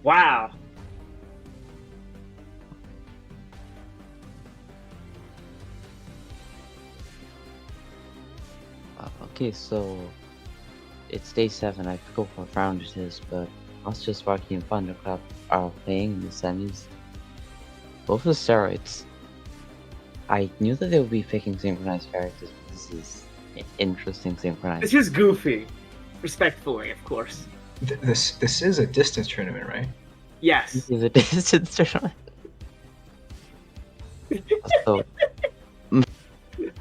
Wow. Okay, so it's day 7. I forgot what round it is, but us just Sparky and thundercl3p are playing in the semis. Both with steroids. I knew that they would be picking synchronized characters, but this is interesting synchronized. This is goofy. Respectfully, of course. This is a distance tournament, right? Yes. This is a distance tournament. So,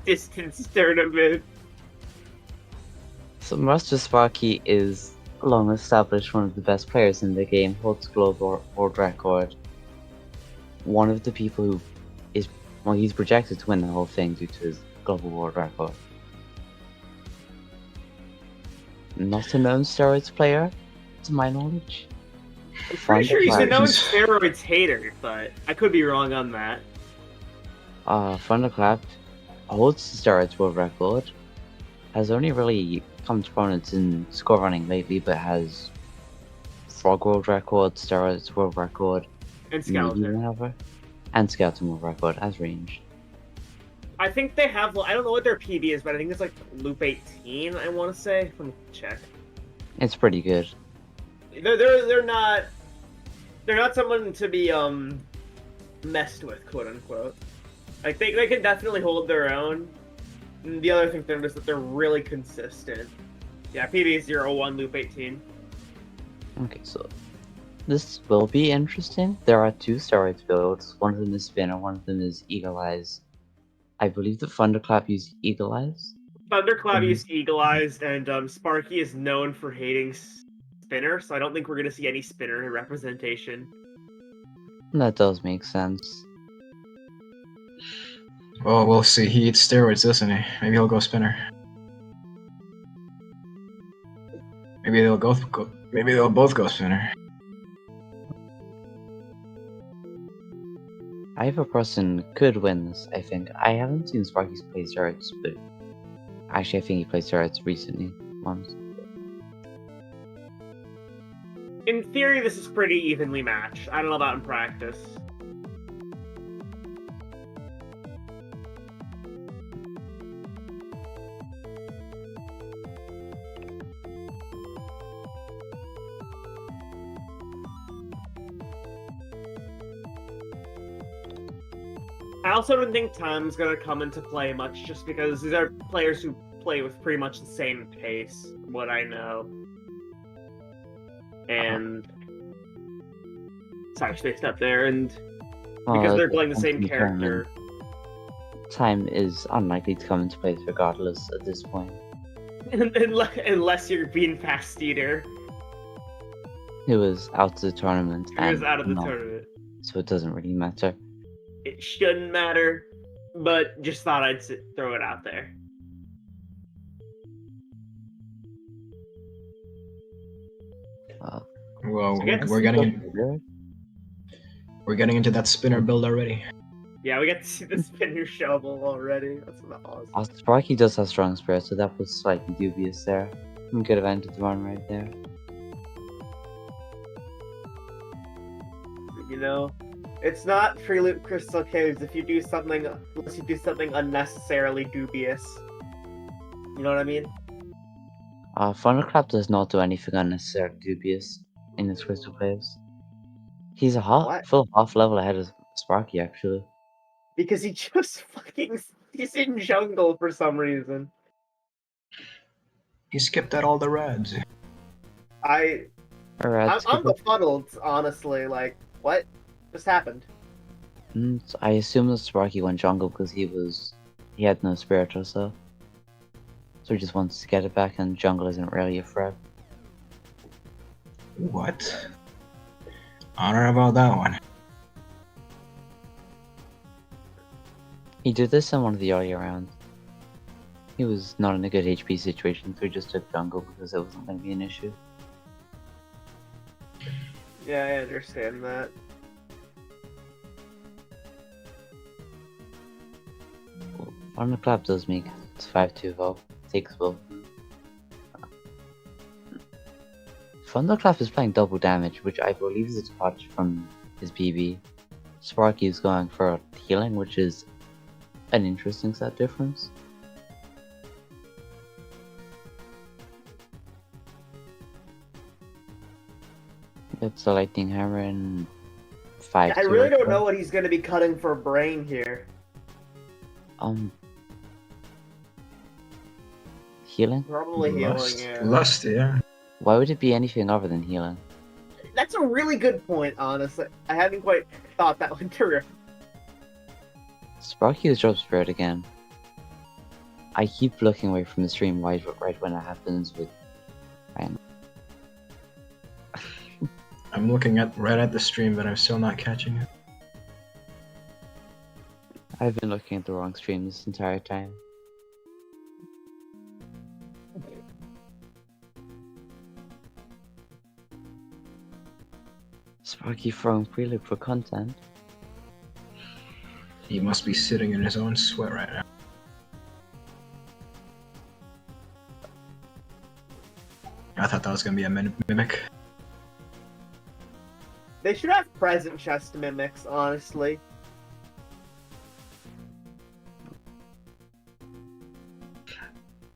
Distance tournament. so Master Sparky is long established one of the best players in the game, holds global world record. One of the people who is, well, he's projected to win the whole thing due to his global world record. Not a known steroids player, to my knowledge. I'm pretty sure he's a Thundercl3p. known steroids hater, but I could be wrong on that. thundercl3p holds the steroids world record, has only really come to prominence in score running lately, but has frog world record, steroids world record, And medium Skeleton. however, and skeleton world record as range. I think they have, I don't know what their PB is, but I think it's like loop 18, I want to say. Let me check. It's pretty good. They're not someone to be messed with, quote unquote. Like they can definitely hold their own. And the other thing to notice is that they're really consistent. Yeah, PB is 0-1, loop 18. Okay, so this will be interesting. There are 2 steroids builds. One of them is spinner, one of them is eagle eyes. I believe the thundercl3p used eagle eyes. thundercl3p used Eagle Eyes, and Sparky is known for hating Spinner, so I don't think we're going to see any Spinner representation. That does make sense. Well, we'll see. He eats steroids, doesn't he? Maybe he'll go spinner. Maybe they'll both go spinner. I have a person could win this, I think. I haven't seen Sparky's play steroids, but actually I think he played steroids recently once. In theory, this is pretty evenly matched. I don't know about in practice. I also don't think time's gonna come into play much, just because these are players who play with pretty much the same pace, from what I know. And sorry, spaced up there, and because they're playing the same character. Time is unlikely to come into play regardless at this point. Unless you're being fast eater. He was out of the tournament. He was out of the tournament. So it doesn't really matter. It shouldn't matter, but just thought I'd throw it out there. Well, So we're getting into that spinner build already. Yeah, we get to see the spinner shovel already. That's awesome. Sparky does have strong spirit, so that was slightly dubious there. We could have ended the run right there. You know, it's not free loot crystal caves if you do something, unless you do something unnecessarily dubious. You know what I mean? thundercl3p does not do anything unnecessarily dubious in his crystal caves. He's a full half level ahead of Sparky, actually. Because he just he's in jungle for some reason. He skipped out all the reds. I'm befuddled, honestly. Like, what just happened? So I assume that Sparky went jungle because he had no spirit or so. So he just wants to get it back, and jungle isn't really a threat. What? I don't know about that one. He did this in one of the earlier rounds. He was not in a good HP situation, so he just took jungle because it wasn't going to be an issue. Yeah, I understand that. Well, thundercl3p does make it 5-2 Vol. Takes both. Thunderclap is playing double damage, which I believe is a dodge from his BB. Sparky is going for healing, which is an interesting set difference. It's a lightning hammer and 5. I really don't know what he's going to be cutting for brain here. Healing? Probably Lust. healing, yeah. Lust, yeah. Why would it be anything other than healing? That's a really good point, honestly. I hadn't quite thought that one through. Sparky has dropped spirit again. I keep looking away from the stream right when it happens with Ryan. I'm looking right at the stream, but I'm still not catching it. I've been looking at the wrong stream this entire time. Sparky throwing preloop for content. He must be sitting in his own sweat right now. I thought that was gonna be a mimic. They should have present chest mimics, honestly.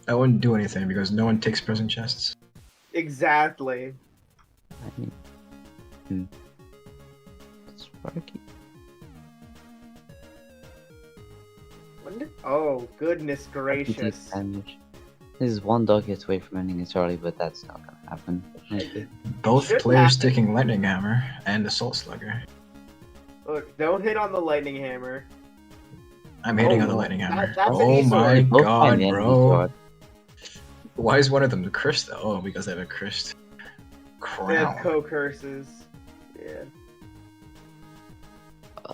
I wouldn't do anything because no one takes present chests. Exactly. I mean, Sparky. Oh, goodness Sparky gracious. takes damage. This is one dog gets away from ending it early, but that's not gonna happen. Both Should players happen. taking lightning hammer and assault slugger. Look, don't hit on the lightning hammer. I'm hitting Oh, on the lightning hammer. that's an Oh easy my one. Both god, find the enemy bro. sword. Why is one of them the cursed though? Oh, because they have a cursed They have crown. co-curses. Yeah.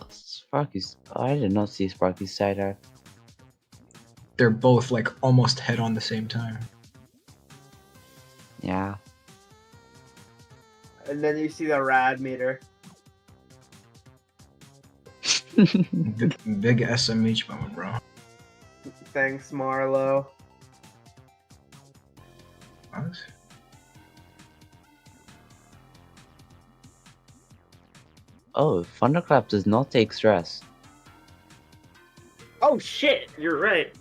Sparky's. I did not see Sparky's side art. They're both like almost head on the same time. Yeah. And then you see the rad meter. Big SMH moment, bro. Thanks, Marlo. What? Oh, Thunderclap does not take stress. Oh shit, you're right.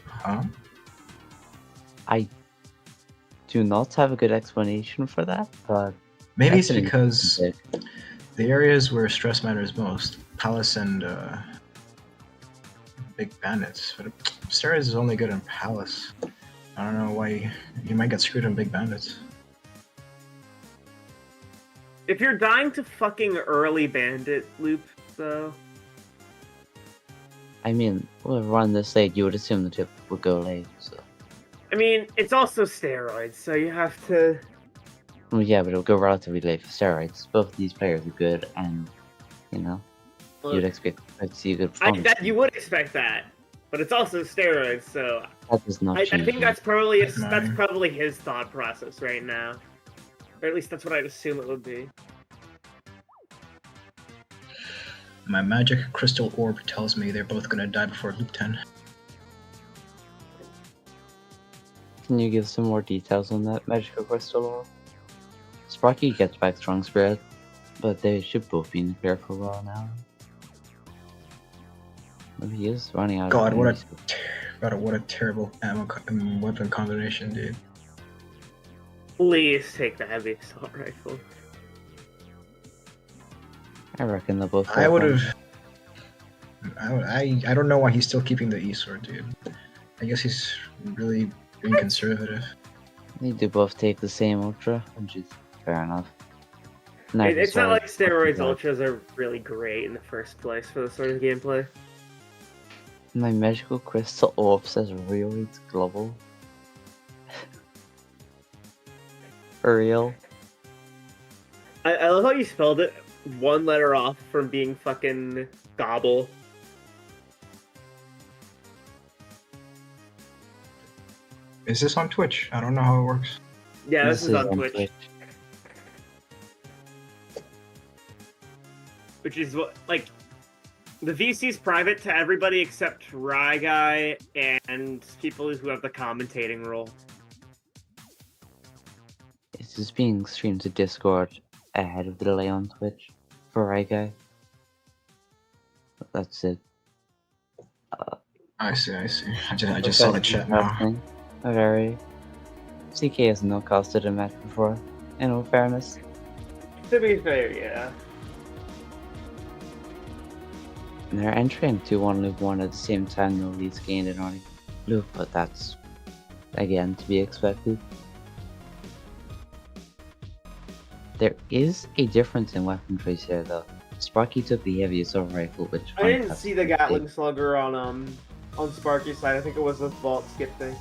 Huh? I do not have a good explanation for that, but Maybe it's that's an because interesting pick. the areas where stress matters most, Palace and Big Bandits. But steroids is only good in Palace. I don't know why you might get screwed in Big Bandits. If you're dying to fucking early bandit loop, though. I mean, well, run this late, you would assume the tip would go late, so. I mean, it's also steroids, so you have to. Well, yeah, but it'll go relatively late for steroids. Both of these players are good, and, you know, you'd expect to see a good performance. You would expect that, but it's also steroids, so That does not I change. think that's probably That's mine. that's probably his thought process right now, or at least that's what I'd assume it would be. My magic crystal orb tells me they're both gonna die before loop 10. Can you give some more details on that magical crystal orb? Sparky gets back strong spirit, but they should both be in the clear for a while now. But he is running out God, of what enemies. what a terrible weapon combination, dude. Please take the heavy assault rifle. I reckon they'll both. I would have. I don't know why he's still keeping the E-sword, dude. I guess he's really being conservative. They do both take the same ultra, which is fair enough. It's not like steroids Yeah. ultras are really great in the first place for this sort of gameplay. My magical crystal orb says real, it's global. For real. I love how you spelled it one letter off from being fucking gobble. Is this on Twitch? I don't know how it works. Yeah, this is on Twitch. Which is what, like, the VC's private to everybody except Rye Guy and people who have the commentating role. This is being streamed to Discord ahead of the delay on Twitch for Right Guy. That's it. I see. I just saw the chat now. Very. CK has no costed a match before, in all fairness. To be fair, yeah. And they're entering 2-1 Loop 1 at the same time, no leads gained in early loop, but that's, again, to be expected. There is a difference in weapon choice here, though. Sparky took the heavy assault rifle, which I didn't see the Gatling Slugger on Sparky's side. I think it was a vault skip thing.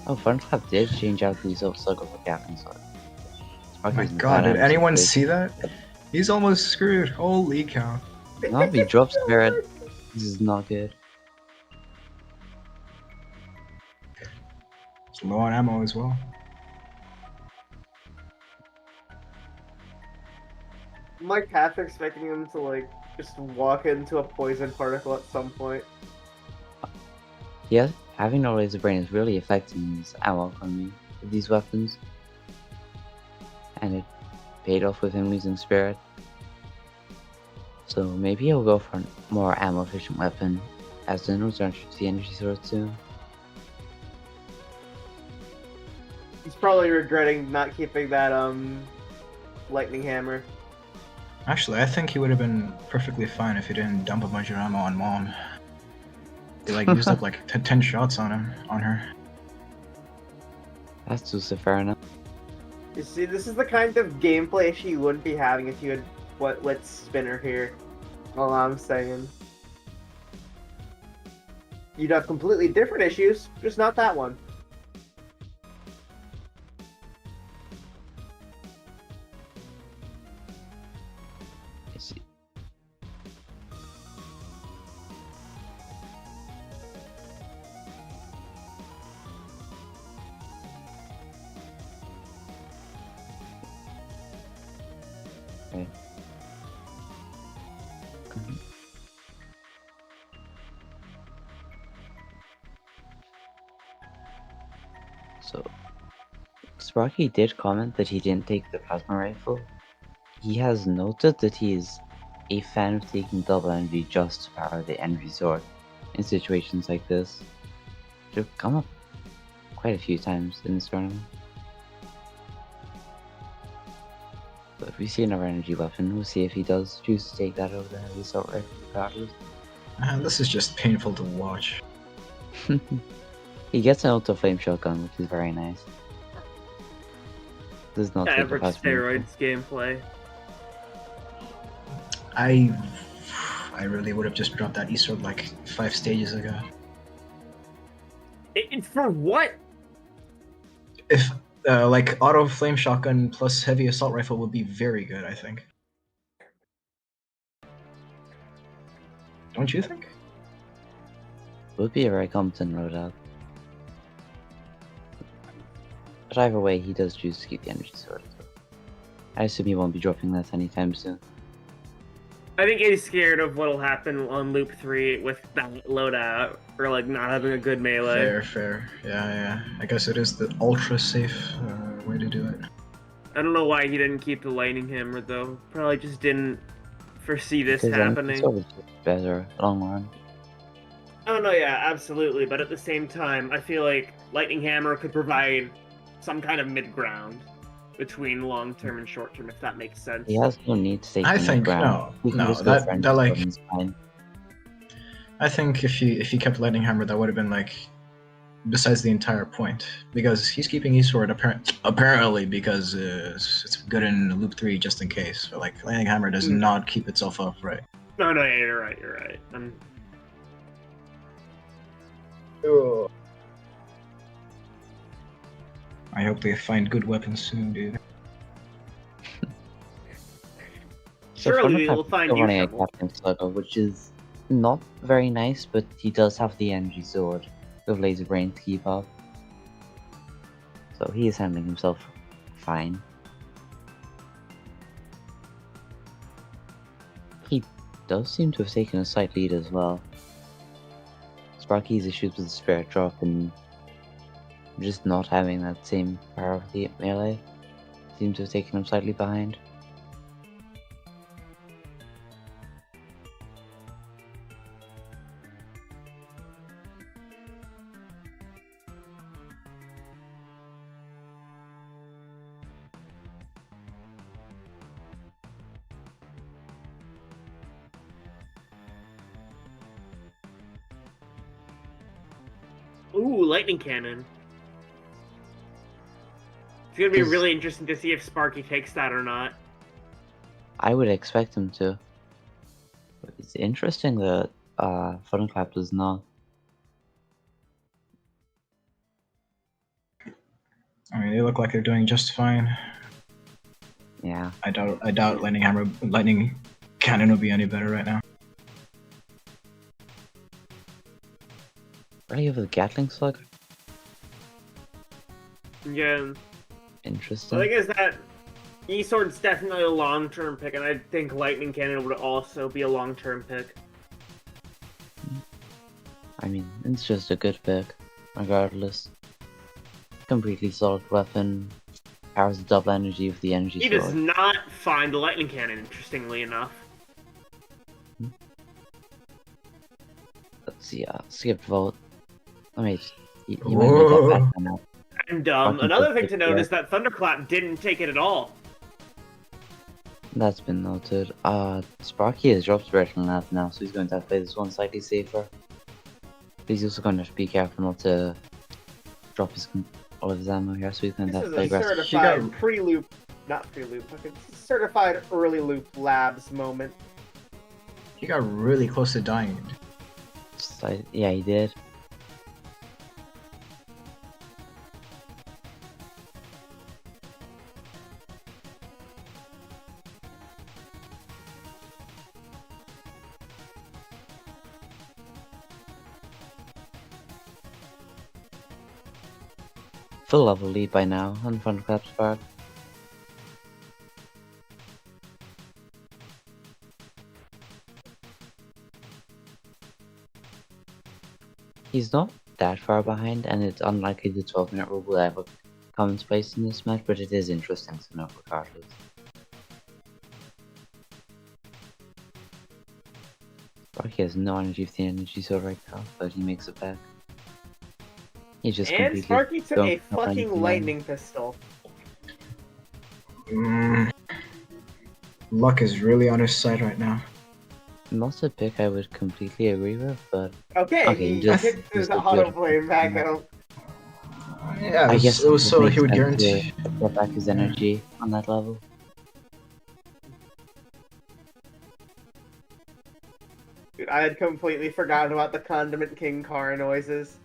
Oh, Thundercl3p did change out the assault slugger for Gatling Slugger. Oh my god, did anyone see that? He's almost screwed. Holy cow. No, he dropped Spirit. This is not good. It's low on ammo as well. I'm like half expecting him to like just walk into a poison particle at some point. Yeah, having no laser brain is really affecting his ammo economy with these weapons. And it paid off with him losing Spirit. So maybe he'll go for a more ammo efficient weapon as in return to the energy sword soon. He's probably regretting not keeping that lightning hammer. Actually, I think he would have been perfectly fine if he didn't dump a bunch of ammo on Mom. He like used up like 10 shots on her. That's also fair enough. You see, this is the kind of gameplay issue you wouldn't be having if you had let Spinner here. All I'm saying. You'd have completely different issues, just not that one. I see. Okay. So, Sparky did comment that he didn't take the plasma rifle. He has noted that he is a fan of taking double energy just to power the energy sword in situations like this, which have come up quite a few times in this tournament. But if we see another energy weapon, we'll see if he does choose to take that over the heavy assault rifle regardless. This is just painful to watch. He gets an auto flame shotgun, which is very nice. Does not take the Average plasma rifle. steroids gameplay. I really would have just dropped that E-sword like 5 stages ago. For what? If like auto flame shotgun plus heavy assault rifle would be very good, I think. Don't you think? Would be a very competent loadout. But either way, he does choose to keep the energy sword. So I assume he won't be dropping that anytime soon. I think he's scared of what'll happen on Loop 3 with that loadout, or like not having a good melee. Fair. Yeah. I guess it is the ultra safe way to do it. I don't know why he didn't keep the lightning hammer though. Probably just didn't foresee this happening. It's always better long run. Oh no, yeah, absolutely. But at the same time, I feel like lightning hammer could provide some kind of mid ground between long term and short term, if that makes sense. He has no need to take I the think ground. no, that like fine. I think if he kept lightning hammer, that would have been like besides the entire point, because he's keeping E-sword apparently because it's good in Loop 3 just in case. But like lightning hammer does not keep itself up, right? No, yeah, you're right. I hope they find good weapons soon, dude. Surely we'll find you running a trouble. Captain Slugger, which is not very nice, but he does have the energy sword with laser brain to keep up. So he is handling himself fine. He does seem to have taken a slight lead as well. Sparky's issues with the spirit drop and Just not having that same power of the melee seems to have taken him slightly behind. Ooh, lightning cannon. It's gonna be Does- really interesting to see if Sparky takes that or not. I would expect him to. But it's interesting that Thunderclap does not. I mean, they look like they're doing just fine. Yeah. I doubt lightning cannon would be any better right now. Really over the Gatling slug? Yeah. Interesting. The thing is that E-Sword's definitely a long-term pick, and I think Lightning Cannon would also be a long-term pick. I mean, it's just a good pick, regardless. Completely solid weapon. Powers the double energy with the energy He sword. does not find the Lightning Cannon, interestingly enough. Let's see, skip vote. Let me. You might make that back now. And Fucking another thing pick to note here. is that Thunderclap didn't take it at all. That's been noted. Sparky has dropped Spiritual Nav now, so he's going to have to play this one slightly safer. But he's also going to have to be careful not to drop all of his ammo here, so he's going to This have is to play a aggressive. certified pre-loop, not pre-loop, fucking certified early loop labs moment. He got really close to dying. Yeah, he did. Full level lead by now on Thunderclap's part. He's not that far behind, and it's unlikely the 12-minute rule will ever come into place in this match, but it is interesting to note regardless. Sparky has no energy for the energy sword right now, but he makes it back. He just And completely Sparky took don't a know fucking anything lightning pistol. Luck is really on his side right now. Not a pick I would completely agree with, but Okay, he he just kicked his a good autoplay back pick. out. Yeah, I guess it was so makes he would sense guarantee. to get back his energy on that level. Dude, I had completely forgotten about the Condiment King car noises.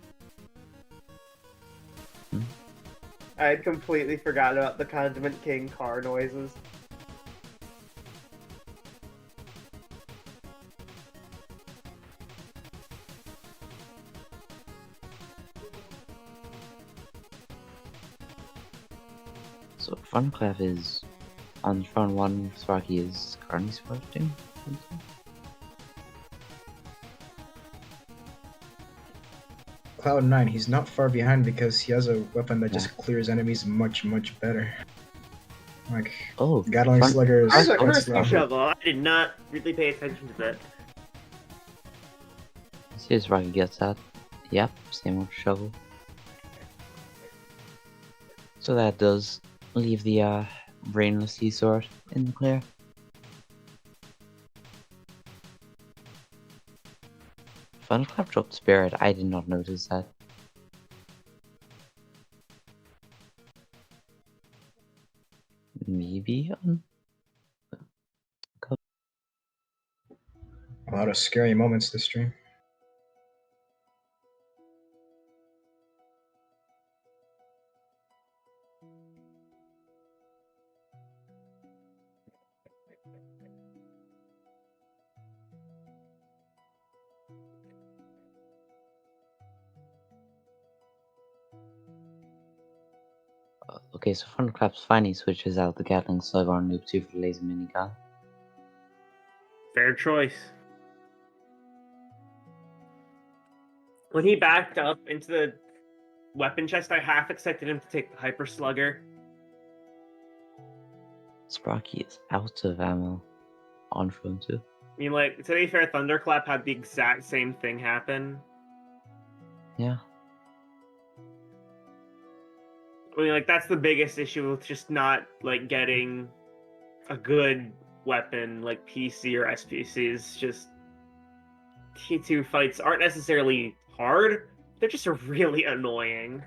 Hmm? I had completely forgotten about the Condiment King car noises. So Funclap is on round 1, Sparky is currently supporting. Cloud9, he's not far behind because he has a weapon that Yeah. just clears enemies much better. Like Oh, Gatling front- Sluggers. There's a Oh, Crispy wow. Shovel. I did not really pay attention to that. see if Sparky gets that. Yep, same old shovel. So that does leave the brainless sea sword in the clear. Funclap dropped Spirit, I did not notice that. Maybe on A lot of scary moments this stream. Okay, so Funclap's finally switches out the Gatling Slug on Noob 2 for the laser minigun. Fair choice. When he backed up into the weapon chest, I half expected him to take the Hyper Slugger. Sparky is out of ammo on phone too. I mean, like, to be fair, Thunderclap had the exact same thing happen. Yeah. I mean, like, that's the biggest issue with just not, like, getting a good weapon, like PC or SPCs. Just T2 fights aren't necessarily hard, they're just really annoying.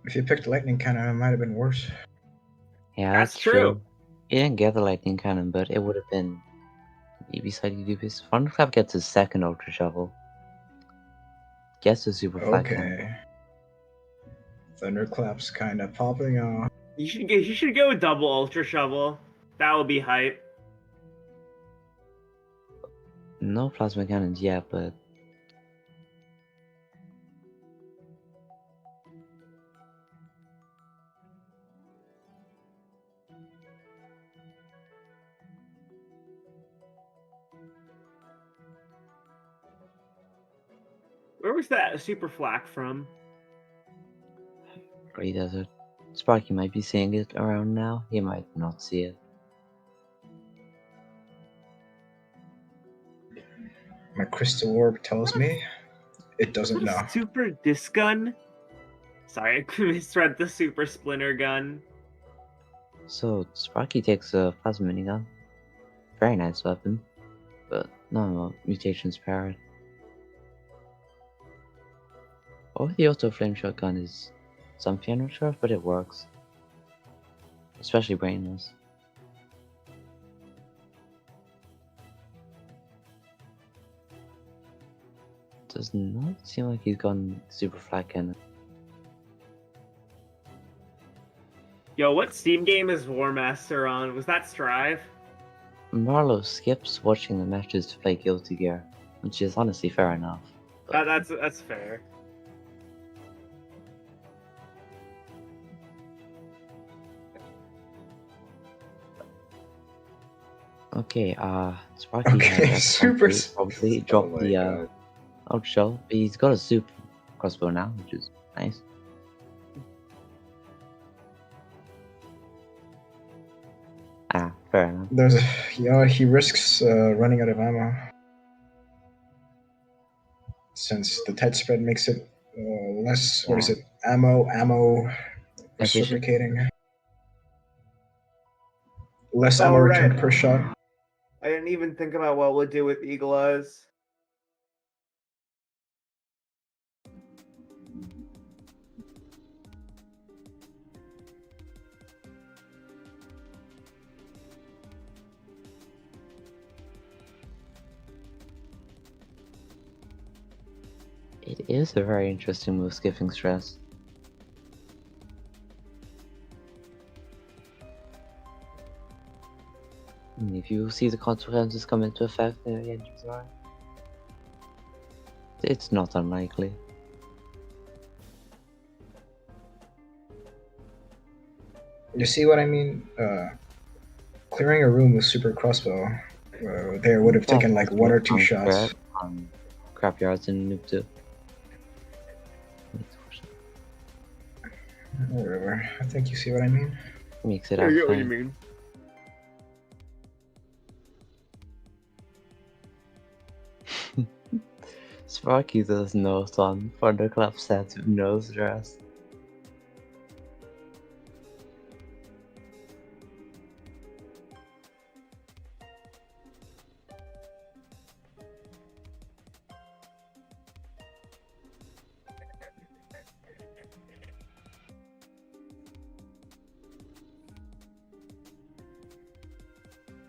If you picked lightning cannon, it might have been worse. Yeah, That's that's true. true. He didn't get the lightning cannon, but it would have been maybe slightly dubious. Thunderclap gets his second Ultra Shovel. Gets a super flat cannon. Okay. Thunderclap's kind of popping off. You should go double Ultra Shovel. That would be hype. No plasma cannons yet, but Where was that super flak from? Grey Desert. Sparky might be seeing it around now. He might not see it. My crystal orb tells me it doesn't know. Super disc gun? Sorry, I misread the super splinter gun. So Sparky takes a plasma minigun. Very nice weapon, but no mutations parried. Or the auto flame shotgun is something I'm not sure of, but it works. Especially brainless. Does not seem like he's gone super flat cannon. Yo, what Steam game is War Master on? Was that Strive? Marlowe skips watching the matches to play Guilty Gear, which is honestly fair enough. But That's fair. okay, Sparky Okay, has super probably oh dropped my the God. outshell, but he's got a super crossbow now, which is nice. Ah, fair enough. There's a he risks running out of ammo since the tight spread makes it less. What is Yeah. it? Ammo Efficient. reciprocating. Less Oh, ammo right. returned per shot. I didn't even think about what we'll do with Eagle Eyes. It is a very interesting move, skipping stress. And if you see the consequences come into effect, the engines are. It's not unlikely. You see what I mean? Clearing a room with super crossbow. There would have taken like 1 or 2 shots. On crap yards in Noob 2. Whatever. I think you see what I mean. Makes it I out get what you fine. mean. Sparky does nose on Thunderclap sets with nose dress.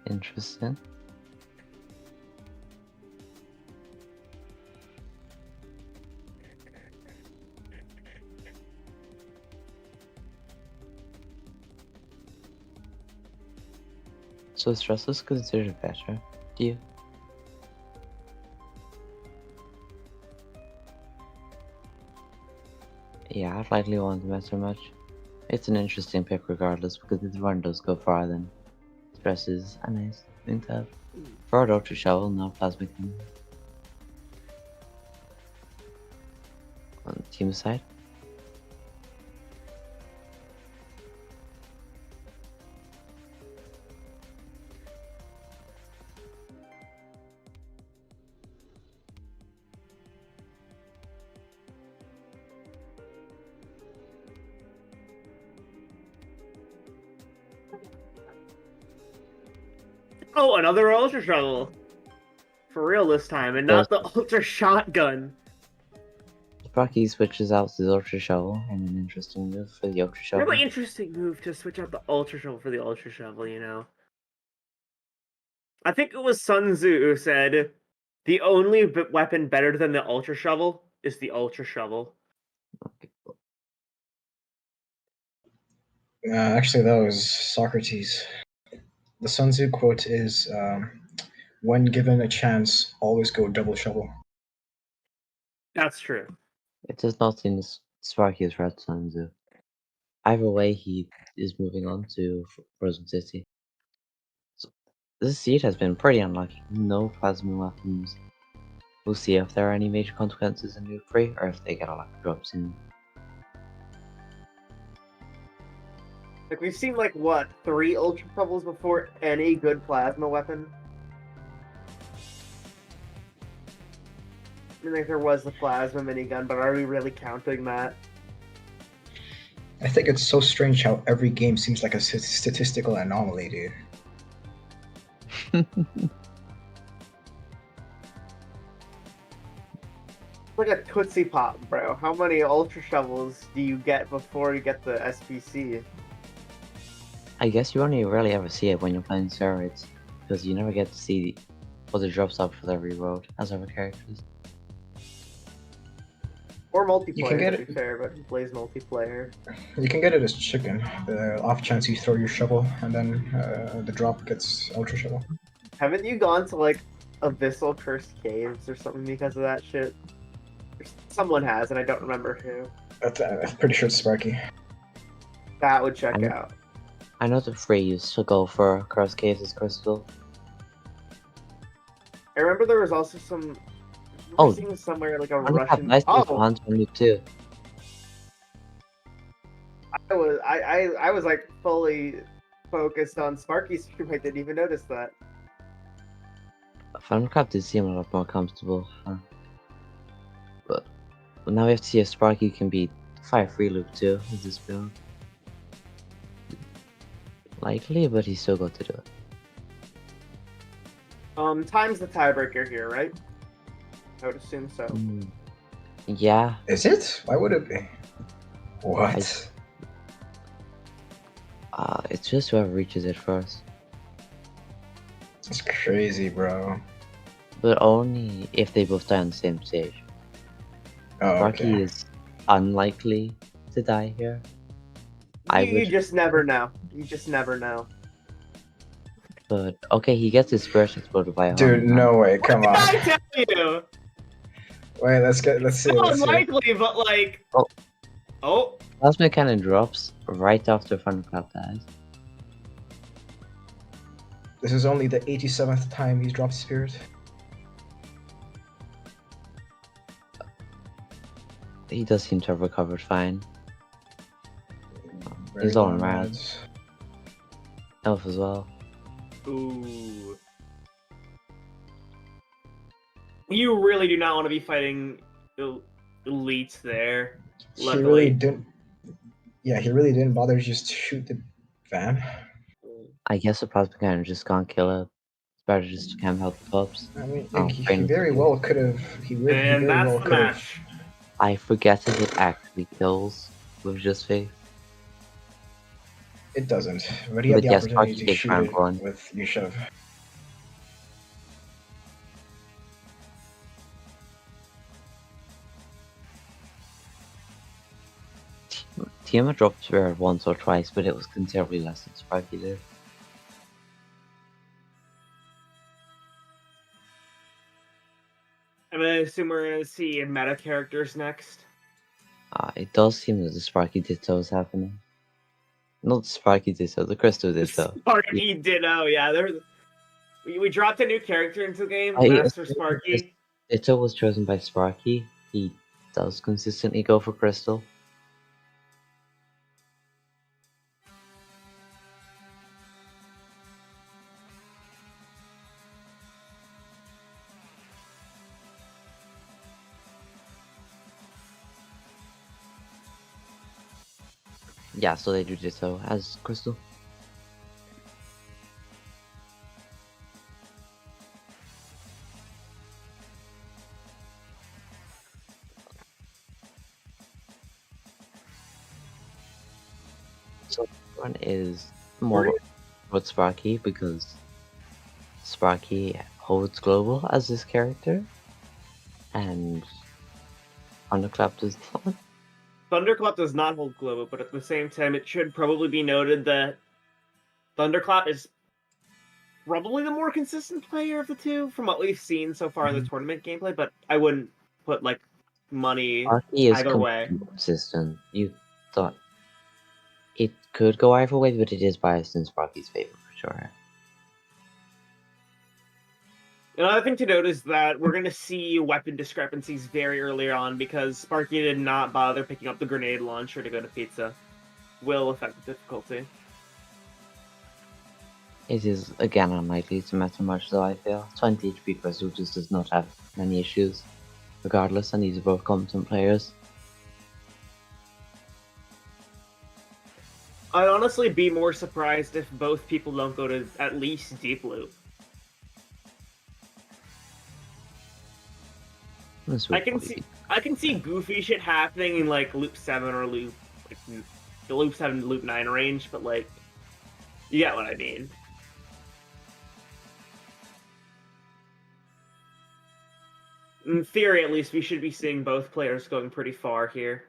Interesting. So stress is considered better, do you? Yeah, I'd likely want the better much. It's an interesting pick regardless because the run does go far then. Stress is a nice thing to have. For a Ultra Shovel, no plasma cannon. And team side. Oh, another ultra shovel. For real this time, and not the ultra shotgun. Sparky switches out the Ultra Shovel in an interesting move for the Ultra Shovel. Really interesting move to switch out the ultra shovel for the ultra shovel, you know. I think it was Sun Tzu who said, the only weapon better than the ultra shovel is the ultra shovel. Actually, that was Socrates. The Sun Tzu quote is, "When given a chance, always go double shovel." That's true. It does not seem as Sparky as Red Sun do. Either way, he is moving on to Frozen City. So, this seed has been pretty unlucky. No plasma weapons. We'll see if there are any major consequences in Nuke 3 or if they get a lot of drops in. Like, we've seen, like, what, 3 ultra shovels before any good plasma weapon? I mean, like, there was the plasma minigun, but are we really counting that? I think it's so strange how every game seems like a statistical anomaly, dude. Like a Tootsie Pop, bro. How many ultra shovels do you get before you get the SPC? I guess you only really ever see it when you're playing steroids, because you never get to see what the drops up for the reroad as other characters. Or multiplayer, You can get to be fair, but he plays multiplayer. You can get it as chicken. The off chance you throw your shovel and then the drop gets ultra shovel. Haven't you gone to, like, Abyssal Cursed Caves or something because of that shit? Someone has, and I don't remember who. I'm pretty sure it's Sparky. That would check out. I know the free used to go for Cursed Caves as Crystal. I remember there was also some. Oh, seeing somewhere like a Hunter Russian. nice Oh, Hunter on Loop too. I was like fully focused on Sparky's stream. I didn't even notice that. Thundercl3p did seem a lot more comfortable, but now we have to see if Sparky can beat Fire Free Loop too with this build. Likely, but he's still got to do it. Time's the tiebreaker here, right? I would assume so. Yeah. Is it? Why would it be? What? It's just whoever reaches it first. It's crazy, bro. But only if they both die on the same stage. Oh, Sparky okay. is unlikely to die here. You just never know. You just never know. But okay, he gets his first exploded by a Dude, no way! Come on. What did I tell you? Wait, let's see. It's Let's see. unlikely, but like. Oh. Plasma cannon drops right after Thundercl3p dies. This is only the 87th time he's dropped Spirit. He does seem to have recovered fine. Very He's on long rad. rides. Elf as well. Ooh. You really do not want to be fighting elites there. He really didn't. Yeah, he really didn't bother to just shoot the van. I guess the plasma cannon just can't kill it. It's better just to camp help the pups. I mean, Oh, he very well could have. He very And that's well the could have. match. I forget if it actually kills with just faith. It doesn't, but he had But the yes, opportunity Sparky to takes shoot round it one. with Yushev. Tiamat dropped Spirit once or twice, but it was considerably less than Sparky did. I'm gonna assume we're gonna see meta characters next. It does seem that the Sparky Ditto is happening. Not the Sparky Ditto, the Crystal Ditto. Sparky Ditto, yeah. We dropped a new character into the game, I- Master Sparky. Ditto was chosen by Sparky. He does consistently go for Crystal. Yeah, so they do ditto as Crystal. So one is more with Sparky because Sparky holds global as his character, and Thunderclap does not. Thunderclap does not hold global, but at the same time, it should probably be noted that Thunderclap is probably the more consistent player of the two from what we've seen so far in the tournament gameplay, but I wouldn't put like money Sparky is either way. consistent. You thought it could go either way, but it is biased in Sparky's favor for sure. Another thing to note is that we're going to see weapon discrepancies very early on because Sparky did not bother picking up the grenade launcher to go to pizza. Will affect the difficulty. It is again unlikely to matter much though, I feel. 20 HP Crystal just does not have many issues, regardless, and these are both competent players. I'd honestly be more surprised if both people don't go to at least deep loop. I can see goofy shit happening in like loop 7 or loop like the loop 7 to loop 9 range, but like you get what I mean. In theory, at least, we should be seeing both players going pretty far here.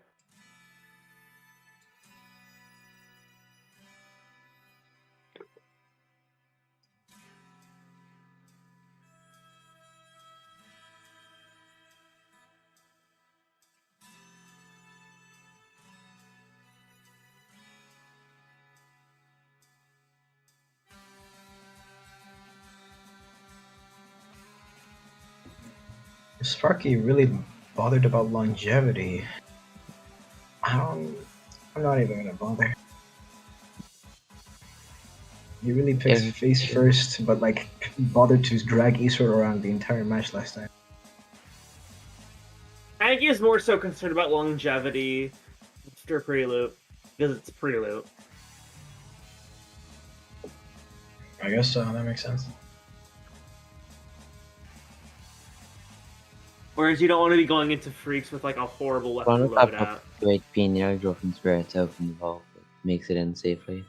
If Sparky really bothered about longevity, I'm not even gonna bother. He really picks face first, but like bothered to drag Eastward around the entire match last time. I think he's more so concerned about longevity after pre-loop, because it's pre-loop. I guess so, that makes sense. Whereas you don't want to be going into freaks with like a horrible weapon loadout. Great being near dropping spirits out from the vault makes it in safely.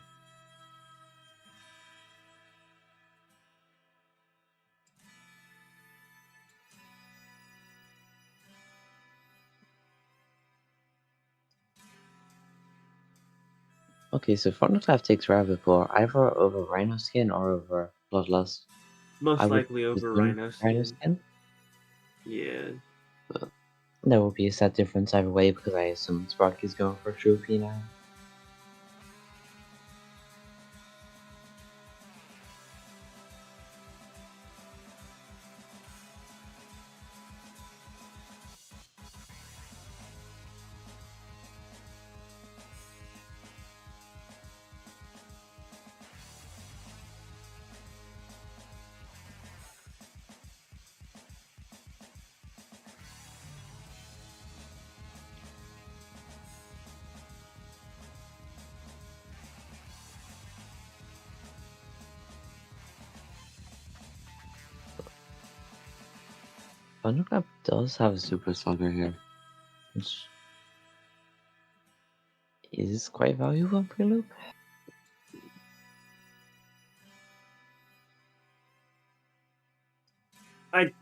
Okay, so Thunderclap takes Rabbit Claw either over Rhino Skin or over Bloodlust. Most likely over Rhino Skin. Yeah. But there will be a set difference either way because I assume Sparky's going for True P now. Thunderclap does have a Super Slugger here, which is quite valuable on pre-loop.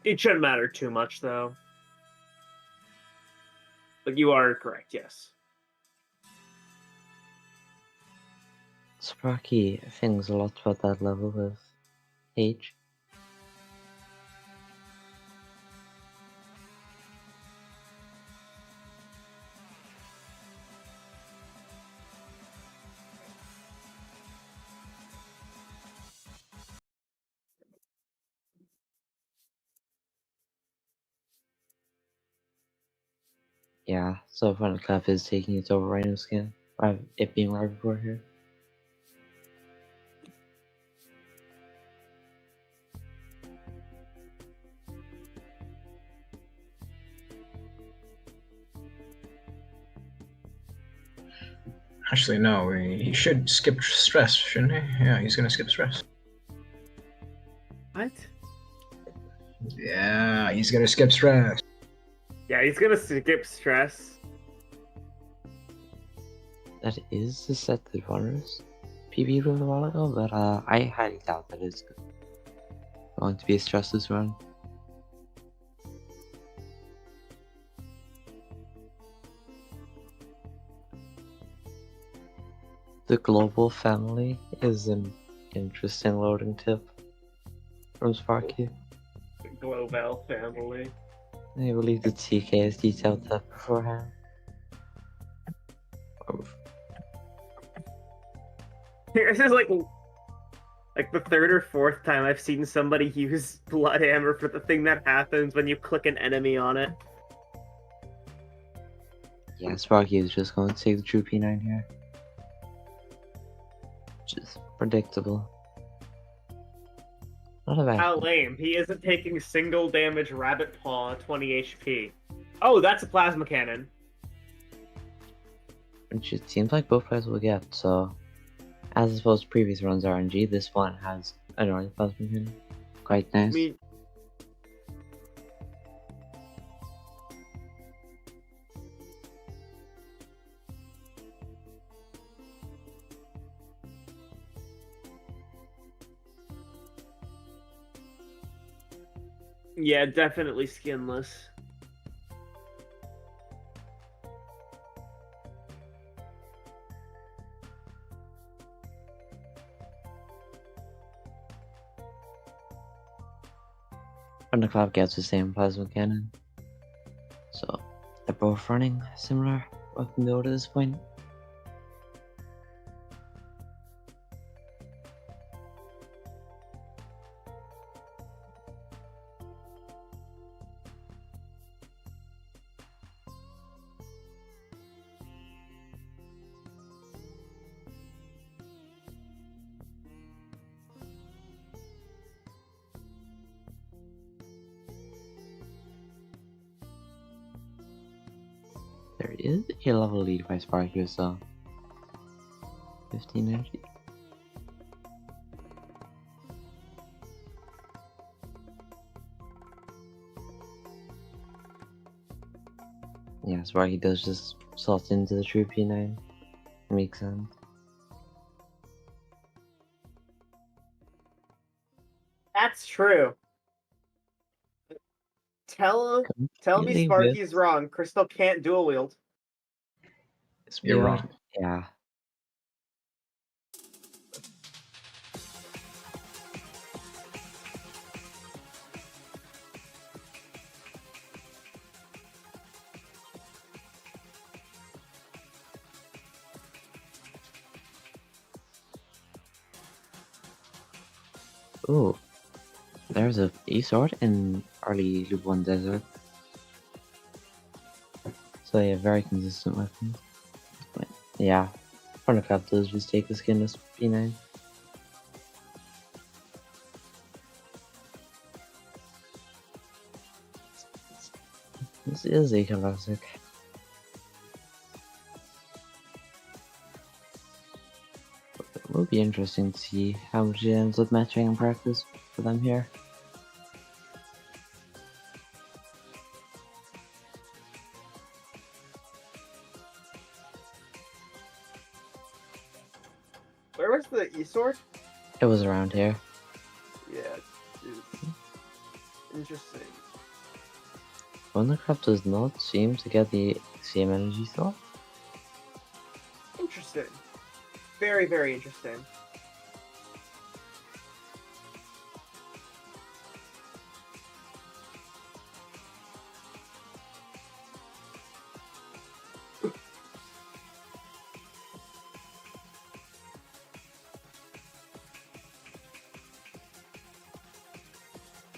It shouldn't matter too much though. But you are correct, yes. Sparky thinks a lot about that level with age. Yeah, so thundercl3p is taking its over Rhino skin. It being right before here. Actually, no. He should skip stress, shouldn't he? Yeah, he's gonna skip stress. What? Yeah, he's gonna skip stress. Yeah, he's gonna skip stress. That is the set that Runners PB'd with a while ago, but I highly doubt that it's going to be a stress this run. The global family is an interesting loading tip from Sparky. The Global family. I believe the TK is detailed that beforehand. This is like the third or fourth time I've seen somebody use Blood Hammer for the thing that happens when you click an enemy on it. Yeah, Sparky is just going to take the true P9 here. Which is predictable. Not a bad How thing. lame. He isn't taking single damage Rabbit Paw 20 HP. Oh, that's a plasma cannon. Which it seems like both players will get, so as opposed to previous runs RNG, this one has an orange plasma cannon. Quite nice. I mean, yeah, definitely skinless. thundercl3p gets the same plasma cannon. So they're both running similar weapon build at this point. There is a level lead by Sparky, so 15 energy. Yeah, Sparky does just slot into the true P9. Makes sense. That's true. Tell me Completely Sparky's whiffed. wrong. Crystal can't dual wield. You're wrong. Yeah. Ooh. There's a E-sword in early Loop 1 Desert. So yeah, very consistent weapons. But yeah, thundercl3p does just take the skinless P9. This is a classic. It will be interesting to see how much it ends up matching in practice for them here. Where was the E-sword? It was around here. Yeah, dude. Interesting. thundercl3p does not seem to get the same energy sword. Interesting. Very, very interesting.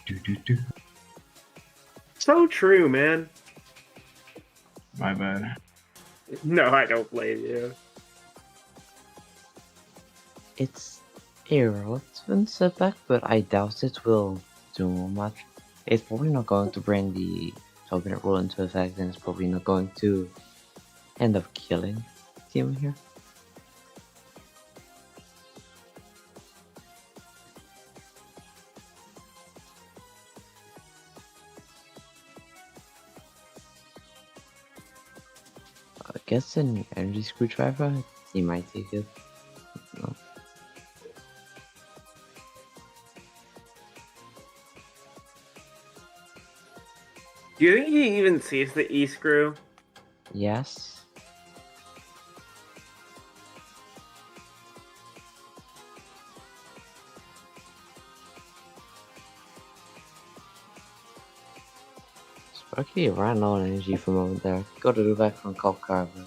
Do, do, do. So true, man. My bad. No, I don't blame you. It's a relevant setback, but I doubt it will do much. It's probably not going to bring the Covenant rule into effect, and it's probably not going to end up killing Team here. I guess an energy screwdriver, he might take it. No. Do you think he even sees the E screw? Yes. Sparky ran low on energy for a moment there. Got to do back from Cop Carver.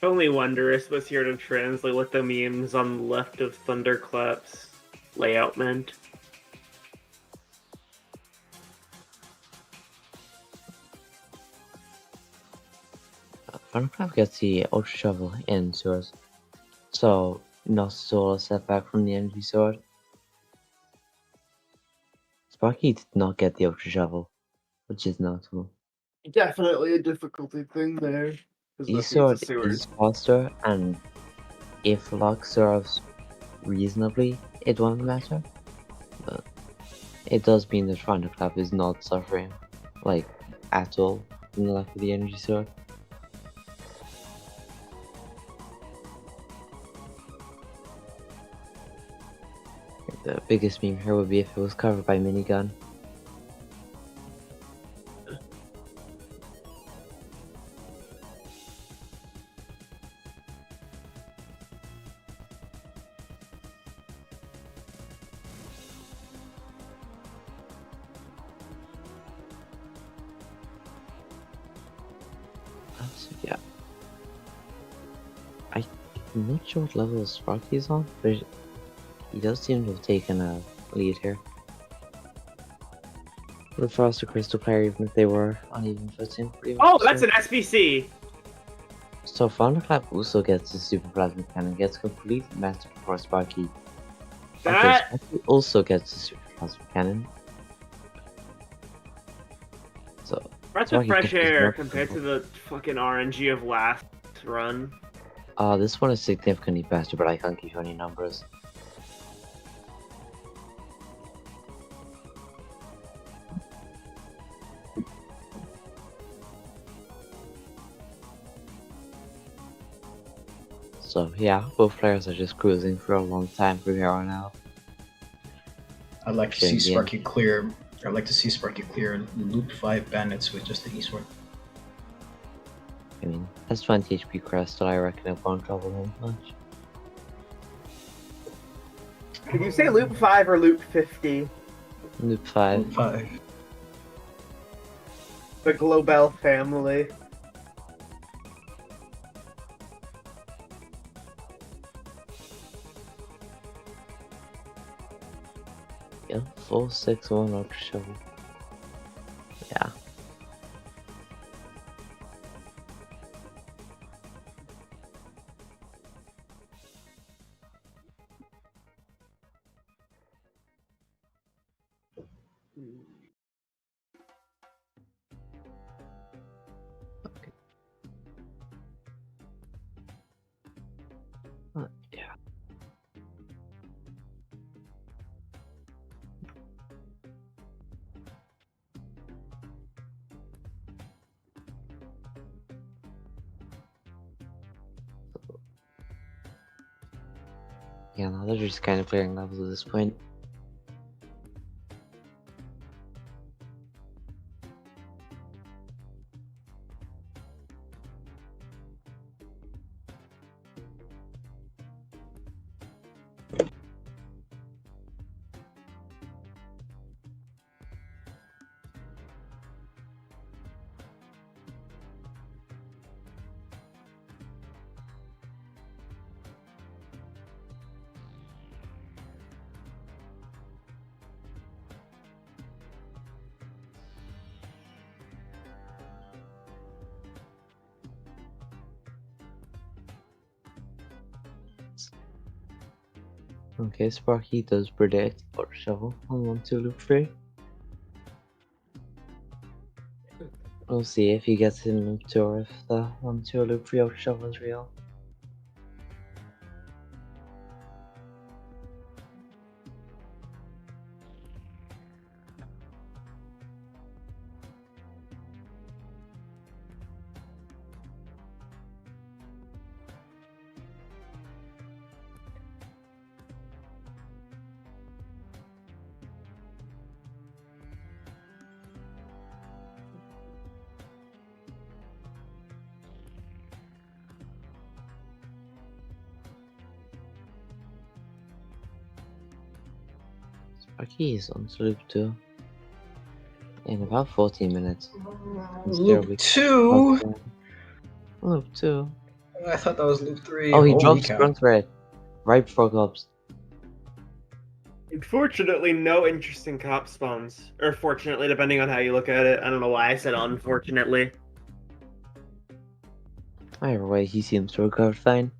Only Wondrous was here to translate what the memes on the left of thundercl3p's layout meant. Thunderclap gets the Ultra Shovel in Swords, so not still a setback from the energy sword. Sparky did not get the Ultra Shovel, which is notable. Definitely a difficulty thing there. E-Sword is faster, and if luck serves reasonably, it won't matter. But it does mean that Thunderclap is not suffering, like, at all from the lack of the energy sword. The biggest meme here would be if it was covered by minigun. So yeah, I'm not sure what level Sparky is on, but he does seem to have taken a lead here. The faster crystal player, even if they were on even footing. Oh, that's an SBC! So Thunderclap also gets the Super Plasma Cannon, gets complete master before Sparky. That... Okay, Sparky also gets the Super Plasma Cannon. So Breath of fresh air compared to the fucking RNG of last run. this one is significantly faster, but I can't give you any numbers. So yeah, both players are just cruising for a long time from here on out. I'd like to see Sparky clear. I'd like to see Sparky clear Loop 5 bandits with just the E-Sword. I mean, that's 20 HP crest, I reckon it won't trouble him much. Did you say loop 5 or loop 50? Loop 5. Loop 5. The Global family. Yeah, 461 Ultra Shovel. Yeah. Okay. Yeah. Yeah, no, they're just kind of clearing levels at this point. Okay, Sparky does predict Ultra Shovel on 1-2 loop 3. We'll see if he gets in loop 2 or if the 1-2 loop 3 Ultra Shovel is real. Sparky is on to loop 2 in about 14 minutes. Loop 2? Loop 2. I thought that was loop 3. Oh, he Holy drops cow. grunt red right before clubs. Unfortunately, no interesting cop spawns. Or fortunately, depending on how you look at it. I don't know why I said unfortunately. Either way, he seems to recover fine.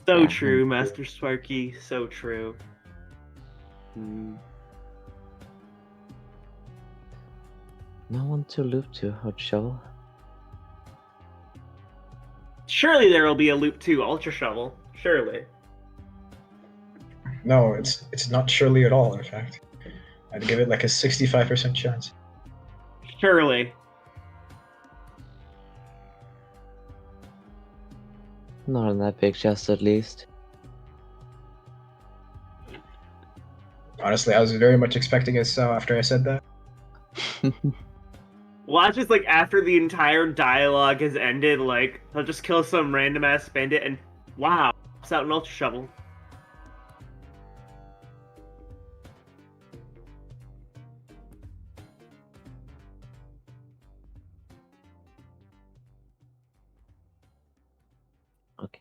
So Yeah. true, Master Sparky. So true. No one to loop 2 Ultra Shovel. Surely there will be a loop 2 Ultra Shovel. Surely. No, it's not surely at all, in fact. I'd give it like a 65% chance. Surely. Not in that big chest, at least. Honestly, I was very much expecting it so after I said that. Watch just like after the entire dialogue has ended, like he'll just kill some random ass bandit and wow, it's out an Ultra Shovel. Okay.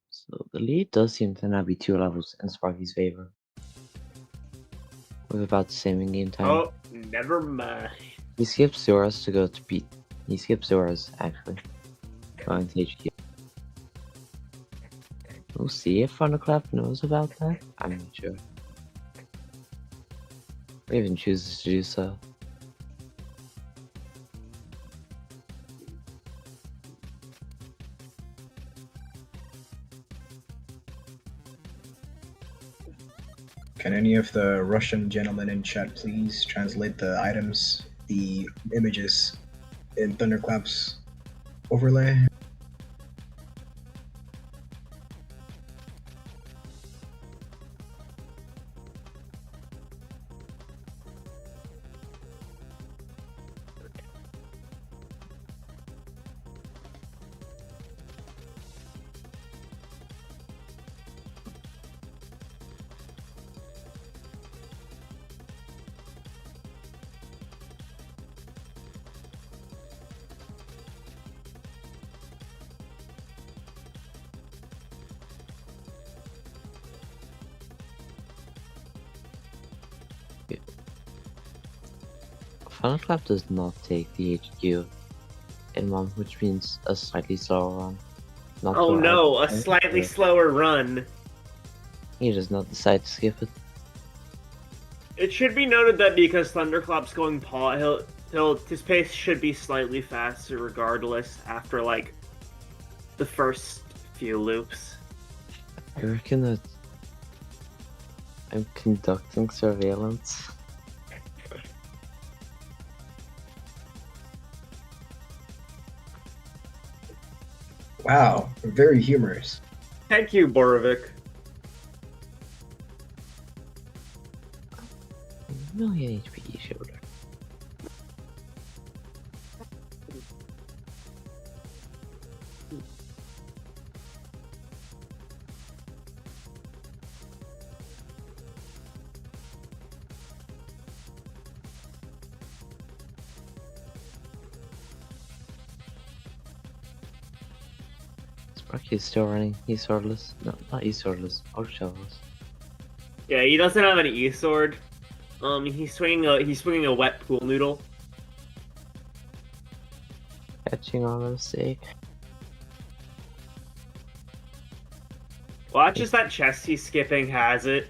So the lead does seem to now be 2 levels in Sparky's favor. With about the same in game time. Oh, never mind. He skips Zoras to go to beat. He skips Zoras, actually. Going to HQ. We'll see if thundercl3p knows about that. I'm not sure. Or even chooses to do so. Can any of the Russian gentlemen in chat please translate the items, the images in thundercl3p's overlay? thundercl3p does not take the HQ in one, which means a slightly slower run. Not Oh to no, a add- slightly slower run. He does not decide to skip it. It should be noted that because thundercl3p's going paw, his pace should be slightly faster regardless after like the first few loops. I reckon that I'm conducting surveillance. Wow, very humorous. Thank you, Borovic. Million HP shoulder. Sparky is still running. He's swordless. No, not he's swordless. Ultra Shoveless. Yeah, he doesn't have an E-sword. He's swinging a wet pool noodle. Catching on a mistake. Watch as that chest he's skipping has it.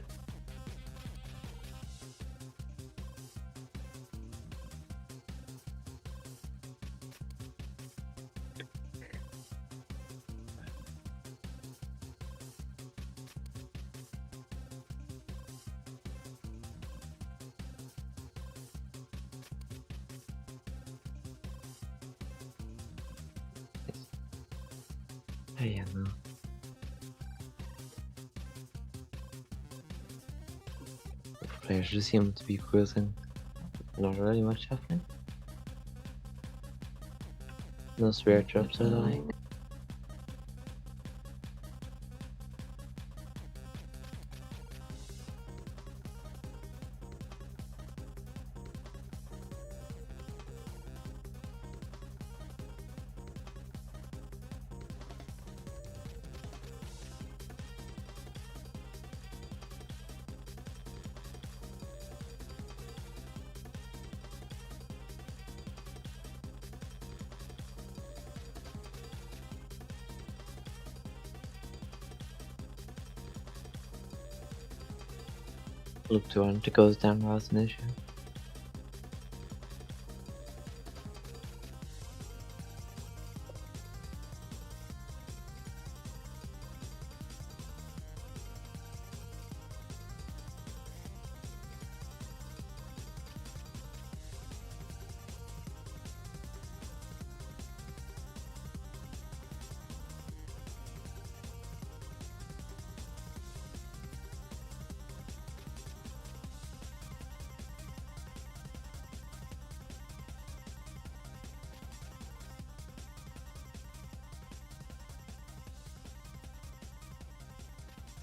Oh, yeah, no. Players just seem to be cruising. Not really much happening. No spare drops are dying. Loop to one to goes down without an issue.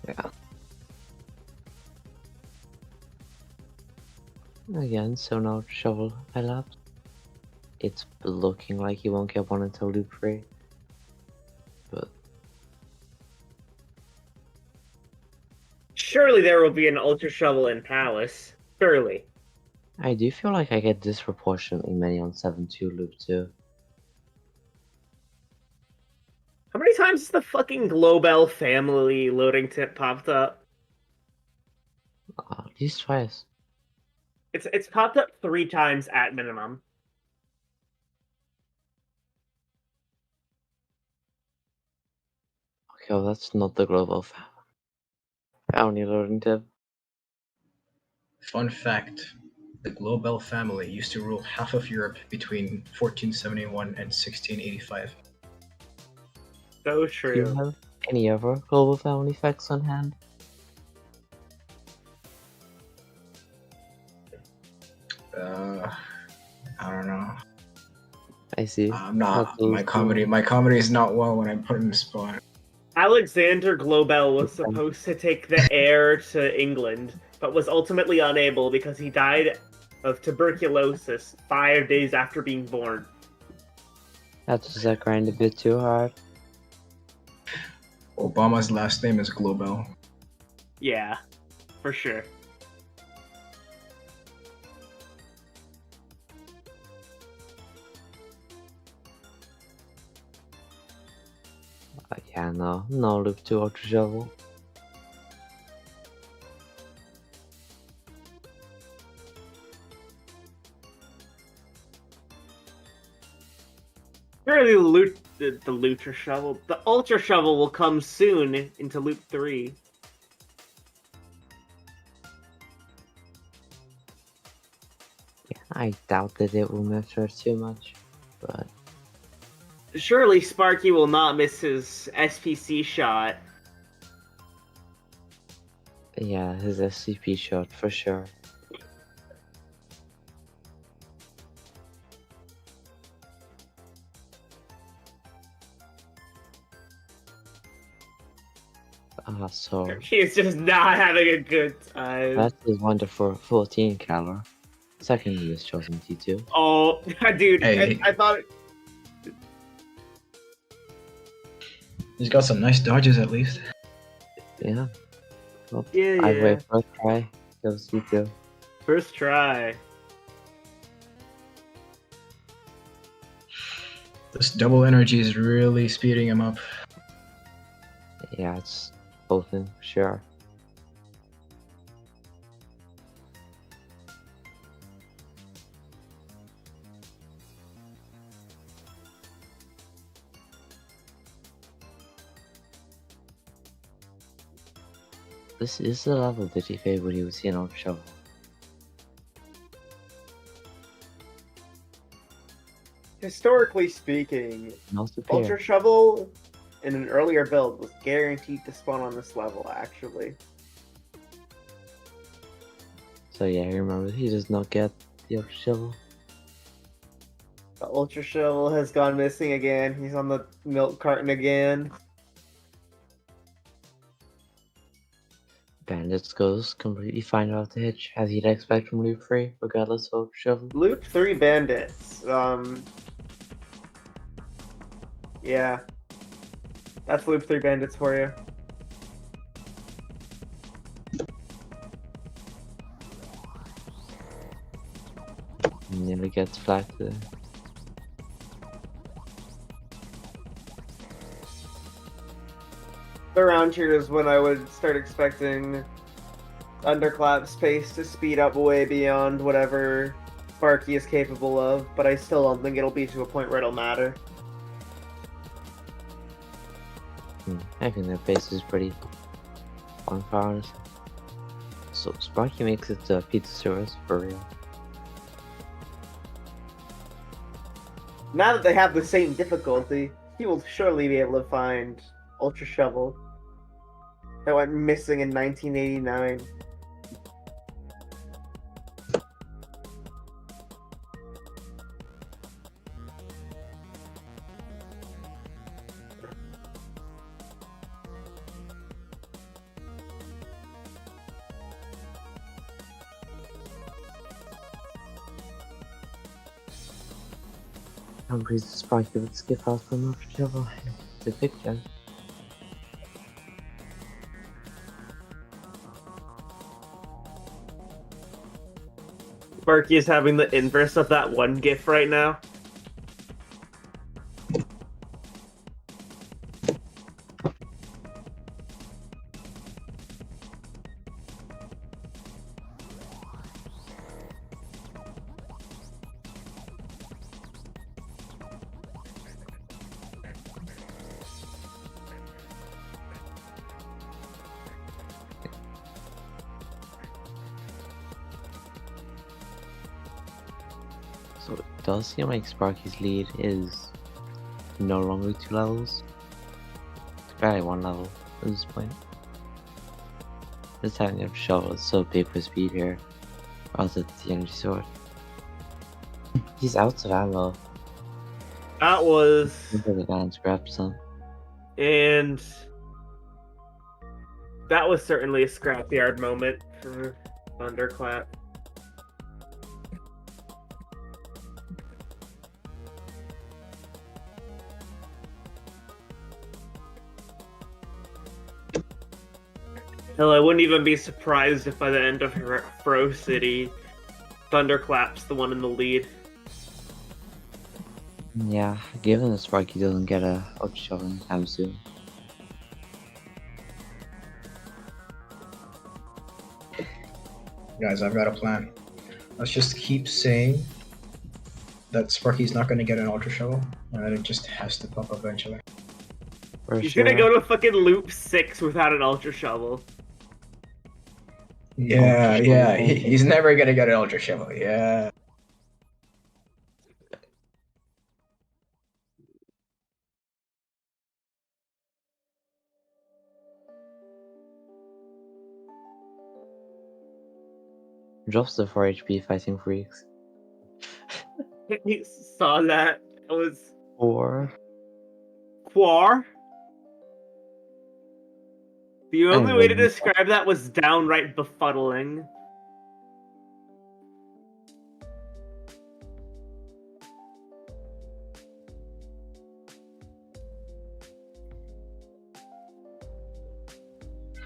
Yeah. Again, so now shovel I lapped. It's looking like you won't get one until loop 3. But Surely there will be an Ultra Shovel in Palace. Surely. I do feel like I get disproportionately many on 7-2 loop 2. How many times has the fucking Globel family loading tip popped up? At least twice. It's popped up 3 times at minimum. Okay, well that's not the global family loading tip. Fun fact: the Globel family used to rule half of Europe between 1471 and 1685. So Do you true. have any other global family facts on hand? I don't know. I see. I'm Not not. those My comedy is not well when I put in the spot. Alexander Globel was supposed to take the heir to England, but was ultimately unable because he died of tuberculosis 5 days after being born. That's just that grind a bit too hard. Obama's last name is Globel. Yeah, for sure. Yeah, no loop 2 ultra shovel. Surely the Ultra Shovel. The Ultra Shovel will come soon into Loop 3. Yeah, I doubt that it will matter too much, but Surely Sparky will not miss his SPC shot. yeah, his SCP shot for sure. So He's just not having a good time. that is one to 14 caliber. Second in this chosen T2. Oh, dude, Hey. I thought... He's got some nice dodges at least. Yeah. Well, Yeah, I yeah. wait for a try. Goes T2. First try. This double energy is really speeding him up. Yeah, it's both of them, for sure. This is the level that he favored when he was in Ultra Shovel. Historically speaking, Not the Ultra pair. Shovel in an earlier build was guaranteed to spawn on this level, actually. So yeah, remember, he does not get the Ultra Shovel. The Ultra Shovel has gone missing again. He's on the milk carton again. Bandits goes completely fine out the hitch, as you'd expect from Loop 3, regardless of Ultra Shovel. Loop 3 bandits. Yeah. That's Loop 3 bandits for you. Nearly gets flagged there. Around here is when I would start expecting thundercl3p's pace to speed up way beyond whatever Sparky is capable of, but I still don't think it'll be to a point where it'll matter. I think their pace is pretty on par. So Sparky makes it to Pizza Service for real. Now that they have the same difficulty, he will surely be able to find Ultra Shovel that went missing in 1989. I'm pleased Sparky would skip out from Ultra Shovel to picture. Sparky is having the inverse of that one GIF right now. So it does seem like Sparky's lead is no longer 2 levels. It's barely 1 level at this point. Just having a shovel is so big for speed here. Also the energy sword. He's out of ammo. That was... Look at the guy and scrap some. And... that was certainly a scrapyard moment for thundercl3p. Hell, I wouldn't even be surprised if by the end of Fro City, thundercl3p's the one in the lead. Yeah, given that Sparky doesn't get a Ultra Shovel anytime soon. Guys, I've got a plan. Let's just keep saying that Sparky's not going to get an Ultra Shovel, and then it just has to pop up eventually. For He's sure. gonna go to fucking loop 6 without an Ultra Shovel. Yeah, Ultra yeah, Shovel. he's never going to get an Ultra Shovel, yeah. Drops the 4 HP fighting freaks. You saw that? It was... Or Quar? The only way to Anyway. describe that was downright befuddling.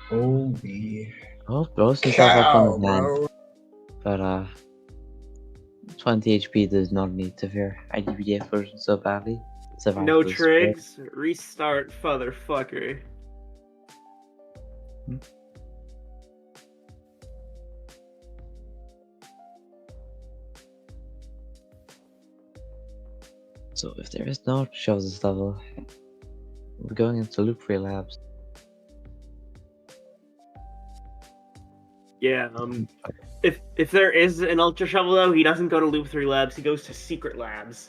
Holy blows himself up on his hand. cow, But 20 HP does not need to fear. IDPDF version so badly. survive No the split. trigs. Restart, motherfucker. So if there is no shows this level, we're going into loop 3 labs. Yeah, if there is an Ultra Shovel though, he doesn't go to Loop 3 labs, he goes to Secret Labs.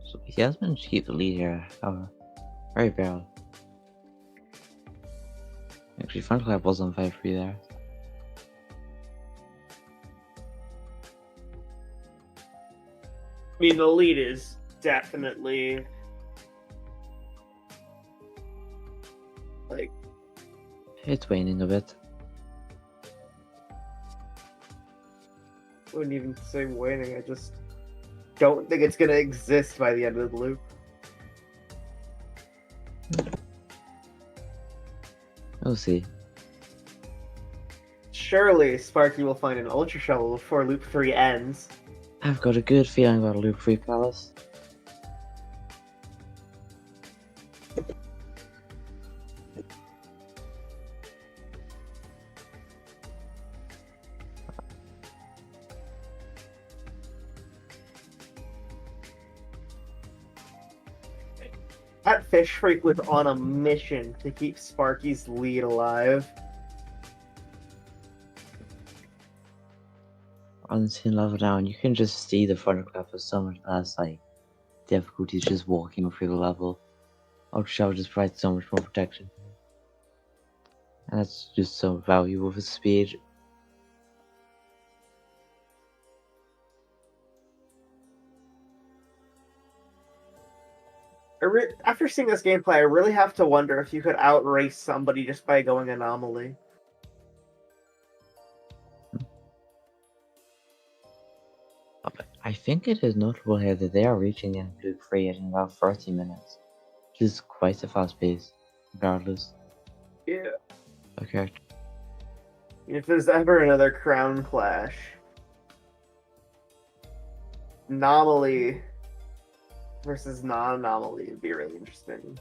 So he has managed to keep the lead here, however. Very barely. Actually, thundercl3p was on 5-3 there. I mean, the lead is definitely like It's waning a bit. I wouldn't even say waning. I just don't think it's gonna exist by the end of the loop. We'll see. Surely Sparky will find an Ultra Shovel before Loop 3 ends. I've got a good feeling about loop 3 Palace. That fish freak was on a mission to keep Sparky's lead alive. On the same level down, you can just see the thundercl3p has so much less like difficulties just walking through the level. Ultra Shovel just provides so much more protection. And that's just so valuable for speed. After seeing this gameplay, I really have to wonder if you could outrace somebody just by going anomaly. But I think it is notable here that they are reaching in loop 3 in about 30 minutes. Which is quite a fast pace, regardless. Yeah. Okay. If there's ever another crown clash, anomaly versus non-anomaly would be really interesting.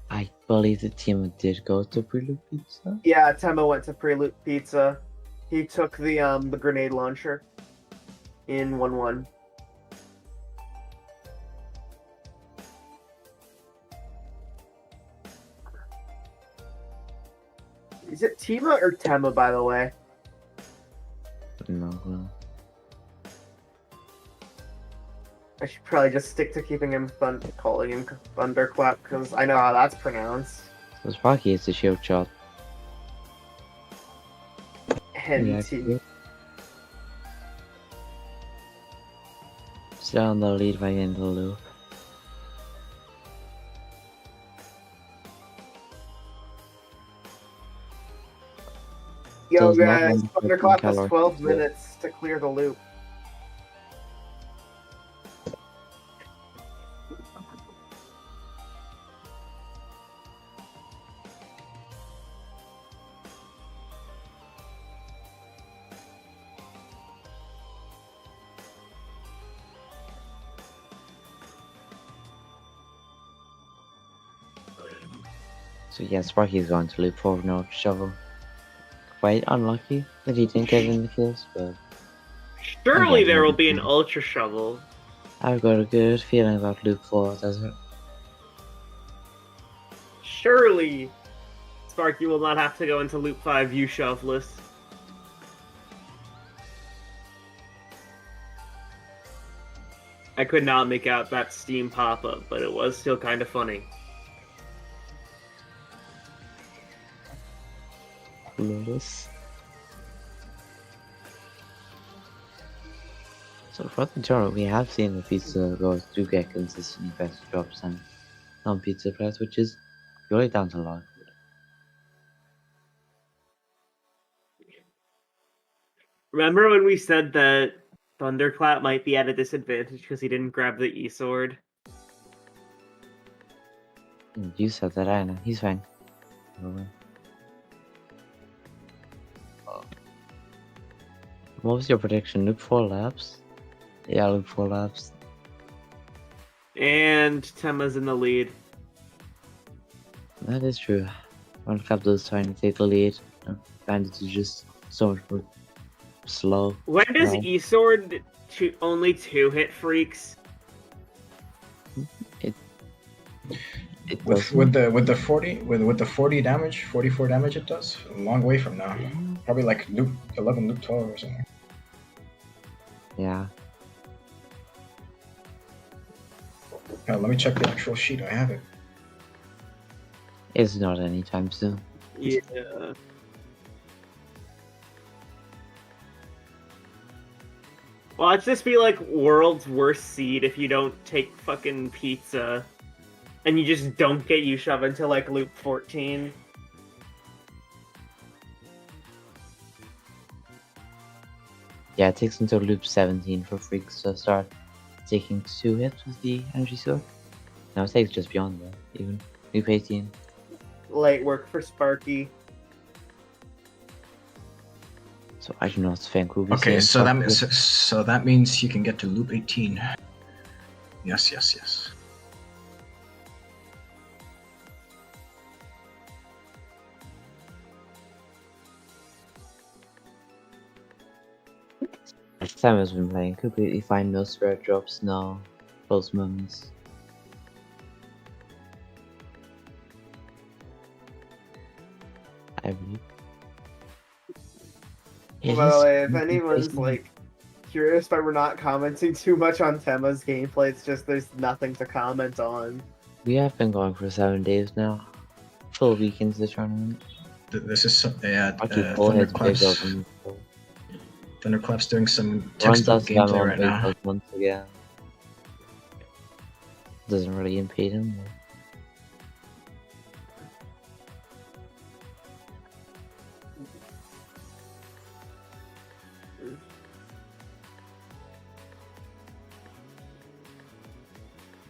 I believe the team did go to Prelude Pizza. Yeah, Temma went to Prelude Pizza. He took the grenade launcher in 1-1. Is it Tima or Temma, by the way? No. I should probably just stick to keeping him calling him thundercl3p because I know how that's pronounced. So Sparky is the shield shot. NT. Still on the lead by end of the loop. Yo Does not guys, want to put thundercl3p has Calor 12 into it. minutes to clear the loop. So yeah, Sparky's going to loop 4 with no shovel. Quite unlucky that he didn't get in the kills, but Surely Again, there will maybe be an two. Ultra Shovel. I've got a good feeling about loop 4, doesn't it? Surely Sparky will not have to go into Loop 5 U-shoveless. I could not make out that Steam pop-up, but it was still kind of funny. Clueless. So for the tournament, we have seen the pizza goers do get consistently better drops than non-pizza players, which is purely down to luck. Remember when we said that thundercl3p might be at a disadvantage because he didn't grab the E-sword? You said that, I know. He's fine. Over. What was your prediction? Loop 4 laps? Yeah, loop 4 laps. And Tema's in the lead. That is true. Thundercl3p is trying to take the lead. Bandits is just so much more slow. When does Well, Esword only 2-hit freaks? it With the 40 damage, 44 damage it does. A long way from now. Probably like loop 11, loop 12 or something. Yeah. Let me check the actual sheet. I have it. It's not anytime soon. Yeah. Watch this be like world's worst seed if you don't take fucking pizza. And you just don't get Yushov until like loop 14. Yeah, it takes until loop 17 for freaks to start taking 2 hits with the energy sword. No, it takes just beyond that, even. Loop 18. Light work for Sparky. So I don't know what Sven will be Okay, saying. so that means you can get to loop 18. Yes, yes, yes. Sam has been playing completely fine, no spirit drops, no close moments. I believe. Well, by the way, if anyone's like curious why we're not commenting too much on Tema's gameplay, it's just there's nothing to comment on. We have been going for 7 days now. Full week into the tournament. This is Full heads big open. Thundercl3p's doing some Runs textbook us down gameplay on right now. once again. Doesn't really impede him.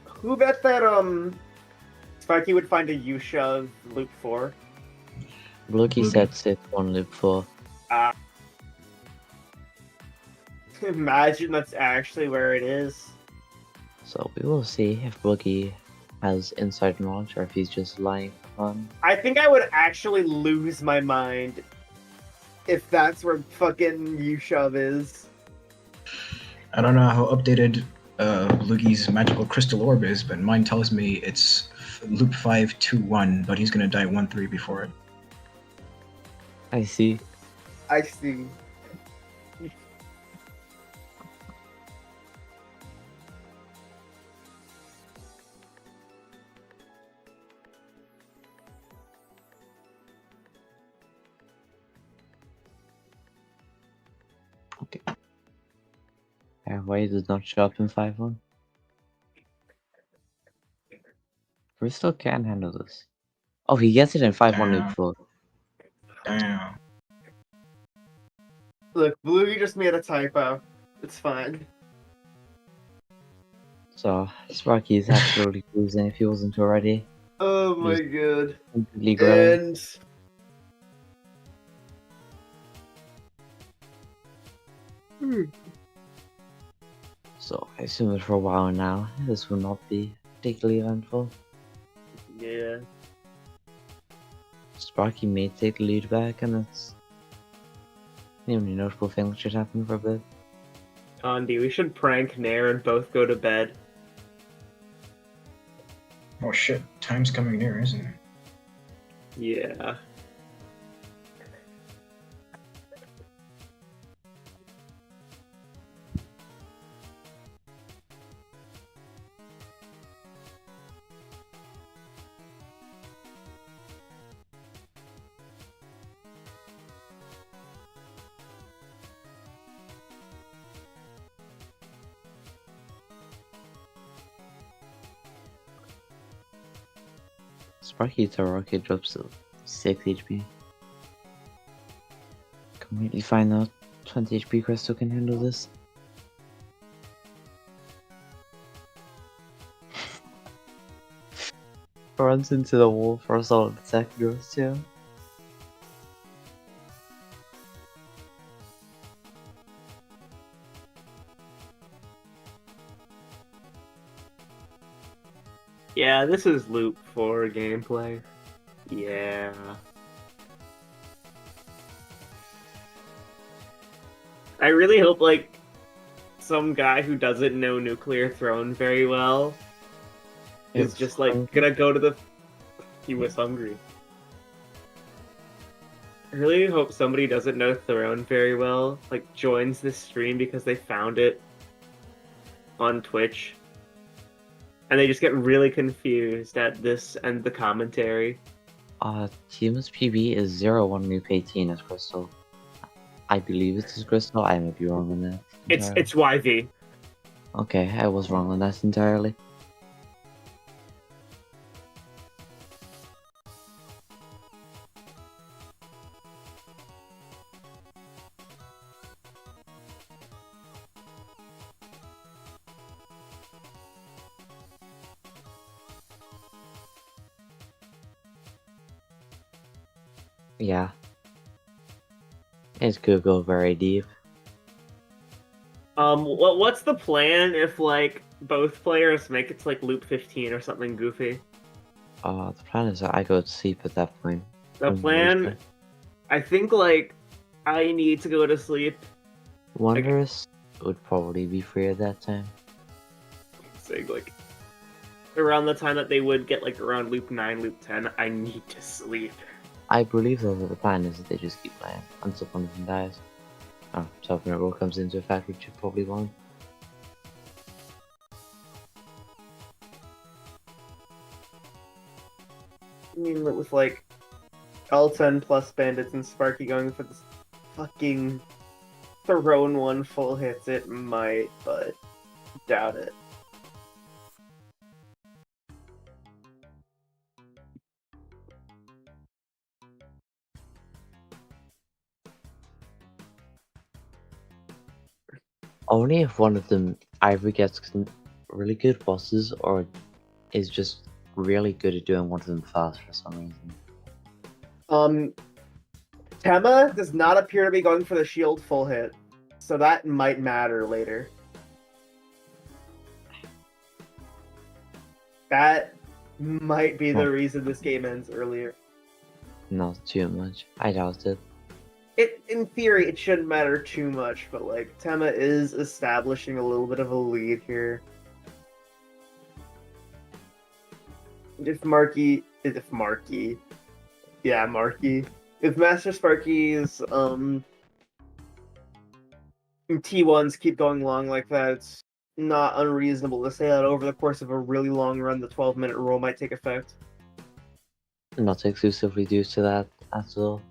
Who bet that Sparky would find a Yusha loop 4? Blookie said 6-1 loop 4. Imagine that's actually where it is. So we will see if Blookie has inside knowledge or if he's just lying for fun. I think I would actually lose my mind if that's where fucking Yusha is. I don't know how updated Lugi's magical crystal orb is, but mine tells me it's loop 521, but he's gonna die 1-3 before it. I see. I see. Okay. Why he does not show up in 5-1? Crystal can handle this. Oh, he gets it in 5-1 loop 4. Damn. Look, Bluey just made a typo. It's fine. So, Sparky is absolutely cruising if he wasn't already. Oh my god. Completely grilling. And So, I assume that for a while now, this will not be particularly eventful. yeah. Sparky may take the lead back, and that's the only notable thing that should happen for a bit. Andy, we should prank Nair and both go to bed. Oh shit, time's coming near, isn't it? Yeah. Sparky to rocket drops to 6 HP. Completely fine now. 20 HP Crystal can handle this. For runs into the wall for a solid second or two. Yeah, this is Loop 4 gameplay. Yeah. I really hope, like, some guy who doesn't know Nuclear Throne very well is just, like, gonna go to the... He was hungry. I really hope somebody doesn't know Throne very well, like, joins this stream because they found it on Twitch. And they just get really confused at this and the commentary. Team's PB is 01 Loop 18 as Crystal. I believe it's Crystal, I might be wrong on that. It's YV. Okay, I was wrong on that entirely. Yeah. It could go very deep. What's the plan if, like, both players make it to, like, Loop 15 or something goofy? The plan is that I go to sleep at that point. The plan... I think, like, I need to go to sleep. Wondrous would probably be free at that time. Saying, like, around the time that they would get, like, around Loop 9, Loop 10, I need to sleep. I believe though that the plan is that they just keep playing until one of them dies. Oh, so when it all comes into effect, which it probably won't. I mean, with, like, L10 plus Bandits and Sparky going for this fucking Throne 1 full hits, it might, but doubt it. Only if one of them either gets really good bosses or is just really good at doing one of them fast for some reason. Tema does not appear to be going for the shield full hit, so that might matter later. That might be the reason this game ends earlier. Not too much. I doubt it. In theory, it shouldn't matter too much, but, like, Tema is establishing a little bit of a lead here. If Master Sparky's T1s keep going long like that, it's not unreasonable to say that over the course of a really long run, the 12-minute rule might take effect. Not exclusively due to that at all.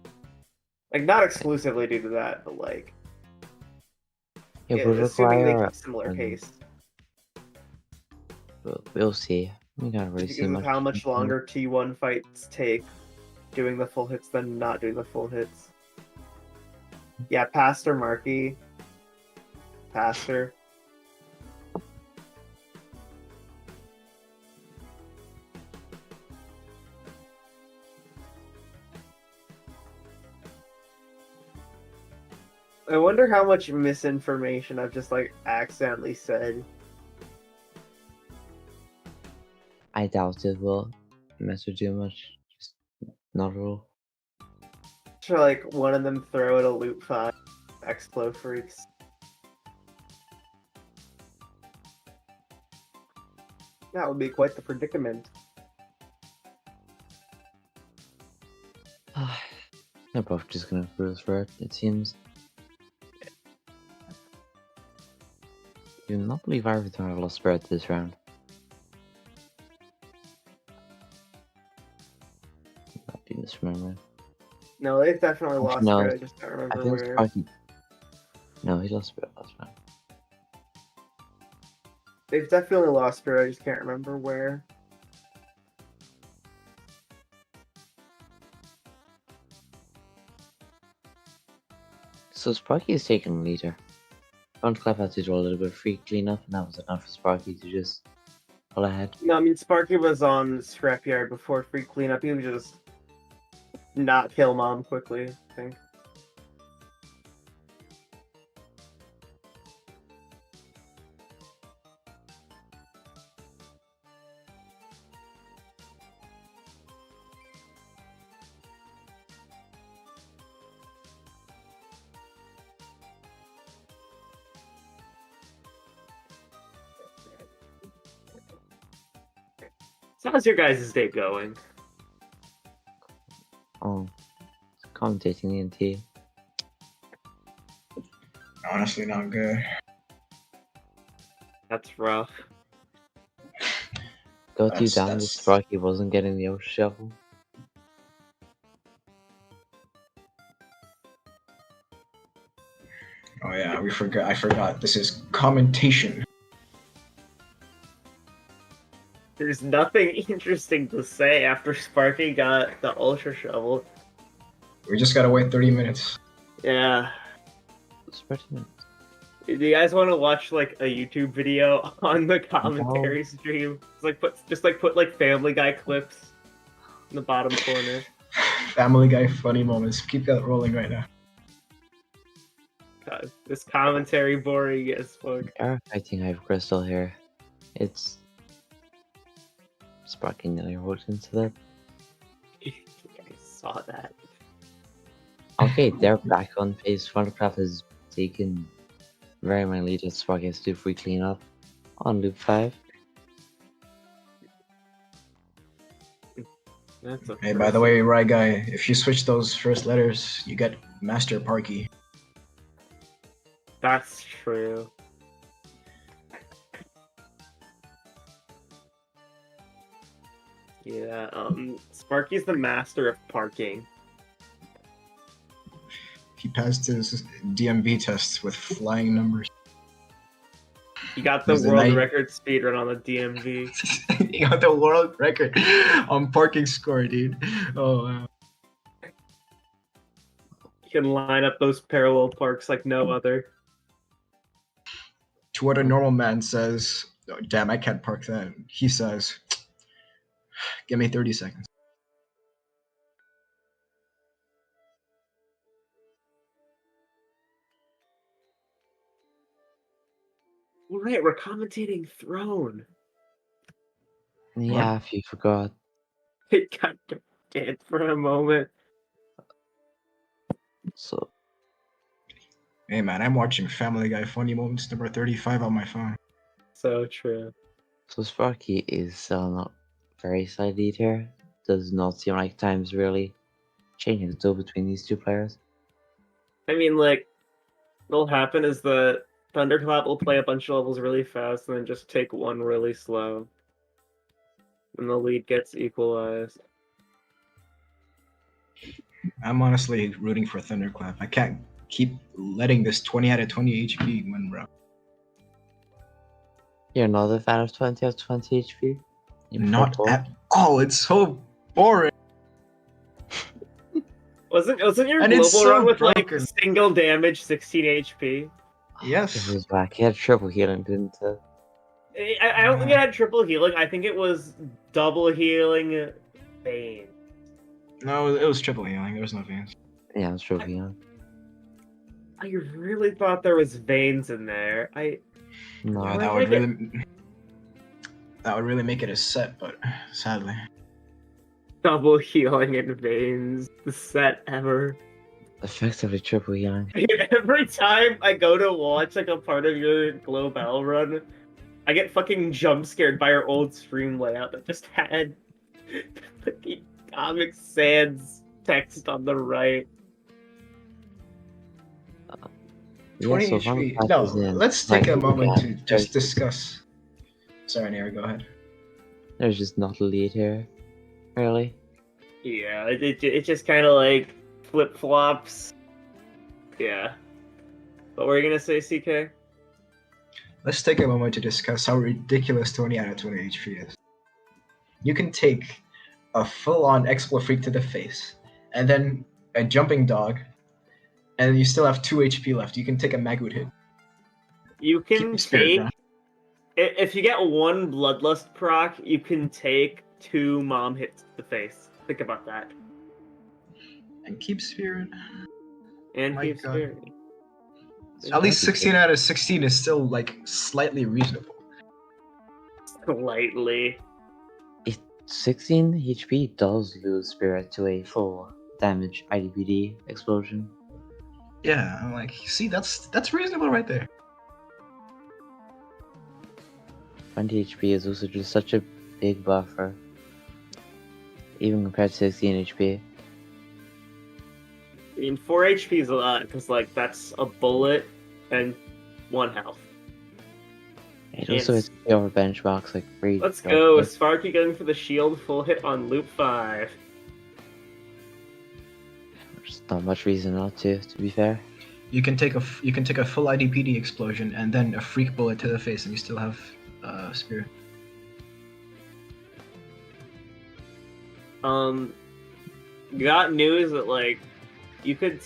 Like, not exclusively due to that, but, like, It would assuming they require keep similar pace. We'll see. We can't really Because see much. of how much longer T1 fights take doing the full hits than not doing the full hits. Yeah, Pastor Marky. Pastor. I wonder how much misinformation I've just, like, accidentally said. I doubt it will mess with too much. Just not at all. Should, like, one of them throw it a Loop 5. Explo freaks. That would be quite the predicament. They're both just gonna cruise for it, it seems. Do not believe either of them have lost spirit this round. Not being misremembering. No, they've definitely lost No, spirit. I just don't remember I think where. Sparky. No, he lost spirit last round. They've definitely lost spirit. I just can't remember where. So Sparky is taking the leader. Thundercl3p had to do a little bit of free cleanup, and that was enough for Sparky to just pull ahead. No, I mean Sparky was on Scrapyard before free cleanup. He would just not kill Mom quickly, I think. So how's your guys' day going? Oh, commentating the NT. Honestly, not good. That's rough. Got you down that That's- Sparky wasn't getting the old shovel. Oh yeah, we forgot. I forgot. This is commentation. There's nothing interesting to say after Sparky got the Ultra Shovel. We just gotta wait 30 minutes. Yeah. It's pretty nice. Do you guys want to watch like a YouTube video on the commentary stream? It's like put like Family Guy clips in the bottom corner. Family Guy funny moments. Keep that rolling right now. God, this commentary boring as fuck. I think I have Crystal here. It's Sparky nearly rolled into that. I saw that. Okay, they're back on pace. Thundercl3p has taken very many lead as Sparky has to do free cleanup on loop 5. That's a Hey, by the way, right guy, if you switch those first letters, you get Master Parky. That's true. Yeah, Sparky's the master of parking. He passed his DMV test with flying numbers. He got the There's a world night- record speed run on the DMV. He got the world record on parking score, dude. Oh, wow. You can line up those parallel parks like no other. To what a normal man says, oh, damn, I can't park that. He says, give me 30 seconds. All right, we're commentating Throne. Yeah, if you forgot. It got dead for a moment. So, Hey man, I'm watching Family Guy funny moments number 35 on my phone. So true. so Sparky is still not very side lead here. Does not seem like time's really changing still between these two players. I mean, like, what'll happen is the thundercl3p will play a bunch of levels really fast and then just take one really slow. And the lead gets equalized. I'm honestly rooting for thundercl3p. I can't keep letting this 20 out of 20 HP win, bro. You're not a fan of 20 out of 20 HP? In Not football? at all. It's so boring. Wasn't your And global it's so run with broken. like single damage 16 HP? It Yes. was back. He had triple healing, didn't it? I don't think it had triple healing. I think it was double healing Bane. No, it was triple healing. There was no veins. Yeah, it was triple healing. I really thought there was veins in there. No, Yeah, I that would think really make it a set, but sadly. Double healing and veins. The set ever. effectively triple healing. Every time I go to watch like a part of your Global run, I get fucking jump scared by our old stream layout that just had the Comic Sans text on the right. Yeah, 20 so HP. Thundercl3p No, is in, let's take a like, moment to yeah, just discuss. Sorry, Neri, go ahead. There's just not a lead here, really. Yeah, it just kind of like flip flops. Yeah. What were you gonna say, CK? Let's take a moment to discuss how ridiculous 20 out of 20 HP is. You can take a full-on Explo Freak to the face, and then a Jumping Dog, and you still have 2 HP left. You can take a Magoot hit. You can Keep spirit, take bro. If you get one Bloodlust proc, you can take 2 mom hits to the face. Think about that. And keep spirit. And My keep God. spirit. At least 16 out of 16 is still like slightly reasonable. Slightly. 16 HP does lose spirit to a full damage IDPD explosion. Yeah, I'm like, see, that's reasonable right there. 20 HP is also just such a big buffer, even compared to 16 HP. I mean, 4 HP is a lot, because, like, that's a bullet and 1 health. It also hits over benchmarks like 3. Let's go, Sparky going for the shield, full hit on loop 5. There's not much reason not to be fair. You can take a full IDPD explosion and then a freak bullet to the face, and you still have spirit. Got news that, like, you could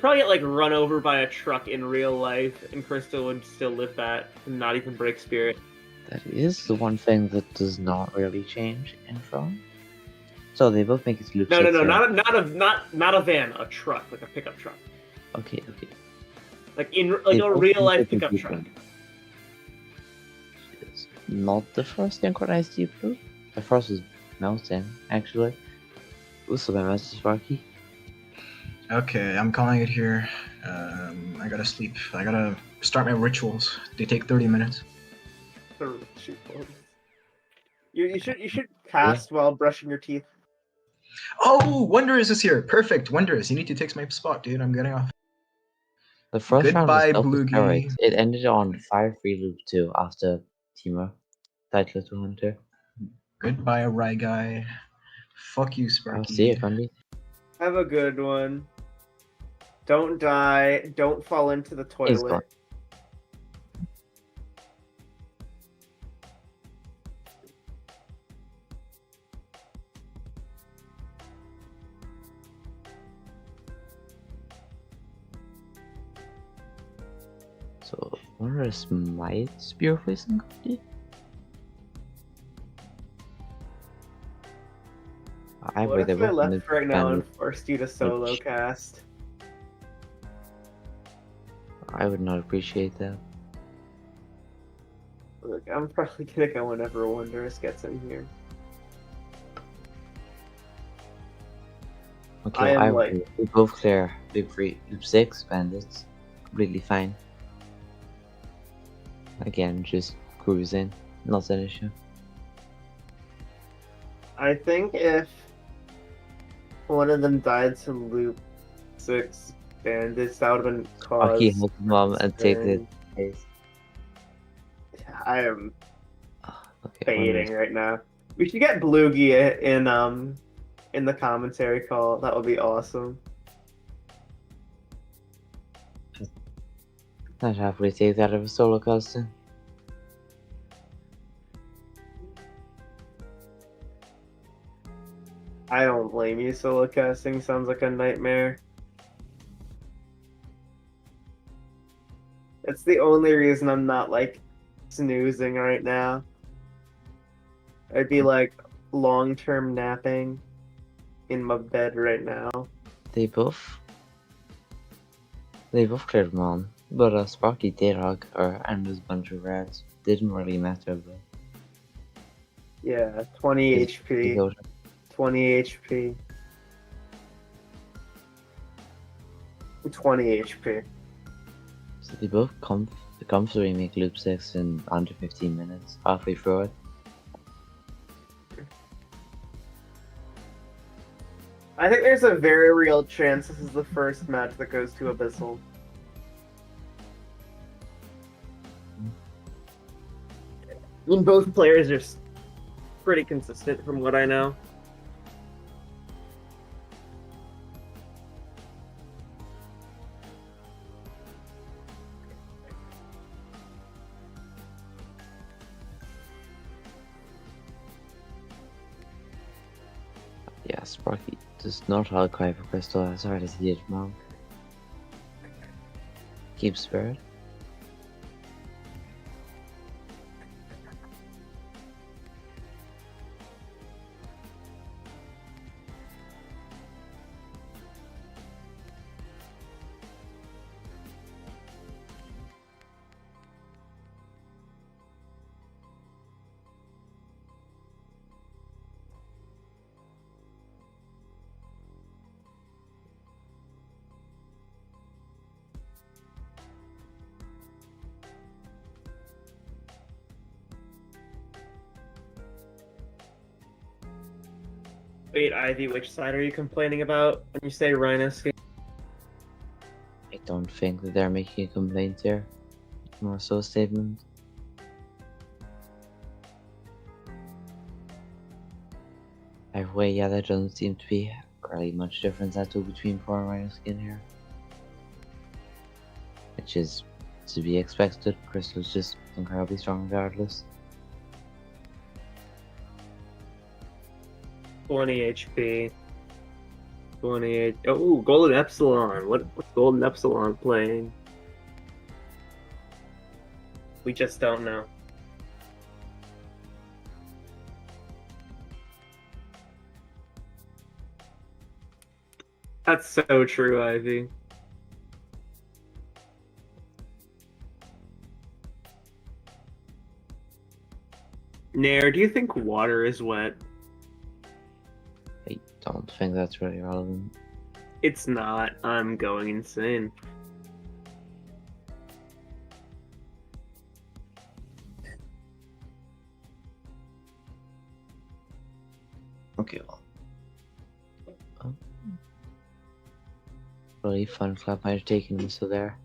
probably get, like, run over by a truck in real life, and Crystal would still live that and not even break spirit. That is the one thing that does not really change in From. So they both make it loop. No, not a van, a truck, like a pickup truck. Okay. Like a real life pickup truck. It's not the first synchronized deep loop. The first was Mountain, actually. Also by Master Sparky. Okay, I'm calling it here. I gotta sleep. I gotta start my rituals. They take 30 minutes. You should cast while brushing your teeth. Oh, Wondrous is here. Perfect, Wondrous. You need to take my spot, dude. I'm getting off. The first Goodbye, round was Bloogie. It ended on 5-3 loop 2 after Teamer. Title to Hunter. Goodbye, Rye Guy. Fuck you, I'll Sparky. see you, Grundy. Have a good one. Don't die. Don't fall into the He's gone. toilet. So, Wondrous might be replacing Grundy. What if I left right now and forced you to solo cast? I would not appreciate that. Look, I'm probably gonna go whenever Wondrous gets in here. Okay, we both clear loop 3, loop 6 bandits. Completely fine. Again, just cruising, not an issue. I think if one of them died to loop 6 bandits, that would have been cause. Sparky help mom and take the case. I am Okay, fading right now. We should get Bloogie in the commentary call. That would be awesome. I'd happily take that of a solo casting. I don't blame you. Solo casting sounds like a nightmare. It's the only reason I'm not like snoozing right now. I'd be like long-term napping in my bed right now. They both cleared mom, but Sparky did hug her and there's a bunch of rats. Didn't really matter, but yeah, 20 HP. 20 HP. 20 HP. So they both comfortably make loop 6 in under 15 minutes, halfway through it. I think there's a very real chance this is the first match that goes to Abyssal. I mean, both players are pretty consistent from what I know. Yeah, Sparky does not hug cry for Crystal as hard as he did mom. Keep spirit. Wait, Ivy, which side are you complaining about when you say Rhinus? I don't think that they're making a complaint here. More so a statement. Either way, yeah, there doesn't seem to be really much difference at all between Pro and Rhino skin here. Which is to be expected. Crystal's just incredibly strong regardless. 20 HP. 28. Oh, Golden Epsilon. What's Golden Epsilon playing? We just don't know. That's so true, Ivy. Nair, do you think water is wet? I don't think that's really relevant. It's not. I'm going insane. Okay, well. Really fun clap might have taken me so there.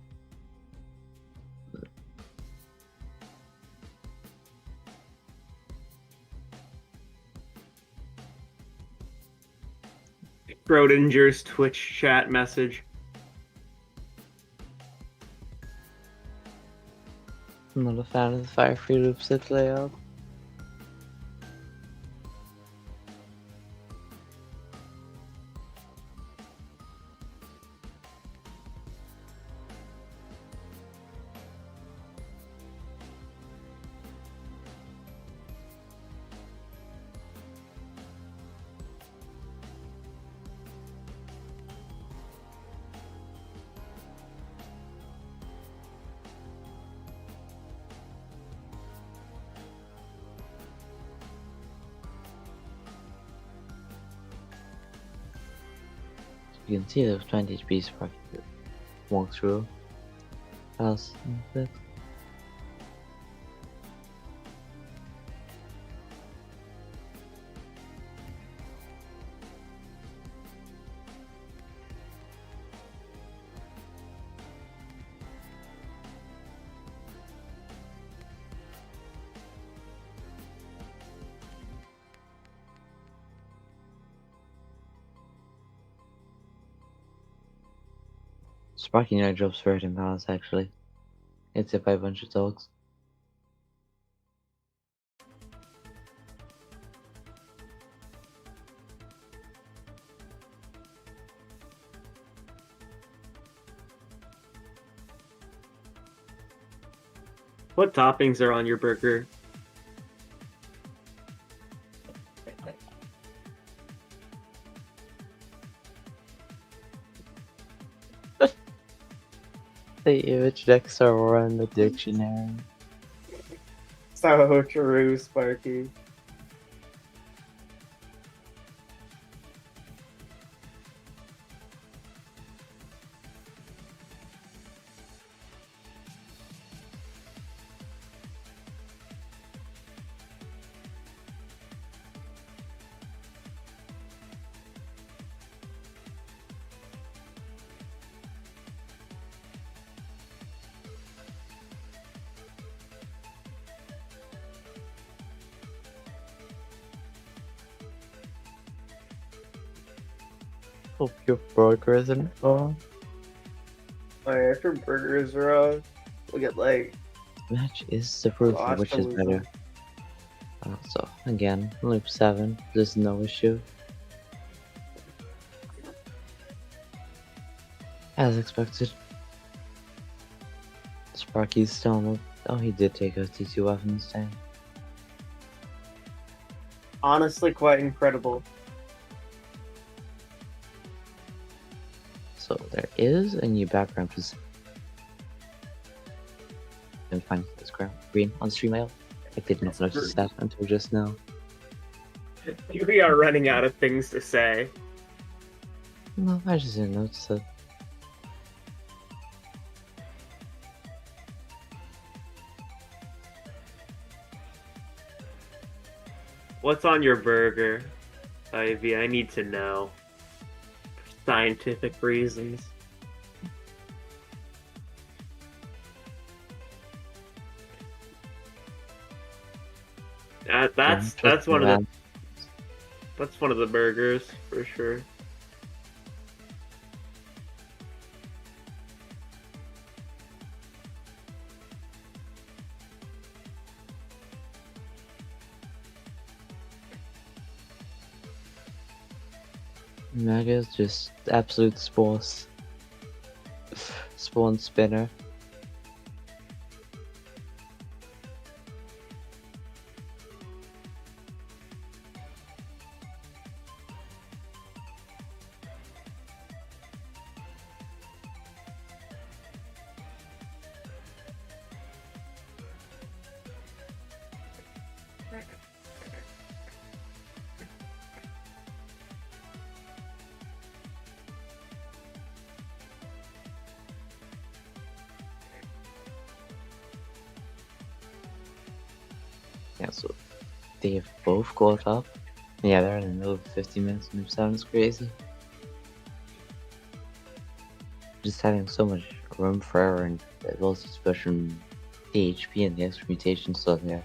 Schrodinger's Twitch chat message. I'm not a fan of the fire free loop set layout. You can see those 20 HP Sparky walk through. Else, that. Sparky now drops for it in balance actually. It's hit by a bunch of dogs. What toppings are on your burger? The image decks are in the dictionary. So true, Sparky. Hope your burger isn't wrong. Alright, after burger is raw, we'll get like Match is the proof of which is better. So again, loop 7, there's no issue. As expected. Sparky's still not. Oh, he did take out T2 weapons time. honestly quite incredible. So there is a new background for and find this green on stream mail. I did not notice that until just now. We are running out of things to say. No, I just didn't notice it. What's on your burger, Ivy. I need to know. For scientific reasons. That's one of the burgers for sure. Mega's just absolute sports. Spawn spinner. Yeah, so they've both got up. Yeah, they're in the middle of 50 minutes and sounds crazy. Just having so much room for error, and also especially the HP and the extra mutation stuff here.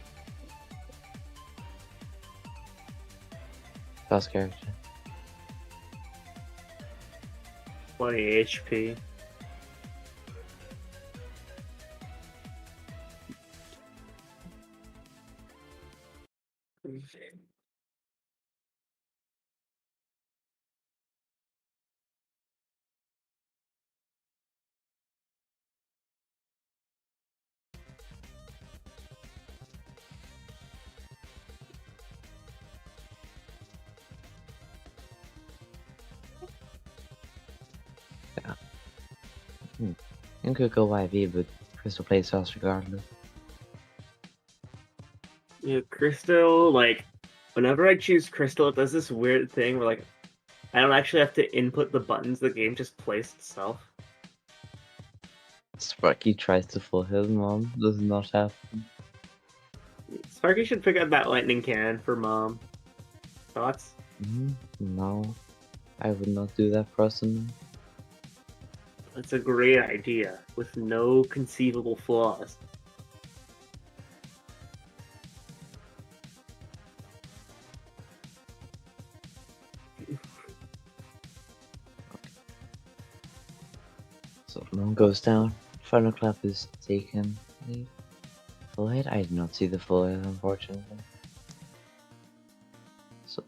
Fast character. 20 HP. You could go YV, but Crystal plays fast regardless. Yeah, Crystal, like, whenever I choose Crystal, it does this weird thing where, like, I don't actually have to input the buttons, the game just plays itself. Sparky tries to fool his mom, does not happen. Sparky should pick up that lightning cannon for mom. Thoughts? No, I would not do that personally. That's a great idea, with no conceivable flaws. So Moon goes down, thundercl3p is taken. Full hit? I did not see the full hit, unfortunately. So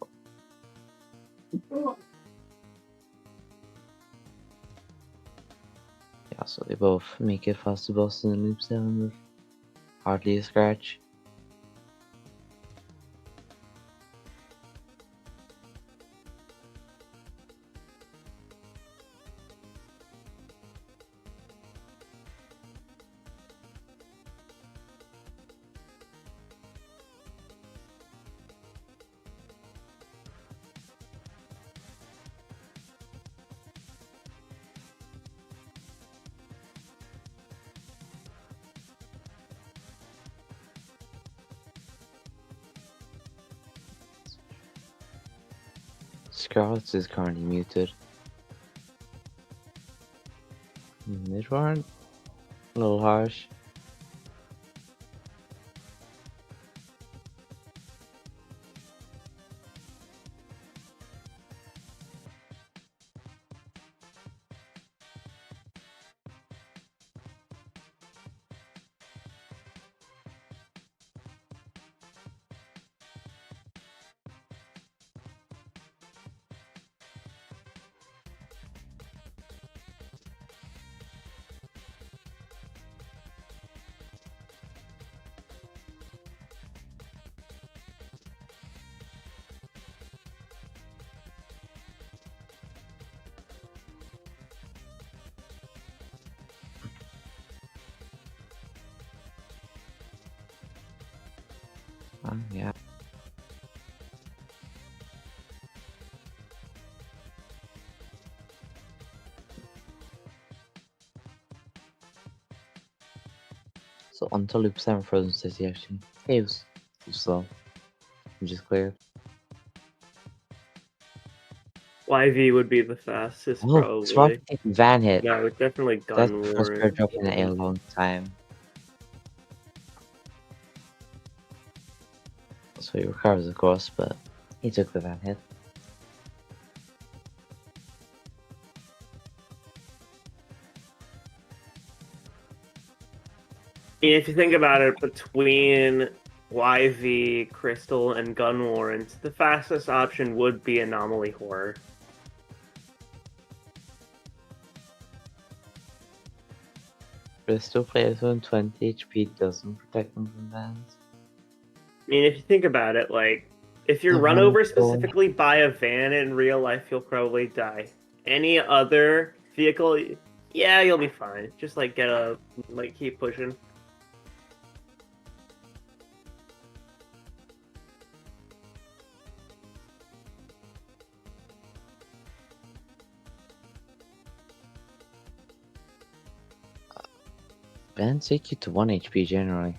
yeah, so they both make it past the boss in the loop 7 with hardly a scratch. Scarlet is currently muted. Midwarn? A little harsh. Yeah. So until loop 7 Frozen City actually. Hey, it was slow. Just cleared. YV would be the fastest, Oh, probably. Sparky taking Van hit. No, it's definitely That's Gun the first pair Warrant. drop in a long time. So he recovers, of course, but he took the Van hit. If you think about it, between YV, Crystal, and Gun Warrant, the fastest option would be Anomaly Horror. Crystal plays on 20 HP, doesn't protect him from Vans. I mean, if you think about it, like, if you're The run one over story. specifically by a van in real life, you'll probably die. Any other vehicle, yeah, you'll be fine. Just, like, keep pushing. Vans take you to 1 HP generally.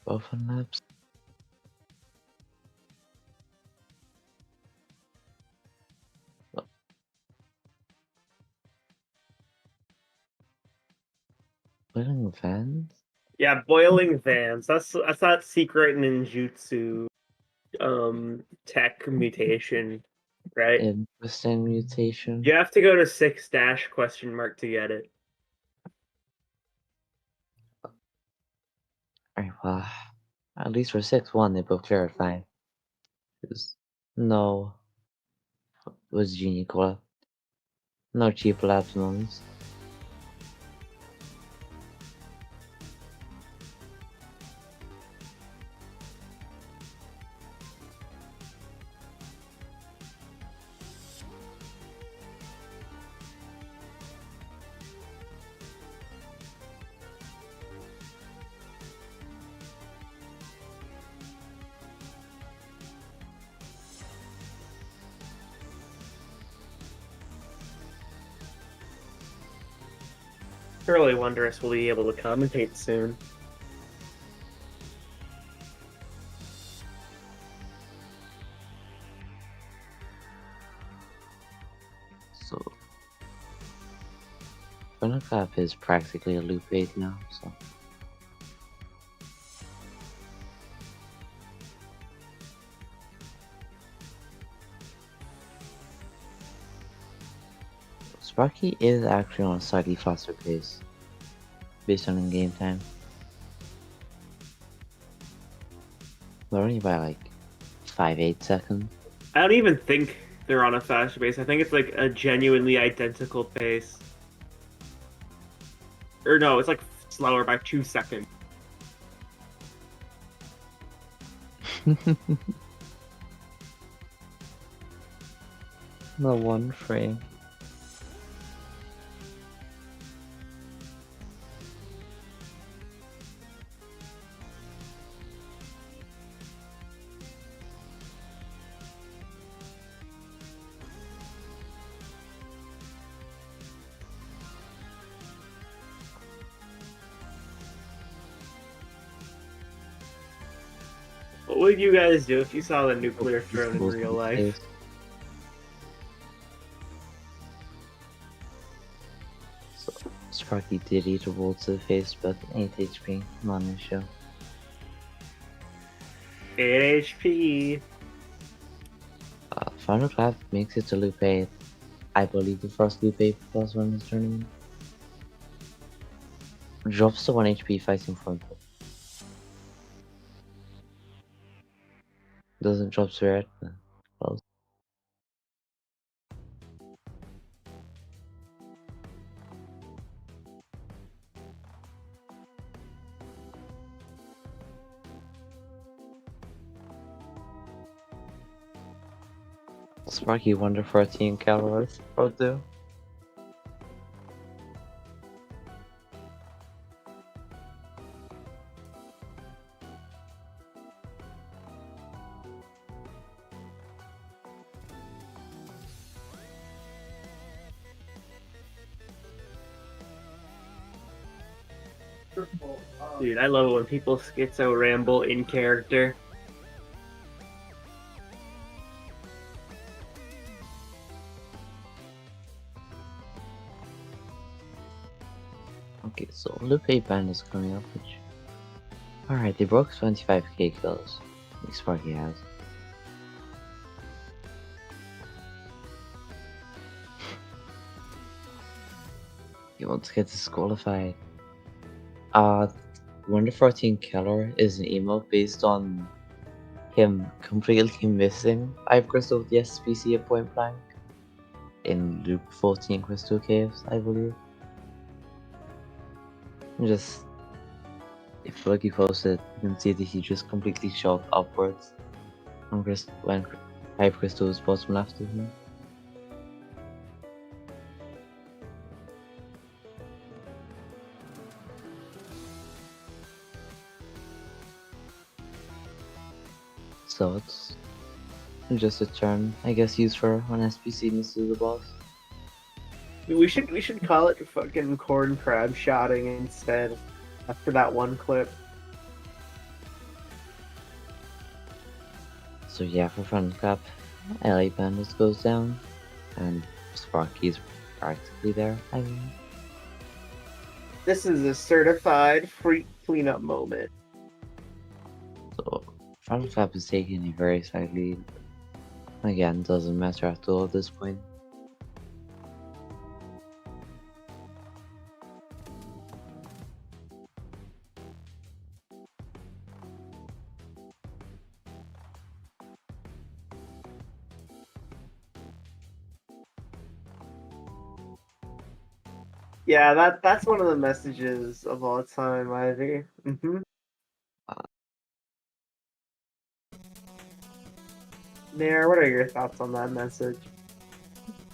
Both on laps. Boiling Vans? Yeah, boiling vans. That's that secret ninjutsu tech mutation, right? Interesting mutation. You have to go to 6 dash question mark to get it. Alright, well, at least for 6-1, they both clear at 5. No. Was Genie Cola. No cheap laps moments. Really wondrous will be able to commentate soon. So thundercl3p is practically a loop 8 now, so Sparky is actually on a slightly faster pace based on in-game time. But only by like 5-8 seconds. I don't even think they're on a faster pace. I think it's like a genuinely identical pace. Or no, it's like slower by 2 seconds. The one frame. What would you guys do if you saw the nuclear throne in real life? So, Sparky did eat a ball to the face, but 8 HP, not an issue. 8 HP. thundercl3p makes it to loop 8. I believe the first loop 8 plus one in this tournament. Drops to 1 HP fighting front. Doesn't drop spirit. Close. Sparky Wonder 14 calories. Pro do. Dude, I love it when people schizo ramble in character. Okay, so Loop 8 band is coming up, which... Alright, they broke 25k kills. Like Sparky has. He wants to get disqualified. Wonder 14 Killer is an emote based on him completely missing 5 crystal with the SPC at point blank in Loop 14 Crystal Caves, I believe. Just if Lucky posted, you can see that he just completely shot upwards when 5 crystals bottom left of him. So it's just a turn, I guess, used for when SPC misses the boss. We should call it fucking corn crab shotting instead. After that one clip. So yeah, for Thundercl3p, LA Bandits goes down, and Sparky's practically there, I mean. This is a certified freak cleanup moment. So Thundercl3p is taking a very slight lead. Again, doesn't matter at all at this point. Yeah, that's one of the messages of all time, Ivy. Nair, what are your thoughts on that message?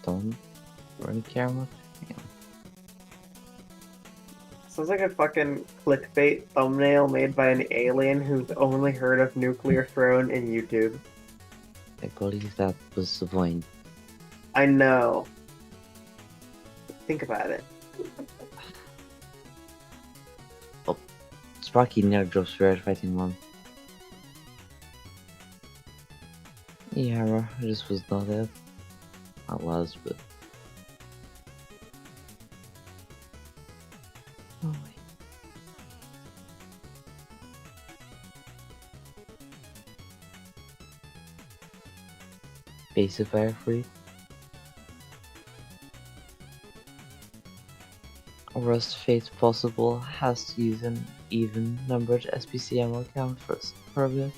Don't really care much. Yeah. Sounds like a fucking clickbait thumbnail made by an alien who's only heard of Nuclear Throne in YouTube. I believe that was the point. I know. Think about it. Oh, Sparky never drops Spirit Fighting 1. Yeah, this was not it. I was, but... Oh wait. Basic fire free. Worst fate possible has to use an even numbered SPC ammo count first for a bit.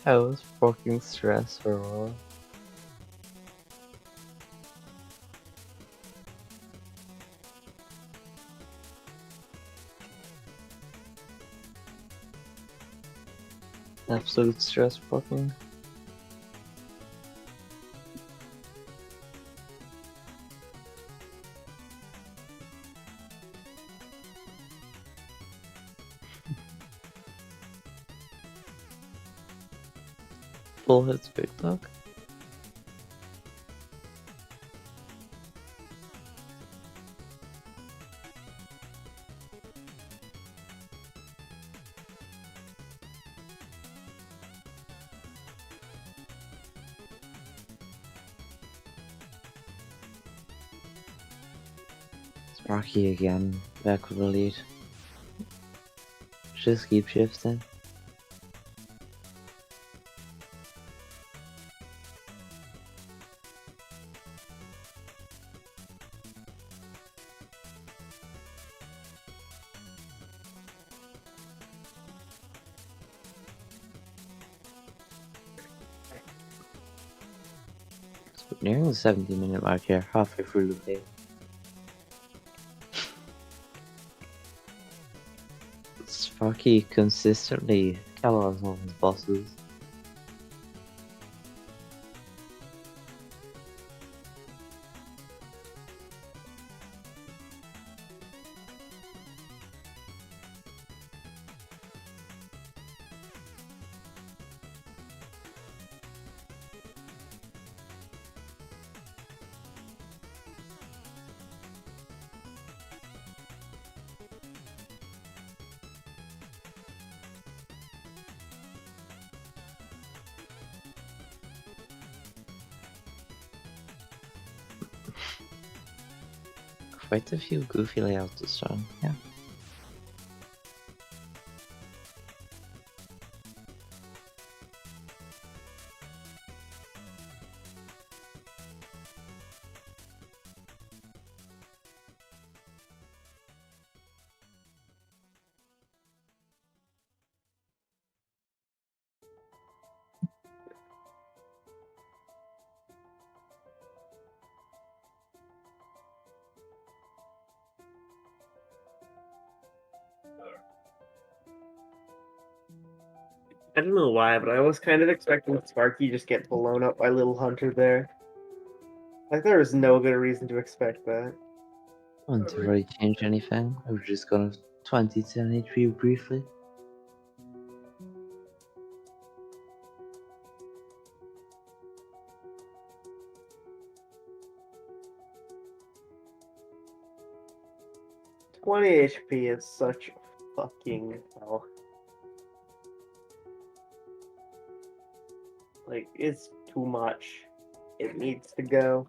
I was fucking stressed for a while. Absolute stress fucking. Full hits big dog. Sparky again, back with the lead. Just keep shifting. So nearing the 70-minute mark here, halfway through the day. Sparky consistently calories on his bosses. quite a few goofy layouts this time, yeah. I don't know why, but I was kind of expecting Sparky just get blown up by Little Hunter there. Like there was no good reason to expect that. I want to really change anything. I was just gonna 2010 HP briefly. Twenty HP is such fucking hell. Like it's too much. It needs to go.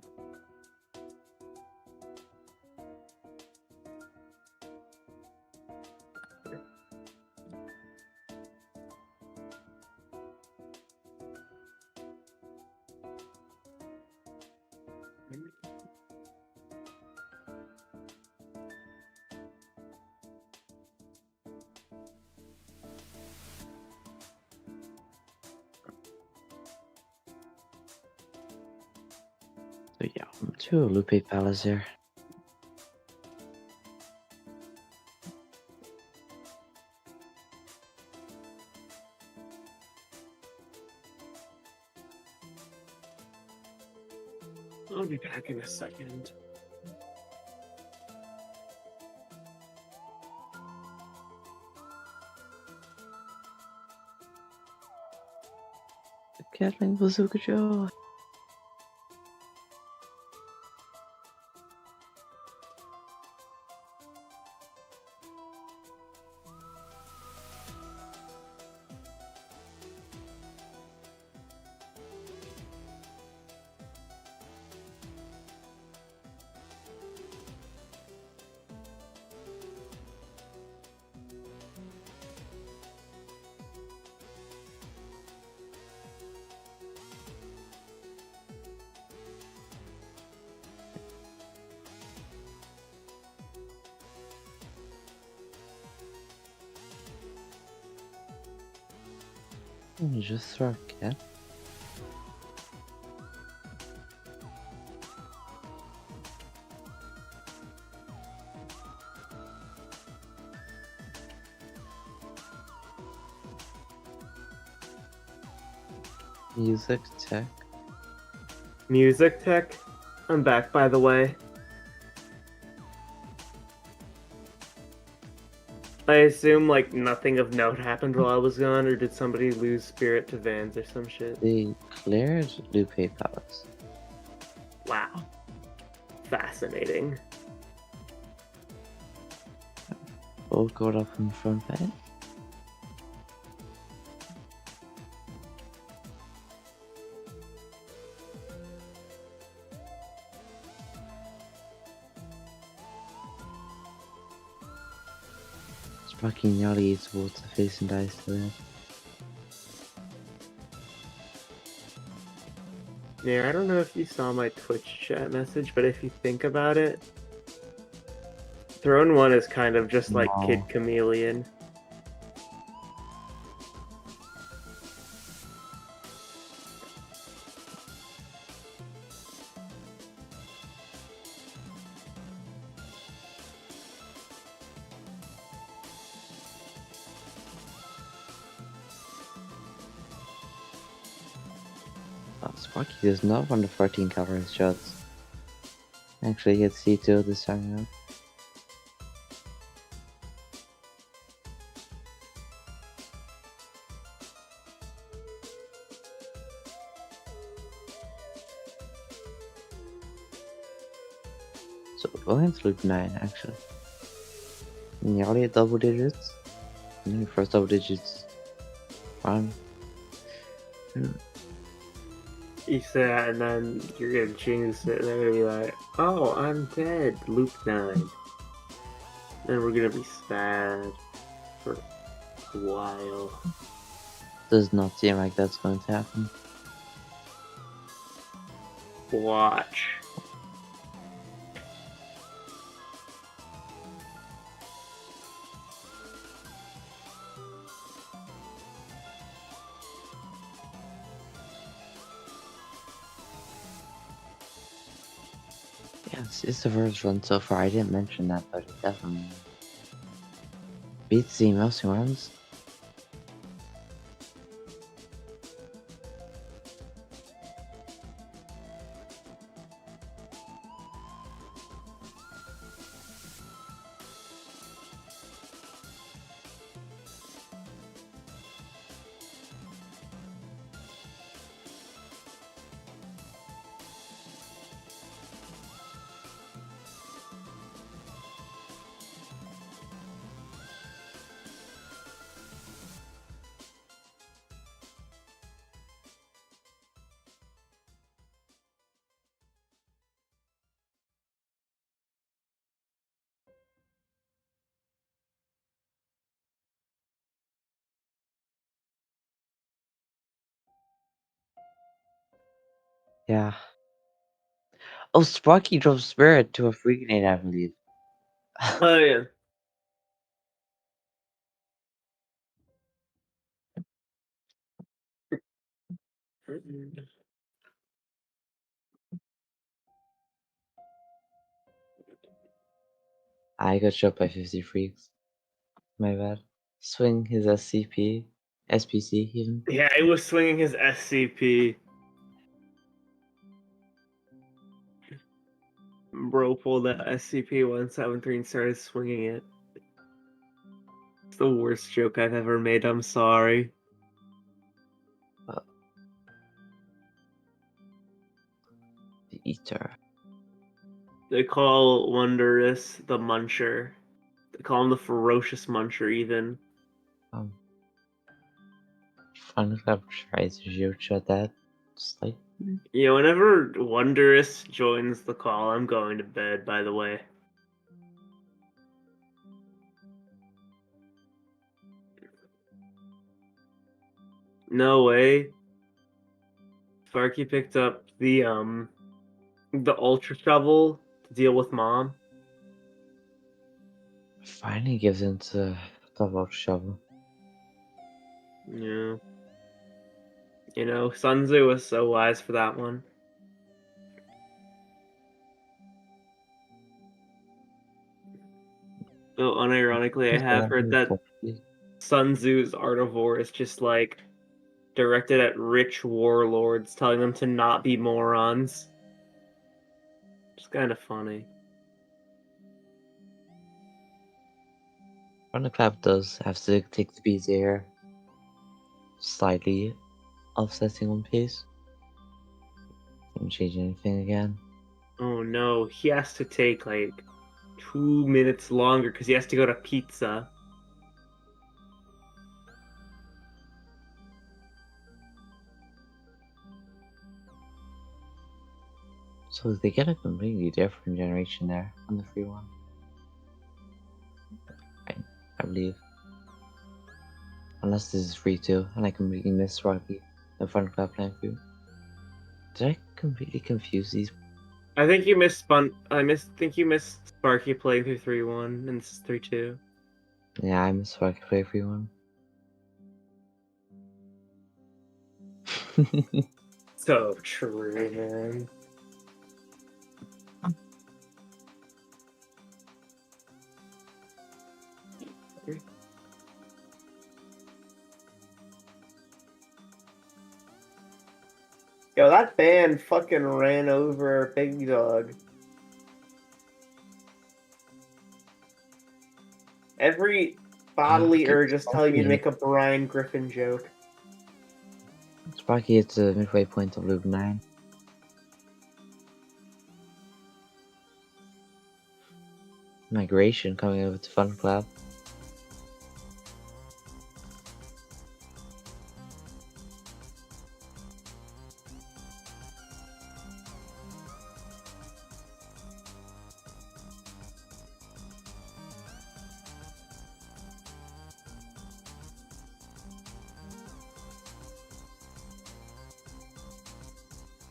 So yeah, 2 Lupe Palace here. I'll be back in a second. The Gatling Bazooka Joe. Just throw a cat. Music tech. Music tech? I'm back, by the way. I assume, like, nothing of note happened while I was gone, or did somebody lose spirit to Vans or some shit? They cleared Lupe Palace. Wow. Fascinating. Both got up in front by it. Sparky nearly eats towards the face and dies to it. Yeah, I don't know if you saw my Twitch chat message, but if you think about it, Throne 1 is kind of just like No. Kid Chameleon. Sparky does not want the 14 caliber shots. Actually, he gets C2 this time around. So we're going to loop 9 actually. Nearly at double digits. And then first double digits. 1, 2, You say that, and then you're gonna jinx it, and they're gonna be like, "Oh, I'm dead, Loop 9." Then we're gonna be sad for a while. Does not seem like that's going to happen. Watch. Yeah, it's the first run so far. I didn't mention that, but it definitely beats the mousing runs. Yeah. Oh, Sparky drove Spirit to a free grenade, I believe. Oh yeah. I got shot by 50 freaks. My bad. Swing his SCP. SPC even. Yeah, he was swinging his SCP. Bro pulled that SCP-173 and started swinging it. It's the worst joke I've ever made. I'm sorry. The Eater. They call Wondrous the Muncher. They call him the Ferocious Muncher, even. Fun Club tries to shoot shot that. Slightly. Yeah, whenever Wondrous joins the call, I'm going to bed, by the way. No way. Sparky picked up the Ultra Shovel to deal with Mom. Finally gives into double shovel. Yeah. You know, Sun Tzu was so wise for that one. So unironically, I have heard that Sun Tzu's Art of War is just like directed at rich warlords, telling them to not be morons. It's kind of funny. Thunderclap does have to take the beat here. Slightly offsetting on pace. Didn't change anything again. Oh no, he has to take like 2 minutes longer because he has to go to pizza. So they get a completely different generation there on the free one. I believe. Unless this is free too, and I completely missed Sparky, the Thunderclap playing through. Did I completely confuse these? I think you missed think you missed Sparky playing through 3-1 and this is 3-2. Yeah, I missed Sparky play free one. So true, man. Yo, that band fucking ran over Big Dog. Every bodily urge is telling you to make a Brian Griffin joke. Sparky hits the midway point of loop 9. Migration coming over to Thunderclap.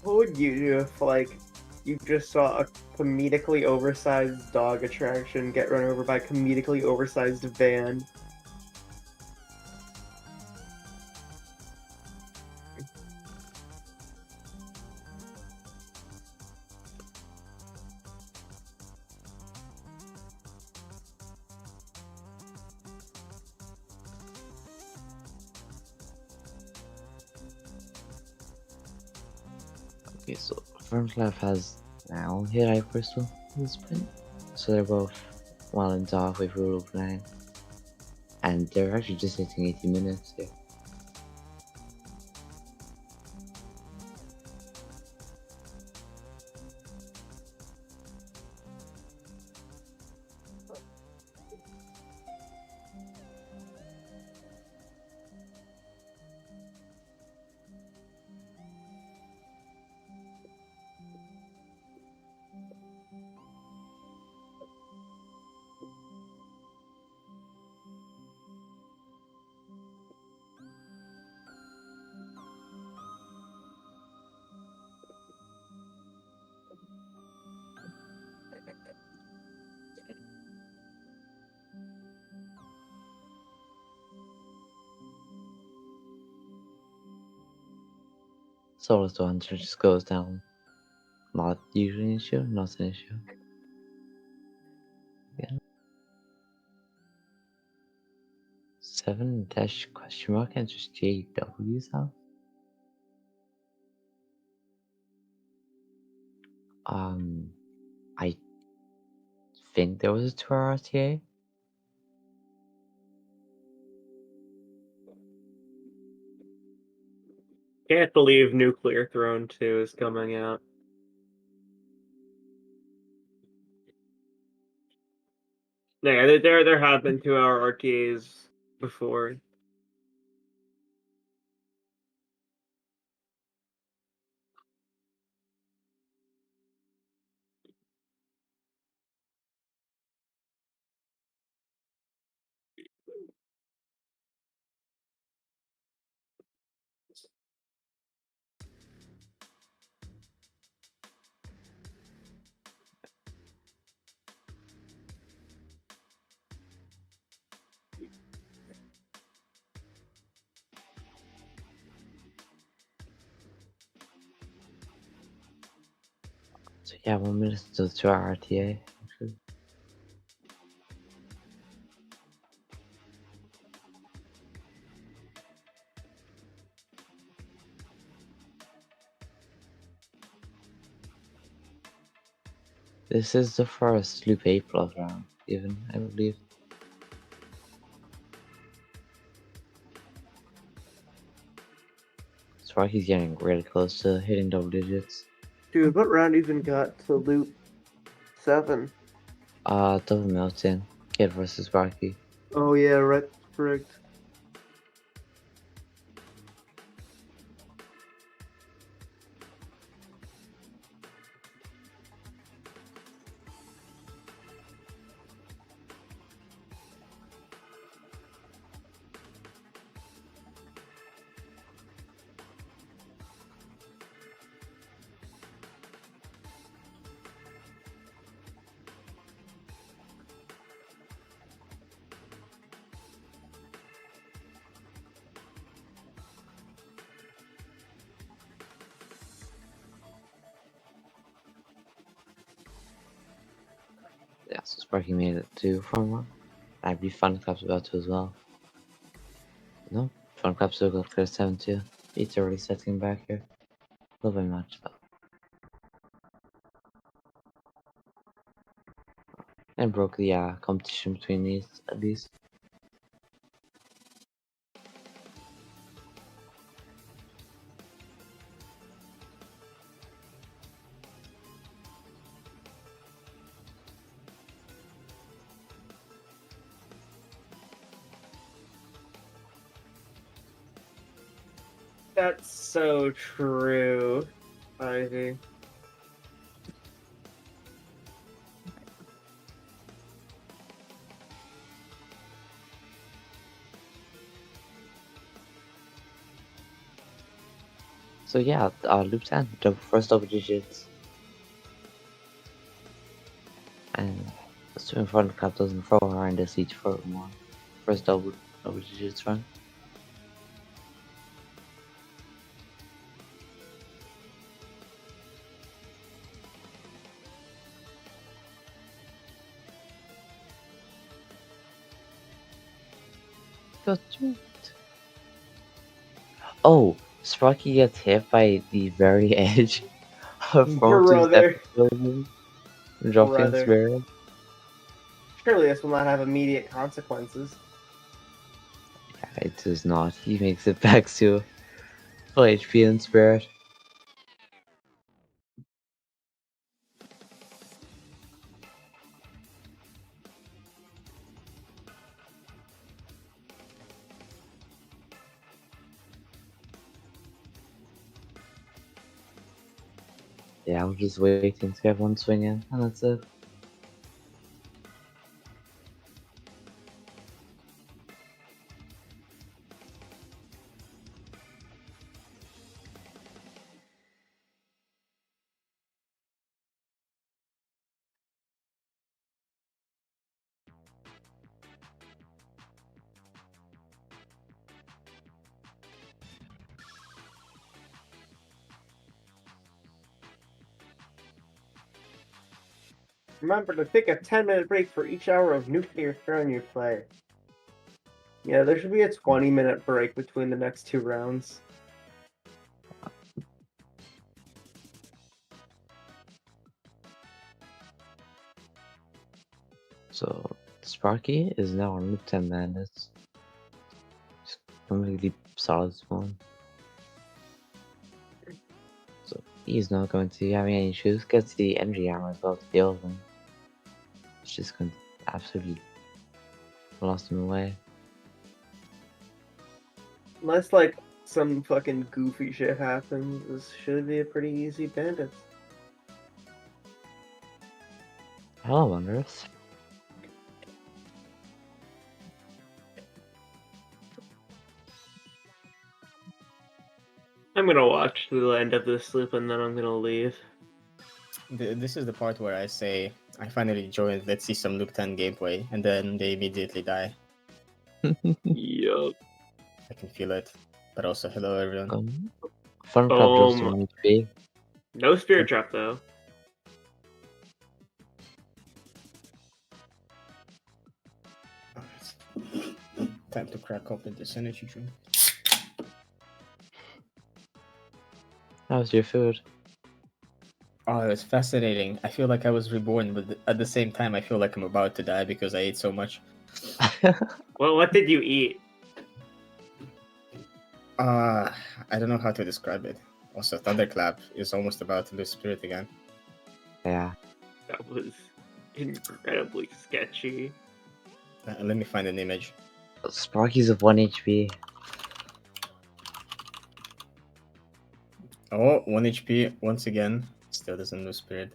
What would you do if, like, you just saw a comedically oversized dog attraction get run over by a comedically oversized van? Okay, so Thundercl3p has now hit Hyperstone in this point. So they're both well into halfway through Rope 9. And they're actually just hitting 80 minutes here. Solo to Hunter just goes down. Not usually an issue, not an issue. Yeah. 7 dash question mark and just JW's out. I think there was a 2-hour RTA. Can't believe Nuclear Throne 2 is coming out. Yeah, there have been 2-hour RTAs before. So yeah, 1 minute to the 2-hour RTA. Actually. This is the first Loop 8 plus round, even, I believe. Sparky's getting really close to hitting double digits. Dude, what round even got to loop 7? Double melting. Kid versus Sparky. Oh yeah, right, correct. Yeah, so Sparky made it to front one. I believe Thundercl3p's about to as well. No, Thundercl3p still got clear 7-2. Beats already setting back here. A little bit much though. And broke the competition between these at least. That's so true, Ivy. So yeah, loop 10, first double digits. And assuming thundercl3p doesn't throw around this each furthermore. First double digits run. Got it. Oh, Sparky gets hit by the very edge of from two Brother. seconds, dropping Brother. spirit. Surely this will not have immediate consequences. Yeah, it does not. He makes it back to full HP and spirit. Yeah, I'm just waiting to get one swing in, and that's it. Remember to take a 10-minute break for each hour of nuclear throne you play. Yeah, there should be a 20-minute break between the next two rounds. So Sparky is now on loop 10 bandits. Just completely solid spawn. So he's not going to be having any issues. Gets the energy armor as well to deal with him. It's just going to absolutely blast him away. Unless, like, some fucking goofy shit happens, this should be a pretty easy bandit. Hello, Wondrous. I'm gonna watch the end of this loop and then I'm gonna leave. This is the part where I say I finally joined. Let's see some Luke 10 gameplay, and then they immediately die. Yup. I can feel it. But also, hello everyone. thundercl3p drops to 1 HP. No spirit trap though. Alright. Time to crack open this energy drink. How's your food? Oh, it was fascinating. I feel like I was reborn, but at the same time, I feel like I'm about to die because I ate so much. Well, what did you eat? I don't know how to describe it. Also, thundercl3p is almost about to lose spirit again. Yeah. That was incredibly sketchy. Let me find an image. Sparky's of 1 HP. Oh, 1 HP once again. Still doesn't lose spirit.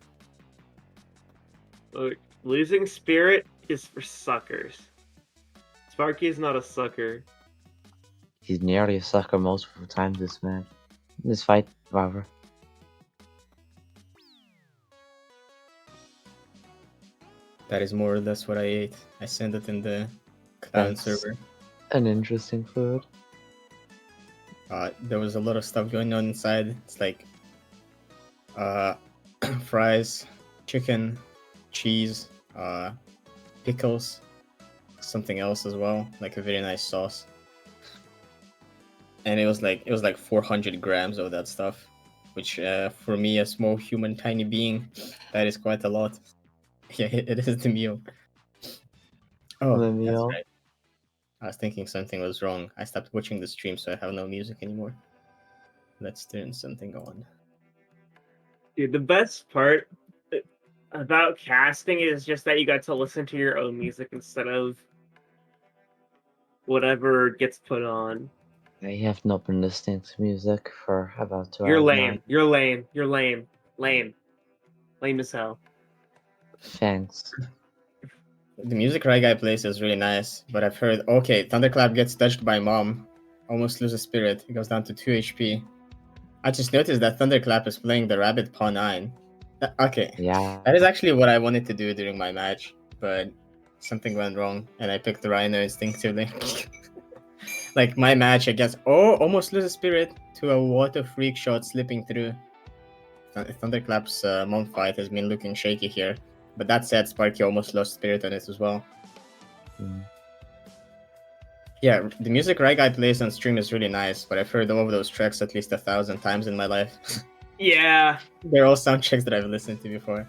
Look, losing spirit is for suckers. Sparky is not a sucker. He's nearly a sucker most of the time, this man. This fight, however. That is more or less what I ate. I sent it in the clown That's server. an interesting food. There was a lot of stuff going on inside. It's like fries, chicken, cheese, pickles, something else as well, like a very nice sauce. And it was like 400 grams of that stuff, which for me, a small human tiny being, that is quite a lot. Yeah, it is the meal. Oh, The that's meal. right. I was thinking something was wrong. I stopped watching the stream, so I have no music anymore. Let's turn something on. Dude, the best part about casting is just that you got to listen to your own music instead of whatever gets put on. I have not been listening to music for about 2 You're hours lame. now. You're lame. You're lame. Lame. Lame as hell. Thanks. The music Rai Guy plays is really nice, but I've heard, okay, thundercl3p gets touched by mom, almost loses spirit, he goes down to 2 HP. I just noticed that Thunderclap is playing the Rabbit Paw 9. Okay. Yeah. That is actually what I wanted to do during my match, but something went wrong, and I picked the Rhino instinctively. Like my match against almost loses spirit to a water freak shot slipping through. Thunderclap's mom fight has been looking shaky here, but that said, Sparky almost lost spirit on it as well. Mm. Yeah, the music Rai Guy plays on stream is really nice, but I've heard all of those tracks at least 1,000 times in my life. Yeah. They're all soundtracks that I've listened to before.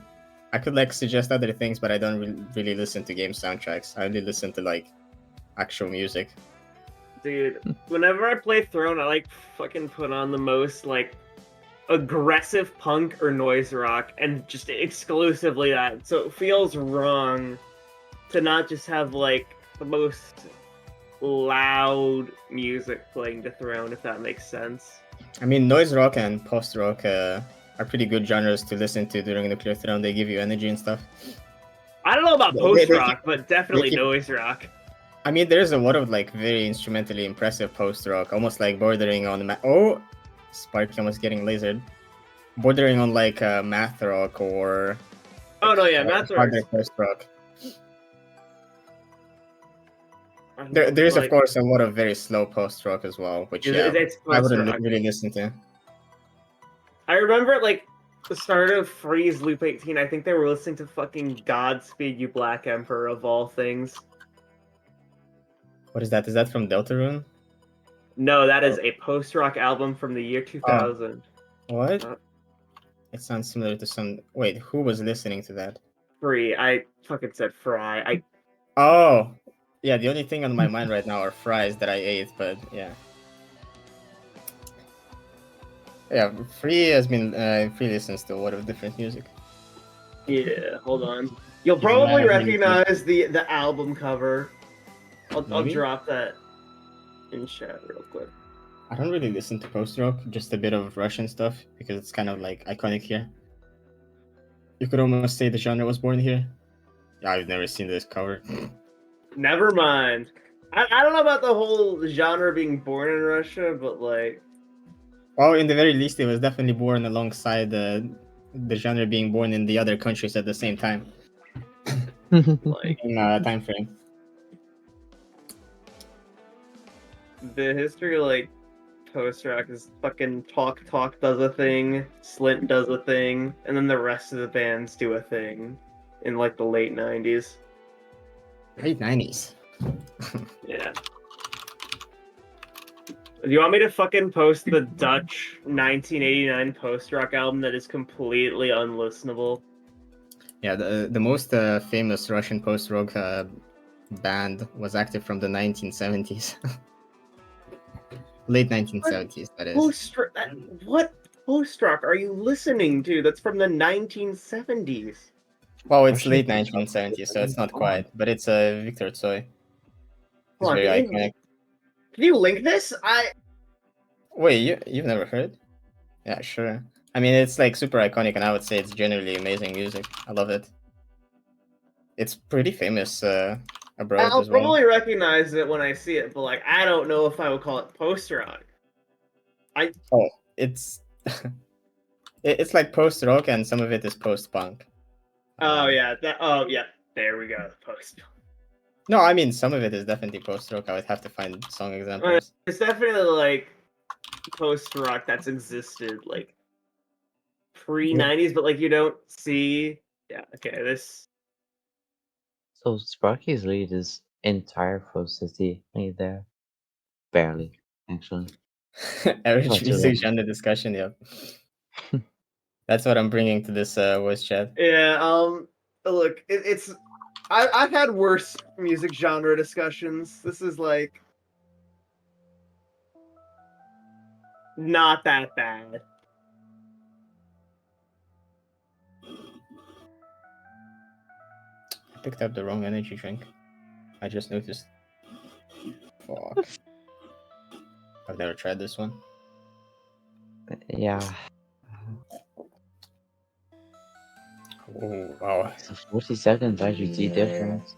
I could like suggest other things, but I don't really listen to game soundtracks. I only listen to like actual music. Dude, whenever I play Throne, I like fucking put on the most like aggressive punk or noise rock and just exclusively that. So it feels wrong to not just have like the most loud music playing to Throne, if that makes sense. I mean, noise rock and post rock are pretty good genres to listen to during Nuclear Throne. They give you energy and stuff. I don't know about They- post they rock, but definitely keep- noise rock. I mean, there's a lot of like very instrumentally impressive post rock, almost like bordering on oh, Sparky almost getting lasered, bordering on like math rock or Oh no, yeah, math rock. harder post rock. There's of course a lot of very slow post rock as well, which it's I wouldn't post-rock. really listen to. I remember at like the start of Freeze Loop 18, I think they were listening to fucking Godspeed You Black Emperor of all things. What is that? Is that from Deltarune? No, that is a post-rock album from the year 2000. What? Uh, It sounds similar to some. Wait, who was listening to that? Free. I fucking said Fry. Oh, yeah. The only thing on my mind right now are fries that I ate, but yeah. Yeah, Free has been Free listens to a lot of different music. Yeah, hold on. You'll Yeah, probably I really recognize the album cover. I'll Maybe? drop that in chat real quick. I don't really listen to post rock, just a bit of Russian stuff because it's kind of like iconic here. You could almost say the genre was born here. Yeah, I've never seen this cover. Never mind. I don't know about the whole genre being born in Russia, but like, Well, in the very least, it was definitely born alongside the genre being born in the other countries at the same time. like In time frame. the history, like post rock is fucking Talk does a thing, Slint does a thing, and then the rest of the bands do a thing in like the late 90s. Late 90s. Yeah. Do you want me to fucking post the Dutch 1989 post-rock album that is completely unlistenable? Yeah, the most famous Russian post-rock band was active from the 1970s. Late 1970s, that is. What post-rock are you listening to that's from the 1970s? Well, it's Russian late post-rock 1970s, so is it's not fun. quite, but it's Victor Tsoi. It's Hold on, very can iconic. you link this? Wait, you've never heard? Yeah, sure. I mean, it's like super iconic, and I would say it's generally amazing music. I love it. It's pretty famous abroad I'll as well. probably recognize it when I see it, but like I don't know if I would call it post-rock. Oh, it's it's like post rock, and some of it is post punk. Oh yeah, there we go. Post. No, I mean some of it is definitely post rock. I would have to find song examples. It's definitely like post-rock that's existed like pre-90s, but like you don't see. Yeah, okay, this. So Sparky's lead is entire Pro City lead there. Barely, actually. Average Not too music bad. genre discussion. Yep. That's what I'm bringing to this voice chat. Yeah, look, it's. I've had worse music genre discussions. This is like not that bad. I picked up the wrong energy drink. I just noticed. Fuck. I've never tried this one. Yeah. Oh, wow. So 40 seconds IGT difference.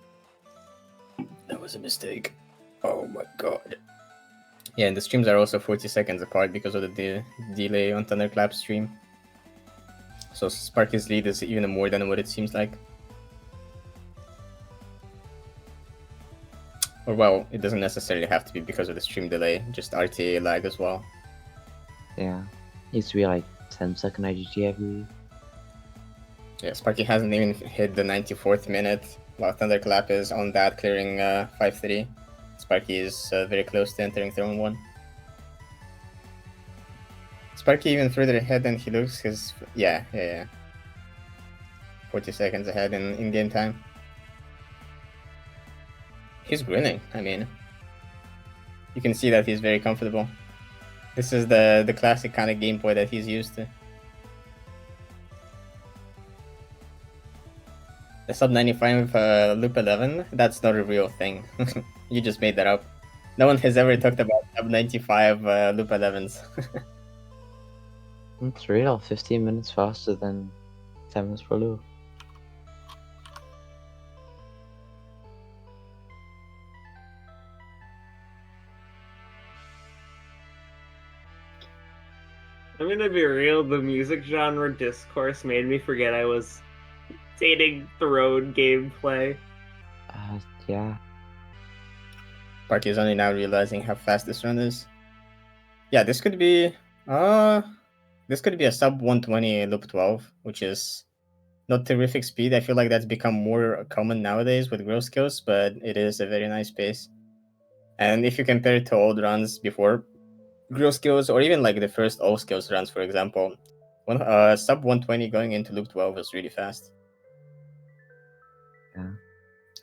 That was a mistake. Oh my god. Yeah, and the streams are also 40 seconds apart because of the delay on Thunderclap's stream. So Sparky's lead is even more than what it seems like. Or well, it doesn't necessarily have to be because of the stream delay, just RTA lag as well. Yeah. Used to be like 10-second IGT, I believe. Yeah, Sparky hasn't even hit the 94th minute, while Thunderclap is on that, clearing 5-3. Sparky is very close to entering Throne 1. Sparky even further ahead than he looks, because, yeah. 40 seconds ahead in game time. He's grinning, I mean. You can see that he's very comfortable. This is the classic kind of gameplay that he's used to. The sub 95 loop 11, that's not a real thing. You just made that up. No one has ever talked about sub 95 loop 11s. It's real. 15 minutes faster than 10 minutes per loop. I'm gonna be real, the music genre discourse made me forget I was dating Throne gameplay. Yeah. Sparky is only now realizing how fast this run is. Yeah, this could be a sub 120 loop 12, which is not terrific speed. I feel like that's become more common nowadays with grow skills, but it is a very nice pace. And if you compare it to old runs before grow skills, or even like the first all skills runs, for example, sub 120 going into loop 12 is really fast. Yeah.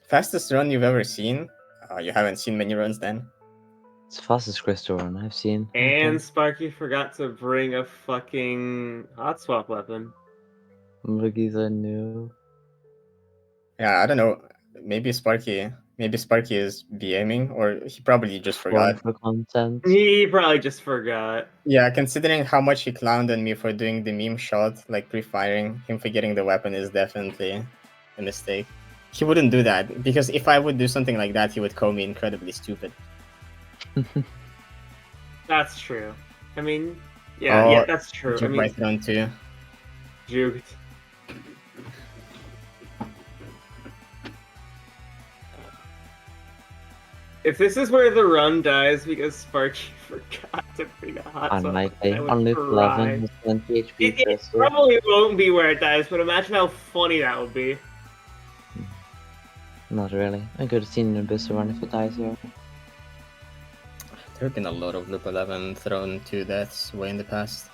Fastest run you've ever seen? You haven't seen many runs then. It's the fastest crystal run I've seen. I And think. Sparky forgot to bring a fucking hot swap weapon. Boogie's a new. Yeah, I don't know. Maybe Sparky is BMing, or he probably just Going forgot. for content. He probably just forgot. Yeah, considering how much he clowned on me for doing the meme shot, like pre-firing, him forgetting the weapon is definitely a mistake. He wouldn't do that, because if I would do something like that, he would call me incredibly stupid. That's true. I mean, yeah, that's true. I Juke mean, by Throne 2. juked. If this is where the run dies because Sparky forgot to bring a hot swap, Unlikely. I would On loop cry. 11 with 20 HP It crystal. probably won't be where it dies, but imagine how funny that would be. Not really. I could have seen an Abyss run if it dies here. There have been a lot of loop 11 Throne 2 deaths way in the past.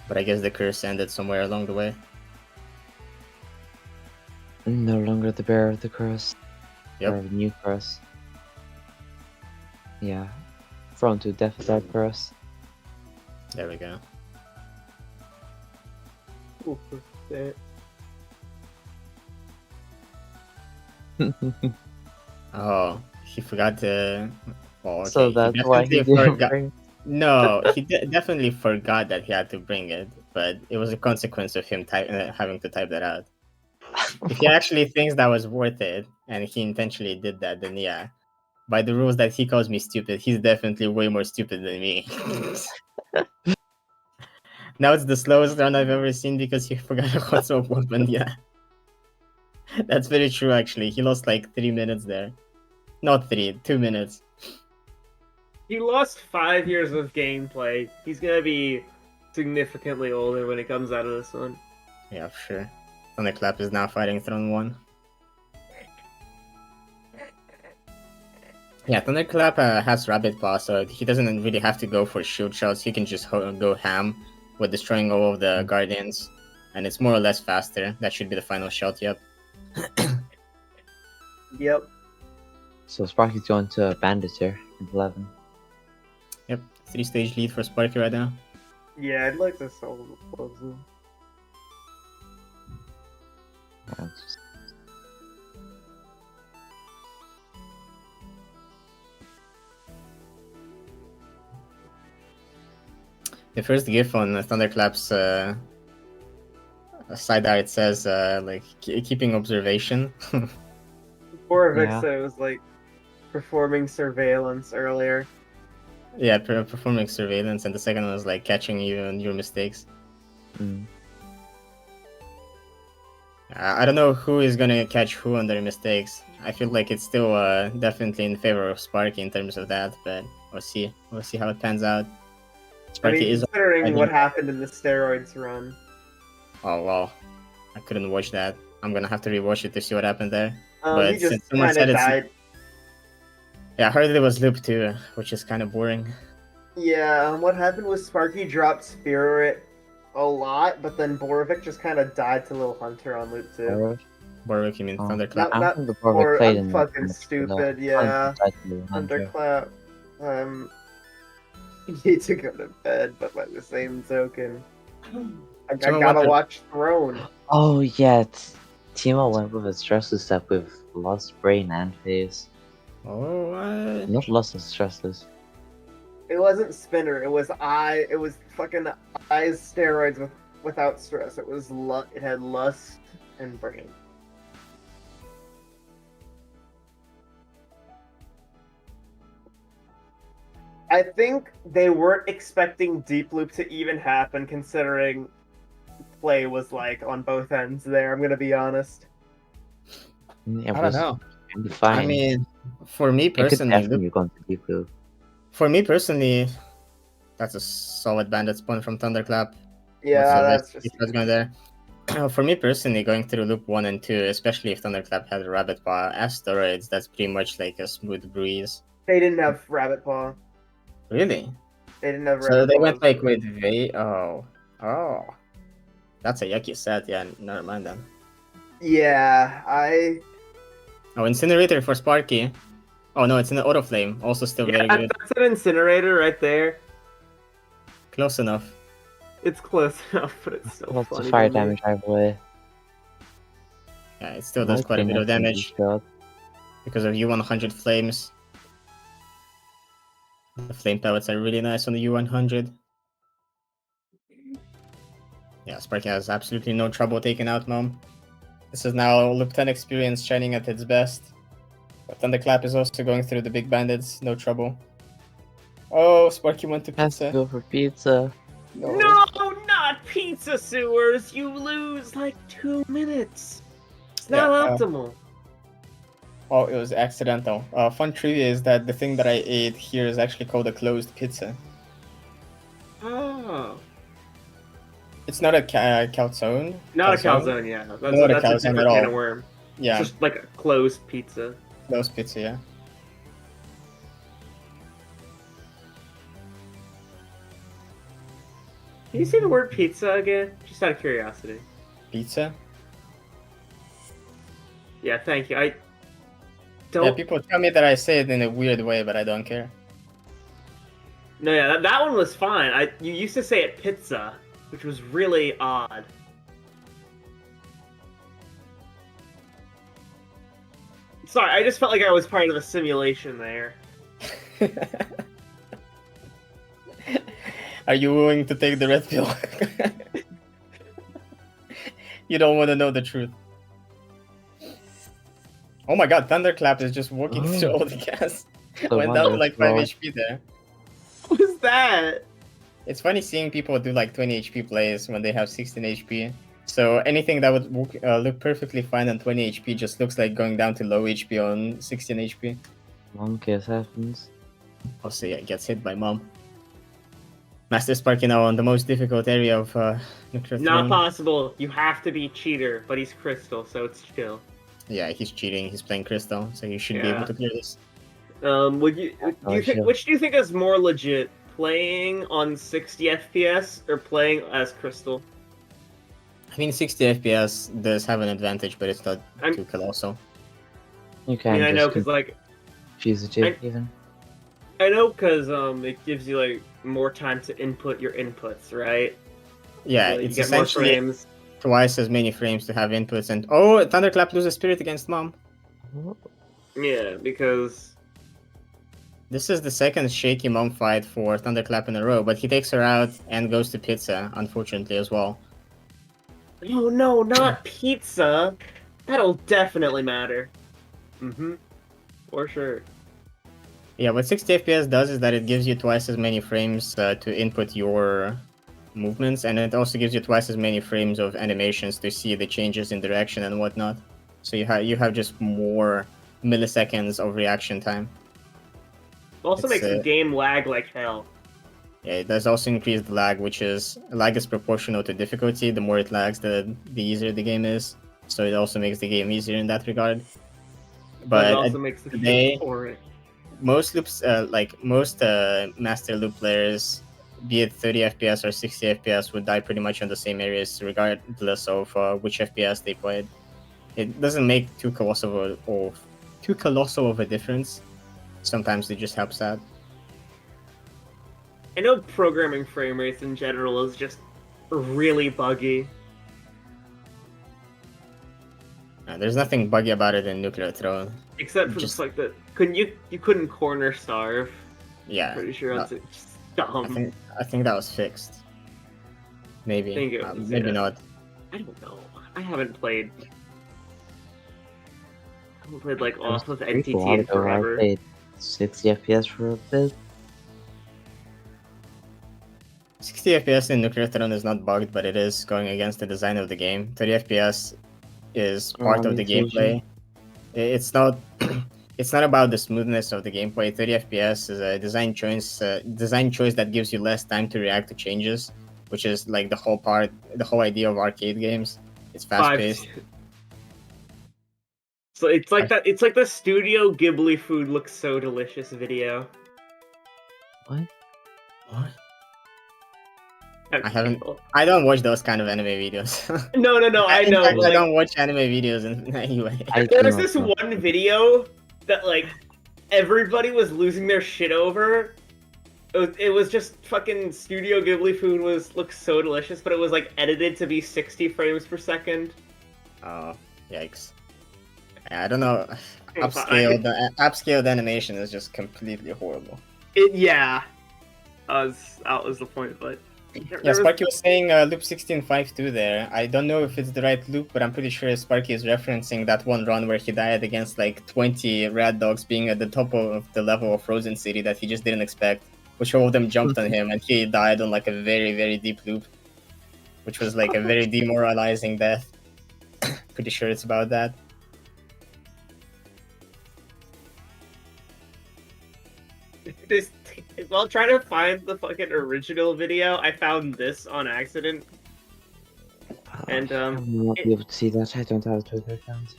But I guess the curse ended somewhere along the way. No longer the bearer of the curse. Yep. Or new curse. Yeah. Thrown to death dead curse. There we go. Ooh, shit. Oh, he forgot to... Oh, okay. So that's why he definitely didn't forgot. bring. No, he definitely forgot that he had to bring it, but it was a consequence of him having to type that out. If he actually thinks that was worth it, and he intentionally did that, then yeah. By the rules that he calls me stupid, he's definitely way more stupid than me. Now it's the slowest run I've ever seen because he forgot a hot swap weapon, yeah. That's very true, actually. He lost like 3 minutes there. Not 3, 2 minutes. He lost 5 years of gameplay. He's gonna be significantly older when it comes out of this one. Yeah, for sure. Thunderclap is now fighting Throne 1. Yeah, Thunderclap has Rabbit Paw, so he doesn't really have to go for shield shots. He can just go ham with destroying all of the Guardians. And it's more or less faster. That should be the final shot, yep. Yep. So Sparky's going to Bandits here in 11. Yep, 3-stage lead for Sparky right now. Yeah, I'd like to solo the puzzle. Yeah, it's just... The first GIF on Thunderclap's side art says, like, keeping observation. Before Yeah. Vixa was like performing surveillance earlier. Yeah, performing surveillance, and the second one was like catching you on your mistakes. Mm. I don't know who is gonna catch who on their mistakes. I feel like it's still definitely in favor of Sparky in terms of that, but we'll see. We'll see how it pans out. I Sparky mean, is. considering what riding- happened in the steroids run. Oh well, I couldn't watch that. I'm gonna have to rewatch it to see what happened there. He But since just someone kind said of it's, died. yeah, I heard it was loop 2, which is kind of boring. Yeah, what happened was Sparky dropped Spirit a lot, but then Borovic just kind of died to Little Hunter on loop 2. Or- Boruc, you mean Oh. Thunderclap? I Not don't think the Borwick or played I'm in fucking the stupid, yeah. Hunter. Thunderclap. Need to go to bed, but by the same token, I Someone gotta wonder- watch Throne. Oh yeah, Timo went with a stressless step with lost brain and face. Oh, what? Not lost and stressless. It wasn't Spinner. It was It was fucking eyes steroids without stress. It was It had lust and brain. I think they weren't expecting Deep Loop to even happen, considering play was like on both ends there. I'm gonna be honest. It I don't was know. fine. I mean, for me it could personally, definitely gone to deep blue. for me personally, that's a solid bandit spawn from Thunderclap. Yeah, that's just. What's going there? For me personally, going through loop 1 and 2, especially if Thunderclap had a rabbit paw as steroids, that's pretty much like a smooth breeze. They didn't have Rabbit Paw. Really? They didn't have So Rabbit they Paw. went like with oh, that's a yucky set. Yeah, never mind then. Yeah, Oh, Incinerator for Sparky. Oh no, it's an Auto Flame. Also still very good. That's an incinerator right there. Close enough. It's close enough, but it's still Lots funny. of fire to me. damage either way. Yeah, it still does quite a bit of damage because of U100 flames. The flame pellets are really nice on the U100. Yeah, Sparky has absolutely no trouble taking out Mom. This is now Loop 10 experience shining at its best. But Thunderclap is also going through the big bandits, no trouble. Oh, Sparky went to Has to pizza. go for pizza. No, not pizza sewers. You lose like 2 minutes. It's not optimal. Oh, it was accidental. Fun trivia is that the thing that I ate here is actually called a closed pizza. Oh. It's not a calzone. Not a calzone, yeah. That's, Not a that's a calzone different at can all. of worm. Yeah, It's just like a closed pizza. closed pizza, yeah. Can you say the word pizza again? Just out of curiosity. Pizza? Yeah, thank you. I Yeah, don't. people tell me that I say it in a weird way, but I don't care. No, yeah, that one was fine. You used to say it pizza, which was really odd. Sorry, I just felt like I was part of a simulation there. Are you willing to take the red pill? You don't want to know the truth. Oh my god, Thunderclap is just walking through all the gas. The Went down to like 5 wonderful. HP there. What was that? It's funny seeing people do like 20 HP plays when they have 16 HP. So anything that would look perfectly fine on 20 HP just looks like going down to low HP on 16 HP. Long case happens. Also, yeah, gets hit by Mom. Master Sparky now on the most difficult area of Nuclear Not Throne. possible. You have to be cheater, but he's crystal, so it's chill. Yeah, he's cheating. He's playing Crystal, so you should be Yeah. able to clear this. Would you? Do Oh, you think? sure. Which do you think is more legit? Playing on 60 FPS or playing as crystal? I mean, 60 FPS does have an advantage, but it's not I'm- too colossal. You I can mean, I know just because like confuse the two even. I know because it gives you like more time to input your inputs, right? Yeah, So you it's get more essentially frames. twice as many frames to have inputs. And oh, Thunderclap loses spirit against Mom. Yeah, because This is the second shaky Mom fight for Thunderclap in a row, but he takes her out and goes to pizza, unfortunately, as well. no, not pizza. That'll definitely matter. For sure. Yeah, what 60 FPS does is that it gives you twice as many frames to input your movements, and it also gives you twice as many frames of animations to see the changes in direction and whatnot. So you have just more milliseconds of reaction time. Also It's, makes the game lag like hell. Yeah, it does also increase the lag, which is lag is proportional to difficulty. The more it lags, the easier the game is. So it also makes the game easier in that regard. But it But also makes the today, game boring. most loops, like most master loop players, be it 30 FPS or 60 FPS, would die pretty much on the same areas, regardless of which FPS they played. It doesn't make too colossal of a difference. Sometimes it just helps out. I know programming frame rates in general is just really buggy. There's nothing buggy about it in Nuclear Throne. Except for Just- the fact that you couldn't corner starve. Yeah, Pretty sure that's just dumb. I think that was fixed. Maybe, Think it was, maybe yeah. not. I don't know. I haven't played like off of Pretty NTT cool. in I forever. played 60 FPS for a bit. 60 FPS in Nuclear Throne is not bugged, but it is going against the design of the game. 30 FPS is part of the gameplay. It's not. It's not about the smoothness of the gameplay. 30 FPS is a design choice that gives you less time to react to changes, which is like the whole idea of arcade games. It's fast paced. So it's like that. It's like the Studio Ghibli food looks so delicious video. What? What? Okay. I don't watch those kind of anime videos. No, I In know. fact, But I like, don't watch anime videos in any way. there's this one video that like everybody was losing their shit over. It was just fucking Studio Ghibli food looks so delicious, but it was like edited to be 60 frames per second. Oh, yikes! I don't know. Upscaled animation is just completely horrible. Yeah, that was the point. But Yeah, Sparky was saying loop 16.5.2 there. I don't know if it's the right loop, but I'm pretty sure Sparky is referencing that one run where he died against like 20 rat dogs being at the top of the level of Frozen City that he just didn't expect, which all of them jumped on him and he died on like a very, very deep loop, which was like a very demoralizing death. Pretty sure it's about that. While trying to find the fucking original video, I found this on accident. And I will not be able to see that. I don't have a Twitter account.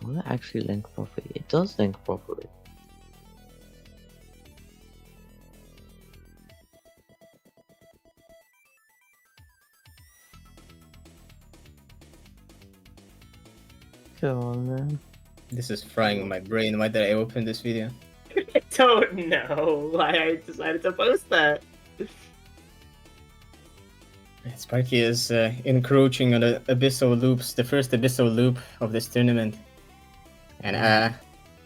Will it actually link properly? It does link properly. Come on, man. This is frying my brain. Why did I open this video? I don't know why I decided to post that. Sparky is encroaching on the abyssal loops, the first abyssal loop of this tournament. And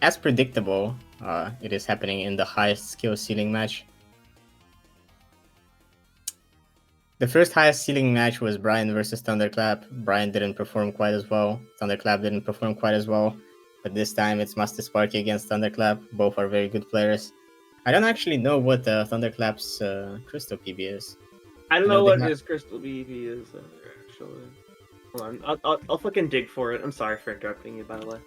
as predictable, it is happening in the highest skill ceiling match. The first highest ceiling match was Brian versus thundercl3p. Brian didn't perform quite as well. thundercl3p didn't perform quite as well. But this time it's Master Sparky against thundercl3p. Both are very good players. I don't actually know what thundercl3p's crystal PB is. I don't know what his crystal BB is, actually. Hold on, I'll fucking dig for it. I'm sorry for interrupting you, by the way.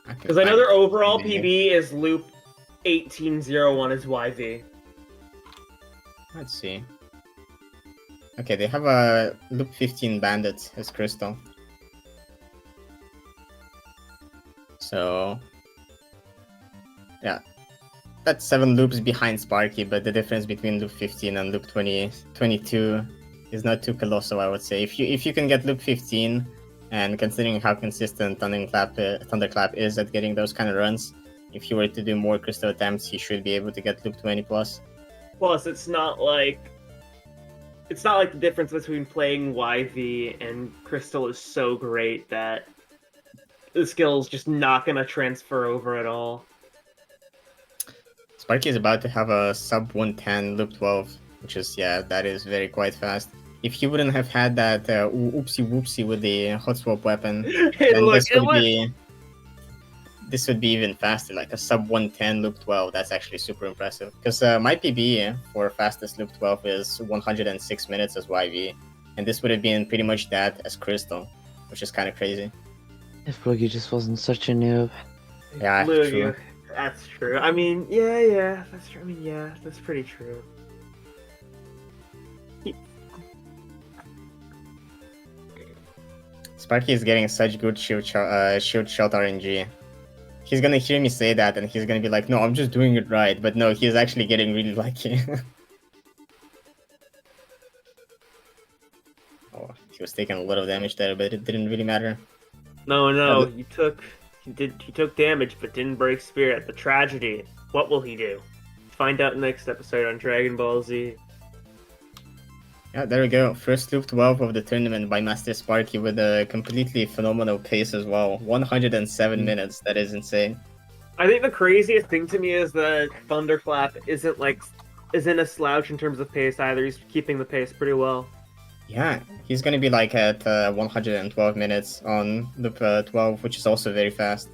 Because I know their overall PB is loop 1801 is YV. Let's see. Okay, they have a loop 15 bandit as crystal. So, yeah. That's 7 loops behind Sparky, but the difference between loop 15 and loop 22 is not too colossal, I would say. If you can get loop 15, and considering how consistent thundercl3p is at getting those kind of runs, if you were to do more crystal attempts, he should be able to get loop 20 plus. Plus, it's not like the difference between playing YV and Crystal is so great that the skill's just not gonna transfer over at all. Sparky is about to have a sub 110 loop 12, which is, yeah, that is very quite fast. if he wouldn't have had that oopsie whoopsie with the hot swap weapon, Hey, then look, this it would was. be even faster, like a sub 110 loop 12. That's actually super impressive. Because my PB for fastest loop 12 is 106 minutes as YV, and this would have been pretty much that as Crystal, which is kind of crazy. If Boogie just wasn't such a noob. Yeah, Look, true. that's true. I mean, yeah, that's true. I mean, yeah, that's pretty true. Sparky is getting such good shield shot RNG. He's gonna hear me say that, and he's gonna be like, "No, I'm just doing it right." But no, he's actually getting really lucky. Oh, he was taking a lot of damage there, but it didn't really matter. No, Yeah, he took damage, but didn't break spirit. The tragedy. What will he do? Find out next episode on Dragon Ball Z. Yeah, there we go. First loop 12 of the tournament by Master Sparky with a completely phenomenal pace as well. 107 minutes. That is insane. I think the craziest thing to me is that thundercl3p isn't a slouch in terms of pace either. He's keeping the pace pretty well. Yeah, he's gonna be like at 112 minutes on loop 12, which is also very fast.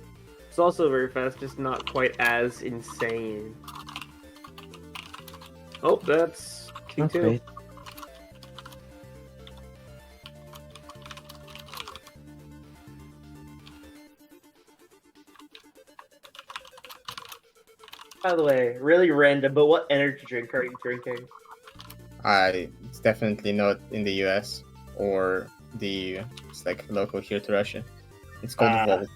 It's also very fast, just not quite as insane. Oh, that's Q2. That's great. By the way, really random, but what energy drink are you drinking? It's definitely not in the US or the it's like local here to Russia. It's called Volt.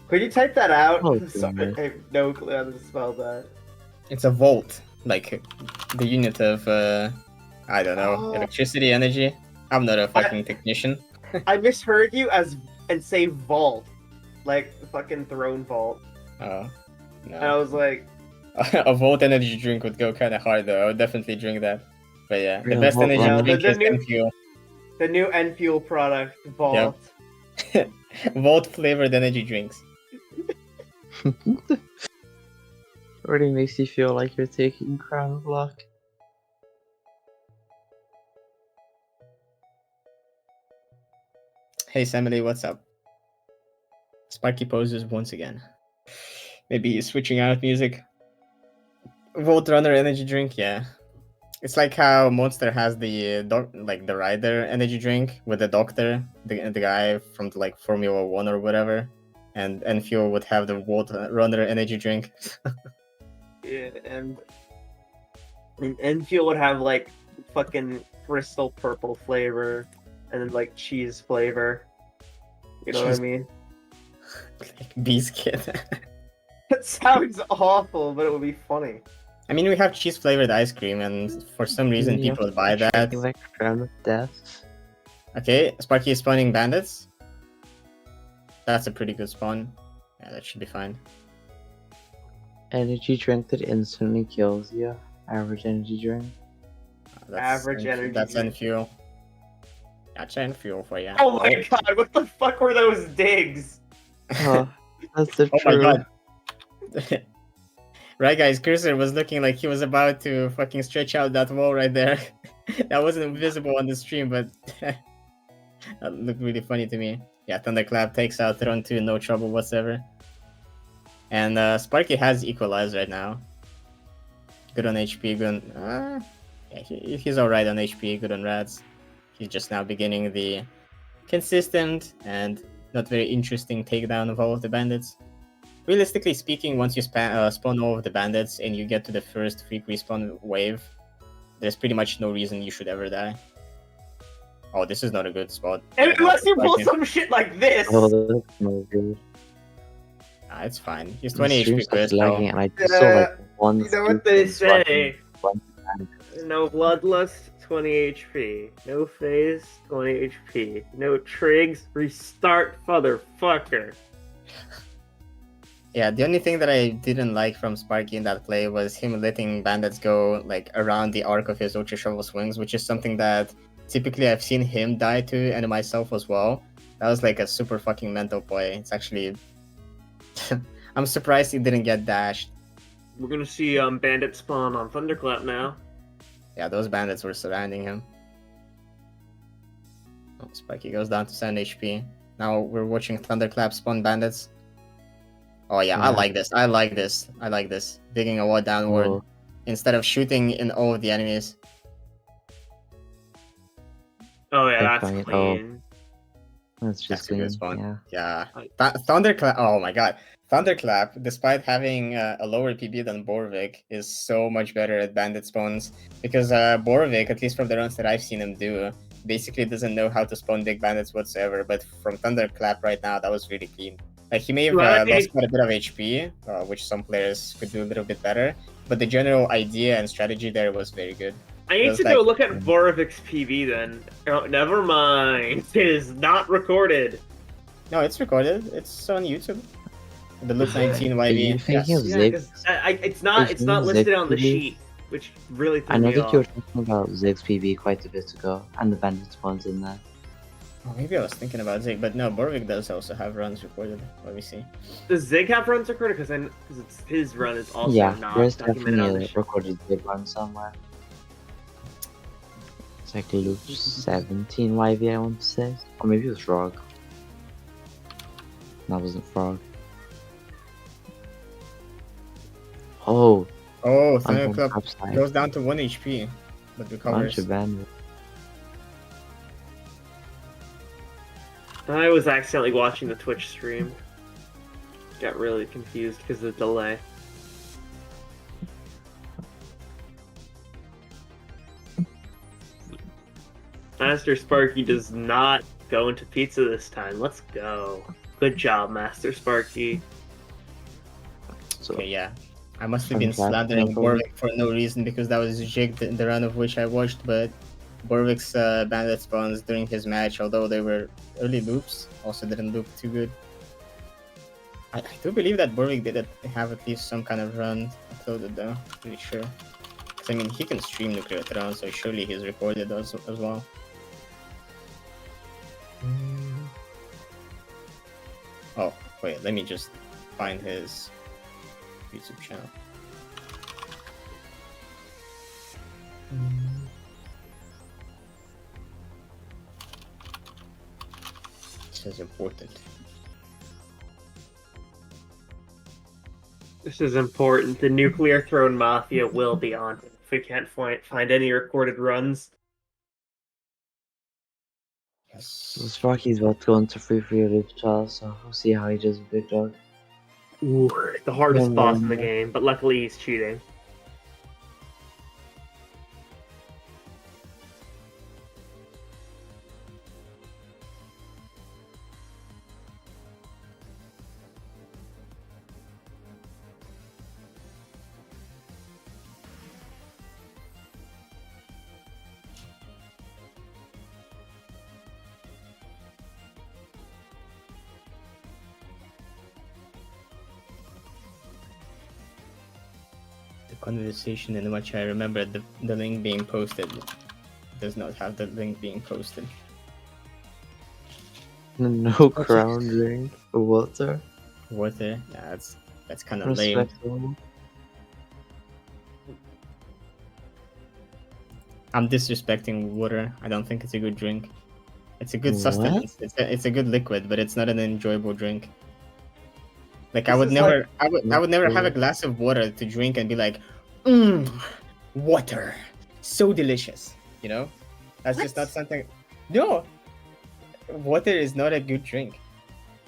Could you type that out? Oh, Sorry, I have no clue how to spell that. It's a volt, like the unit of I don't know, Oh. electricity, energy. I'm not a fucking technician. I misheard you and say vault, like the fucking throne vault. Oh, And I no. was like, A volt energy drink would go kind of hard though. I would definitely drink that. But yeah, the Real best Volt energy runner. drink The is new- Enfuel. the new Enfuel product, vault. Volt flavored energy drinks. Already makes you feel like you're taking Crown of Luck. Hey Samily, what's up? Sparky poses once again. Maybe he's switching out music. Volt Runner energy drink, yeah. It's like how Monster has the the rider energy drink with the doctor, the guy from the, like Formula 1 or whatever, and Fuel would have the Volt Runner energy drink. Yeah, and Enfuel would have like fucking crystal purple flavor and then like cheese flavor. You know Cheese- what I mean? Like Biscuit. That sounds awful, but it would be funny. I mean, we have cheese flavored ice cream, and for some reason Yeah, people would buy that. Drinking like Crown of Death. Okay, Sparky is spawning bandits. That's a pretty good spawn. Yeah, that should be fine. Energy drink that instantly kills you. Average energy drink. Average energy That's drink. Enfuel. That's Enfuel for you. Oh my god, what the fuck were those digs? Oh, that's the Oh my truth. god. Right, guys, Cursor was looking like he was about to fucking stretch out that wall right there. That wasn't visible on the stream, but that looked really funny to me. Yeah, thundercl3p takes out Run 2, no trouble whatsoever. And Sparky has Equalize right now. Good on HP, good on... yeah, he's alright on HP, good on Rads. He's just now beginning the consistent and not very interesting takedown of all of the bandits. Realistically speaking, once you spawn all of the bandits and you get to the first freak respawn wave, there's pretty much no reason you should ever die. Oh, this is not a good spot. Unless you pull some shit like this. Oh, that's no good. Nah, it's fine. He's The 20 stream HP starts Chris now. lagging, and I just saw like one. You know what scoop they of fucking say. one- No Bloodlust, 20 HP. No Phase, 20 HP. No Trigs, restart, motherfucker. Yeah, the only thing that I didn't like from Sparky in that play was him letting bandits go like around the arc of his Ultra Shovel swings, which is something that typically I've seen him die to, and myself as well. That was like a super fucking mental play. It's actually... I'm surprised he didn't get dashed. We're gonna see Bandit spawn on thundercl3p now. Yeah, those bandits were surrounding him. Oh, Sparky goes down to 7 HP. Now we're watching Thunderclap spawn bandits. Oh yeah, I Yeah. like this. I like this. I like this. Digging a wall downward Oh. instead of shooting in all of the enemies. Oh yeah, They're that's fine. clean. That's just That's a good clean. spawn. Yeah. Yeah. I- Thunderclap. Oh my god. Thunderclap, despite having a lower PB than Borvik, is so much better at bandit spawns because Borvik, at least from the runs that I've seen him do, basically doesn't know how to spawn big bandits whatsoever. But from Thunderclap right now, that was really clean. Like he may have Well, I think- lost quite a bit of HP, which some players could do a little bit better. But the general idea and strategy there was very good. I need Those to like- go look at Borovik's PV then. Oh, never mind. It is not recorded. No, it's recorded. It's on YouTube. The Loop 19 Are YV. you thinking of Yeah, Zig? 'cause it's not Is listed Zig on the PV? sheet, which really threw I know me that off. you were talking about Zig's PB quite a bit ago, and the bandit spawns in there. Oh, maybe I was thinking about Zig, but no, Borvik does also have runs recorded. Let me see. Does Zig have runs recorded? Because it's his run is also Yeah, not there's documented on definitely the a sheet. recorded Zig one somewhere. It's like Loop 17 YV, I want to say. Or maybe it was Frog. That wasn't Frog. Oh, Oh, on the Thunderclap upside. goes down to 1 HP, but Bunch recovers. of bandits. I was accidentally watching the Twitch stream. Got really confused because of the delay. Master Sparky does not go into pizza this time. Let's go. Good job, Master Sparky. So, Okay, yeah. I must have been Thunderclap, slandering no problem. Borvik for no reason because that was Jig, the run of which I watched, but Borvik's bandit spawns during his match, although they were early loops, also didn't look too good. I do believe that Borvik did have at least some kind of run uploaded though, pretty sure. 'Cause, I mean, he can stream Nuclear Throne, so surely he's recorded as well. Oh, wait, let me just find his YouTube channel. This is important. This is important. The Nuclear Throne Mafia will be on if we can't find any recorded runs. so Yes. Sparky's about to go into free loop trial, so we'll see how he does with Big Dog. Ooh, the hardest Yeah, boss in the yeah. game, but luckily he's cheating. The conversation in which I remember the link being posted does not have the link being posted. No crown drink or water. Water? Yeah, that's kind of lame. Respectable. I'm disrespecting water. I don't think it's a good drink. It's a good What? sustenance. It's a good liquid, but it's not an enjoyable drink. Like I This would is never, I would never have a Mm. glass of water to drink and be like, water, so delicious. You know, that's just not something. No, water is not a good drink.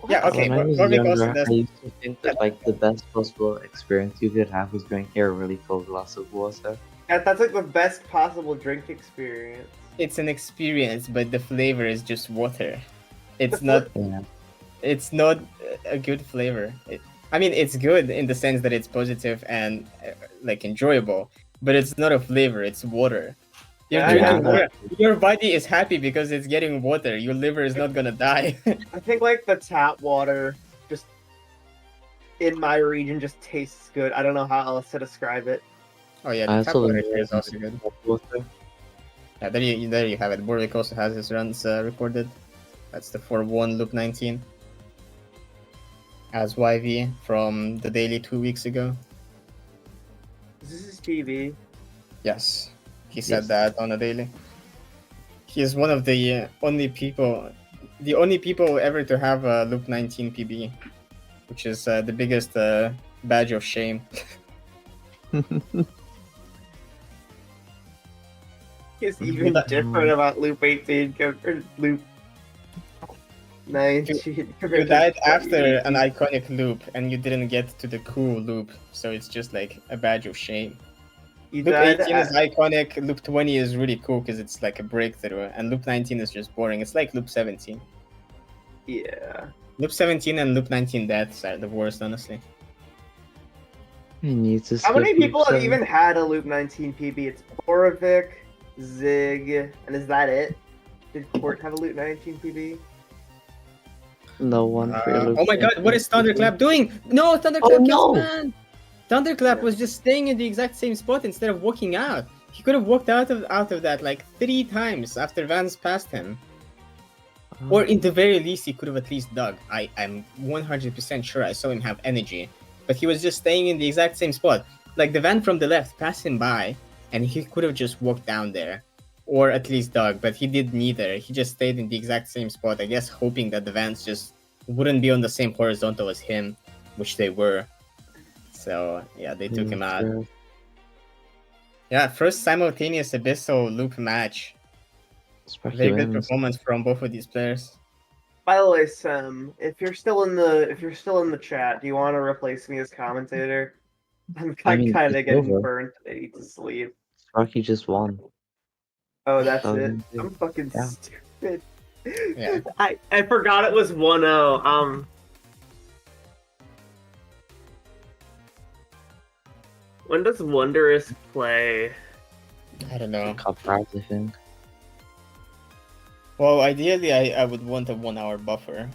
Yeah, okay, When I was Borvik also younger, does. I used to think that like the best possible experience you could have was drinking a really cold glass of water. That's like the best possible drink experience. It's an experience, but the flavor is just water. It's The not. Yeah. It's not a good flavor. I mean, it's good in the sense that it's positive and like enjoyable, but it's not a flavor. It's water. You're Yeah, drinking yeah. water. Your body is happy because it's getting water. Your liver is not gonna die. I think like the tap water just in my region just tastes good. I don't know how else to describe it. Oh yeah, I the tap also water love here is also good. water. Yeah, there you have it. Borvik also has his runs recorded. That's the 4-1 loop 19. As YV from the daily 2 weeks ago. This is TV. Yes. He said Yes. that on a daily. He is one of the only people ever to have a Loop 19 PB, which is the biggest badge of shame. It's even different about Loop 18 compared to Loop 19. You compared to died after 2018. an iconic loop, and you didn't get to the cool loop, so it's just like a badge of shame. You Loop died 18 is at, iconic, Loop 20 is really cool because it's like a breakthrough, and Loop 19 is just boring. It's like Loop 17. yeah. Loop 17 and Loop 19 deaths are the worst, honestly. He needs to How many skip people Loop have 7. even had a Loop 19 PB? It's Borovic, Zig, and is that it? Did Court have a Loop 19 PB? No one for your Loop Oh my god, what is 17. Thunderclap doing? No, Thunderclap Oh, kills no! man! Thunderclap was just staying in the exact same spot instead of walking out. He could have walked out of that like 3 times after Vance passed him. Or in the very least, he could have at least dug. I'm 100% sure I saw him have energy. But he was just staying in the exact same spot. Like the van from the left passed him by, and he could have just walked down there. Or at least dug, but he did neither. He just stayed in the exact same spot, I guess hoping that the vans just wouldn't be on the same horizontal as him, which they were. So, yeah, they took him out. Sure. Yeah, first simultaneous Abyssal loop match. Sparky Very good wins. performance from both of these players. By the way, Sam, if you're still in the chat, do you want to replace me as commentator? I'm I mean, kind of it's getting over. burnt. I need to sleep. Sparky just won. Oh, that's Oh, it. yeah. I'm fucking Yeah. stupid. Yeah. I forgot it was 1-0. When does Wondrous play? I don't know. Cup prize, I think. Well, ideally, I would want a 1 hour buffer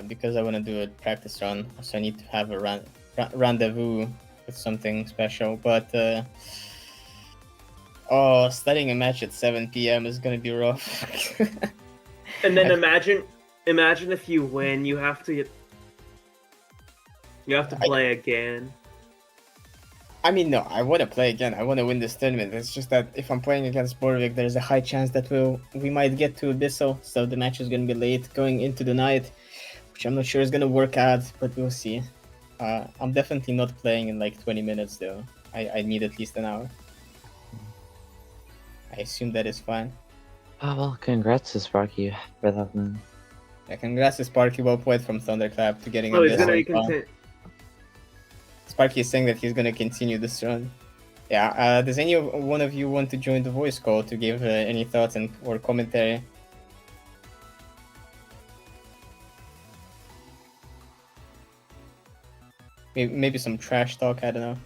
because I want to do a practice run, so I need to have a rendezvous with something special. But starting a match at 7 p.m. is gonna be rough. And then imagine if you win, you have to play again. I mean, no, I want to play again. I want to win this tournament. It's just that if I'm playing against Borvik, there's a high chance that we might get to Abyssal, so the match is going to be late going into the night, which I'm not sure is going to work out, but we'll see. I'm definitely not playing in like 20 minutes, though. I need at least an hour. I assume that is fine. Oh, well, congrats to Sparky for that win. Yeah, congrats to Sparky, well played from Thunderclap to getting Oh, he's Abyssal. gonna be content. Sparky is saying that he's going to continue this run. Yeah, does any one of you want to join the voice call to give any thoughts or commentary? Maybe some trash talk, I don't know.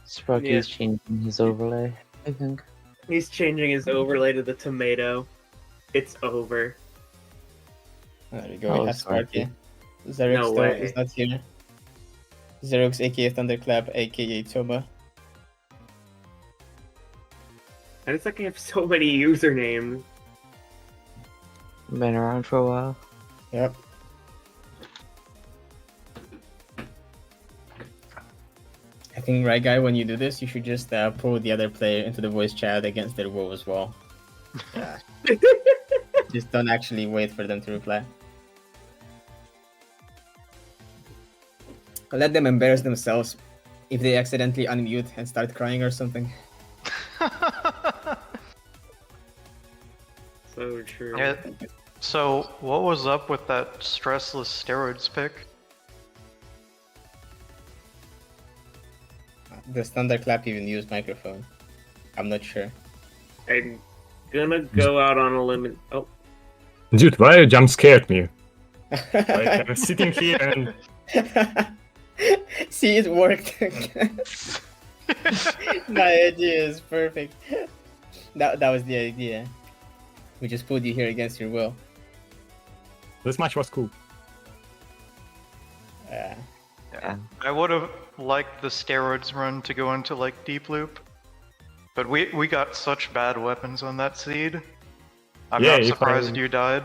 Sparky's changing his overlay, I think. He's changing his overlay to the tomato. It's over. There you go, Oh, we have Sparky. Xerox No though way. is not here. Xerox aka Thunderclap aka Toba. And it's like I have so many usernames. Been around for a while. Yep. I think, right, guy, when you do this, you should just pull the other player into the voice chat against their will as well. Yeah. Just don't actually wait for them to reply. Let them embarrass themselves if they accidentally unmute and start crying or something. So true. Yeah. So, what was up with that stressless steroids pick? Does Thunderclap even use microphone? I'm not sure. I'm gonna go out on a limb. Oh, Dude, why you jump scared me? Like, I'm sitting here and See, it worked. My idea is perfect. That was the idea. We just put you here against your will. this match was cool. Yeah. Yeah. I would have liked the steroids run to go into like deep loop, but we got such bad weapons on that seed. I'm Yeah, not if surprised I- you died.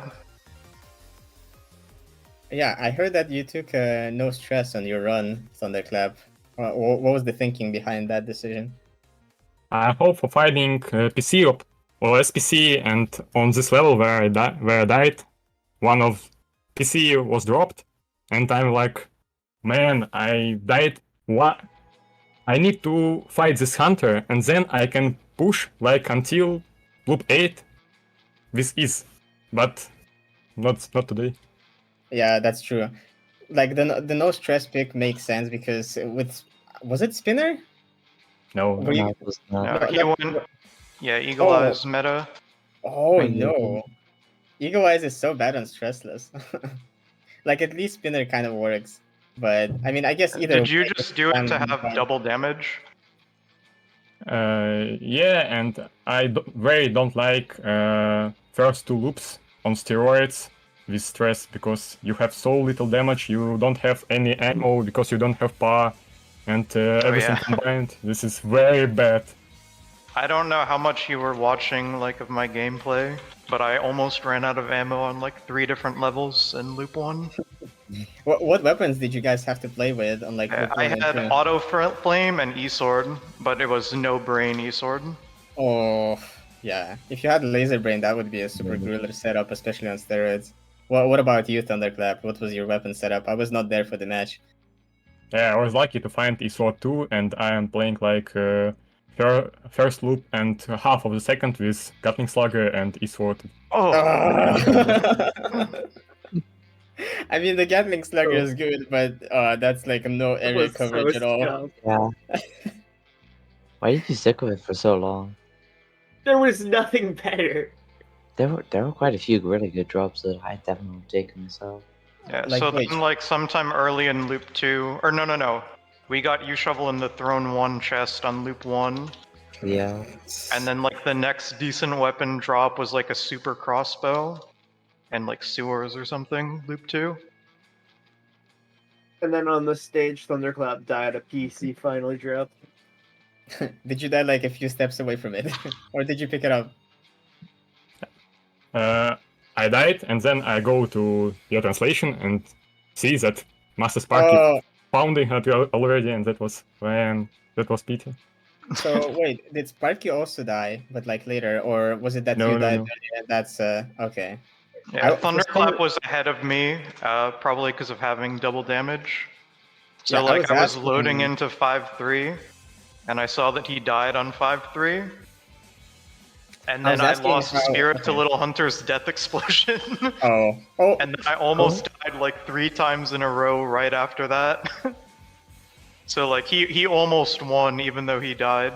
Yeah, I heard that you took no stress on your run, Thunderclap. What was the thinking behind that decision? I hope for finding PC or SPC, and on this level where I died, one of PC was dropped, and I'm like, man, I died. What? I need to fight this hunter, and then I can push like until loop 8 with ease, but not today. Yeah, that's true. Like the no stress pick makes sense because was it Spinner? No, Were No, you? it was not. No, he went. Yeah, Eagle Oh. Eyes meta. Oh I no, didn't. Eagle Eyes is so bad on stressless. Like at least Spinner kind of works, but I mean I guess either Did you way, just do it to I'm have fine. double damage? Yeah, and I very don't like first two loops on steroids with stress, because you have so little damage, you don't have any ammo because you don't have power, and everything yeah. combined. This is very bad. I don't know how much you were watching like of my gameplay, but I almost ran out of ammo on like 3 different levels in loop 1. What weapons did you guys have to play with on like? Loop I one and had two? auto flame and e-sword, but it was no brain e-sword. Oh yeah, if you had laser brain, that would be a super grueler setup, especially on steroids. What about you, Thunderclap? What was your weapon setup? I was not there for the match. Yeah, I was lucky to find e-sword 2, and I am playing like first loop and half of the second with Gatling Slugger and e-sword. Oh, I mean, the Gatling Slugger is good, but that's like no It area was so coverage at all. scuffed. Yeah. Why did you stick with it for so long? There was nothing better. There were quite a few really good drops that I definitely would have taken myself. yeah. Like, So wait. then, like sometime early in loop 2, or no, we got you shovel in the throne 1 chest on loop 1, Yeah. and then like the next decent weapon drop was like a super crossbow, and like sewers or something. Loop 2. And then on the stage, Thunderclap died. A PC finally dropped. Did you die like a few steps away from it, or did you pick it up? I died, and then I go to your translation and see that Master Sparky Oh, pounding at you already, and that was pity. so wait, did Sparky also die, but like later, or was it that No, you no, died no. earlier? And that's okay. Yeah, For some- Thunderclap was ahead of me, probably because of having double damage. So Yeah, like I was asking- loading into 5-3, and I saw that he died on 5-3. And I was then I asking lost how- Spirit to okay. Little Hunter's death explosion. Oh, And then I almost died like 3 times in a row right after that. So like he almost won even though he died.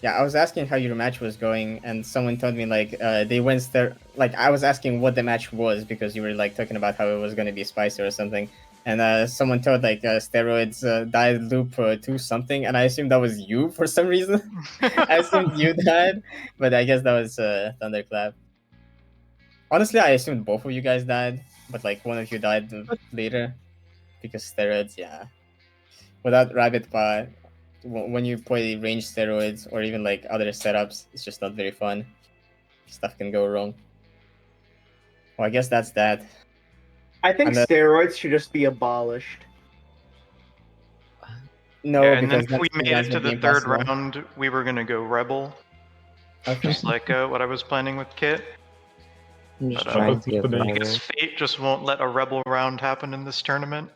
yeah. I was asking how your match was going, and someone told me like they went like I was asking what the match was because you were like talking about how it was going to be spicy or something, and someone told like steroids died loop 2 something, and I assumed that was you for some reason. I assumed you died, but I guess that was Thunderclap. Honestly, I assumed both of you guys died, but like one of you died later because steroids. Yeah, without rabbit paw, when you play range steroids or even like other setups, it's just not very fun. Stuff can go wrong. Well, I guess that's that. I think Unless- steroids should just be abolished. No, Yeah, and then because if we that's- made that's it to would be the third impossible. round, we were gonna go Rebel, Okay. just like what I was planning with Kit. I'm just But, trying to get today- I guess viral. fate just won't let a Rebel round happen in this tournament.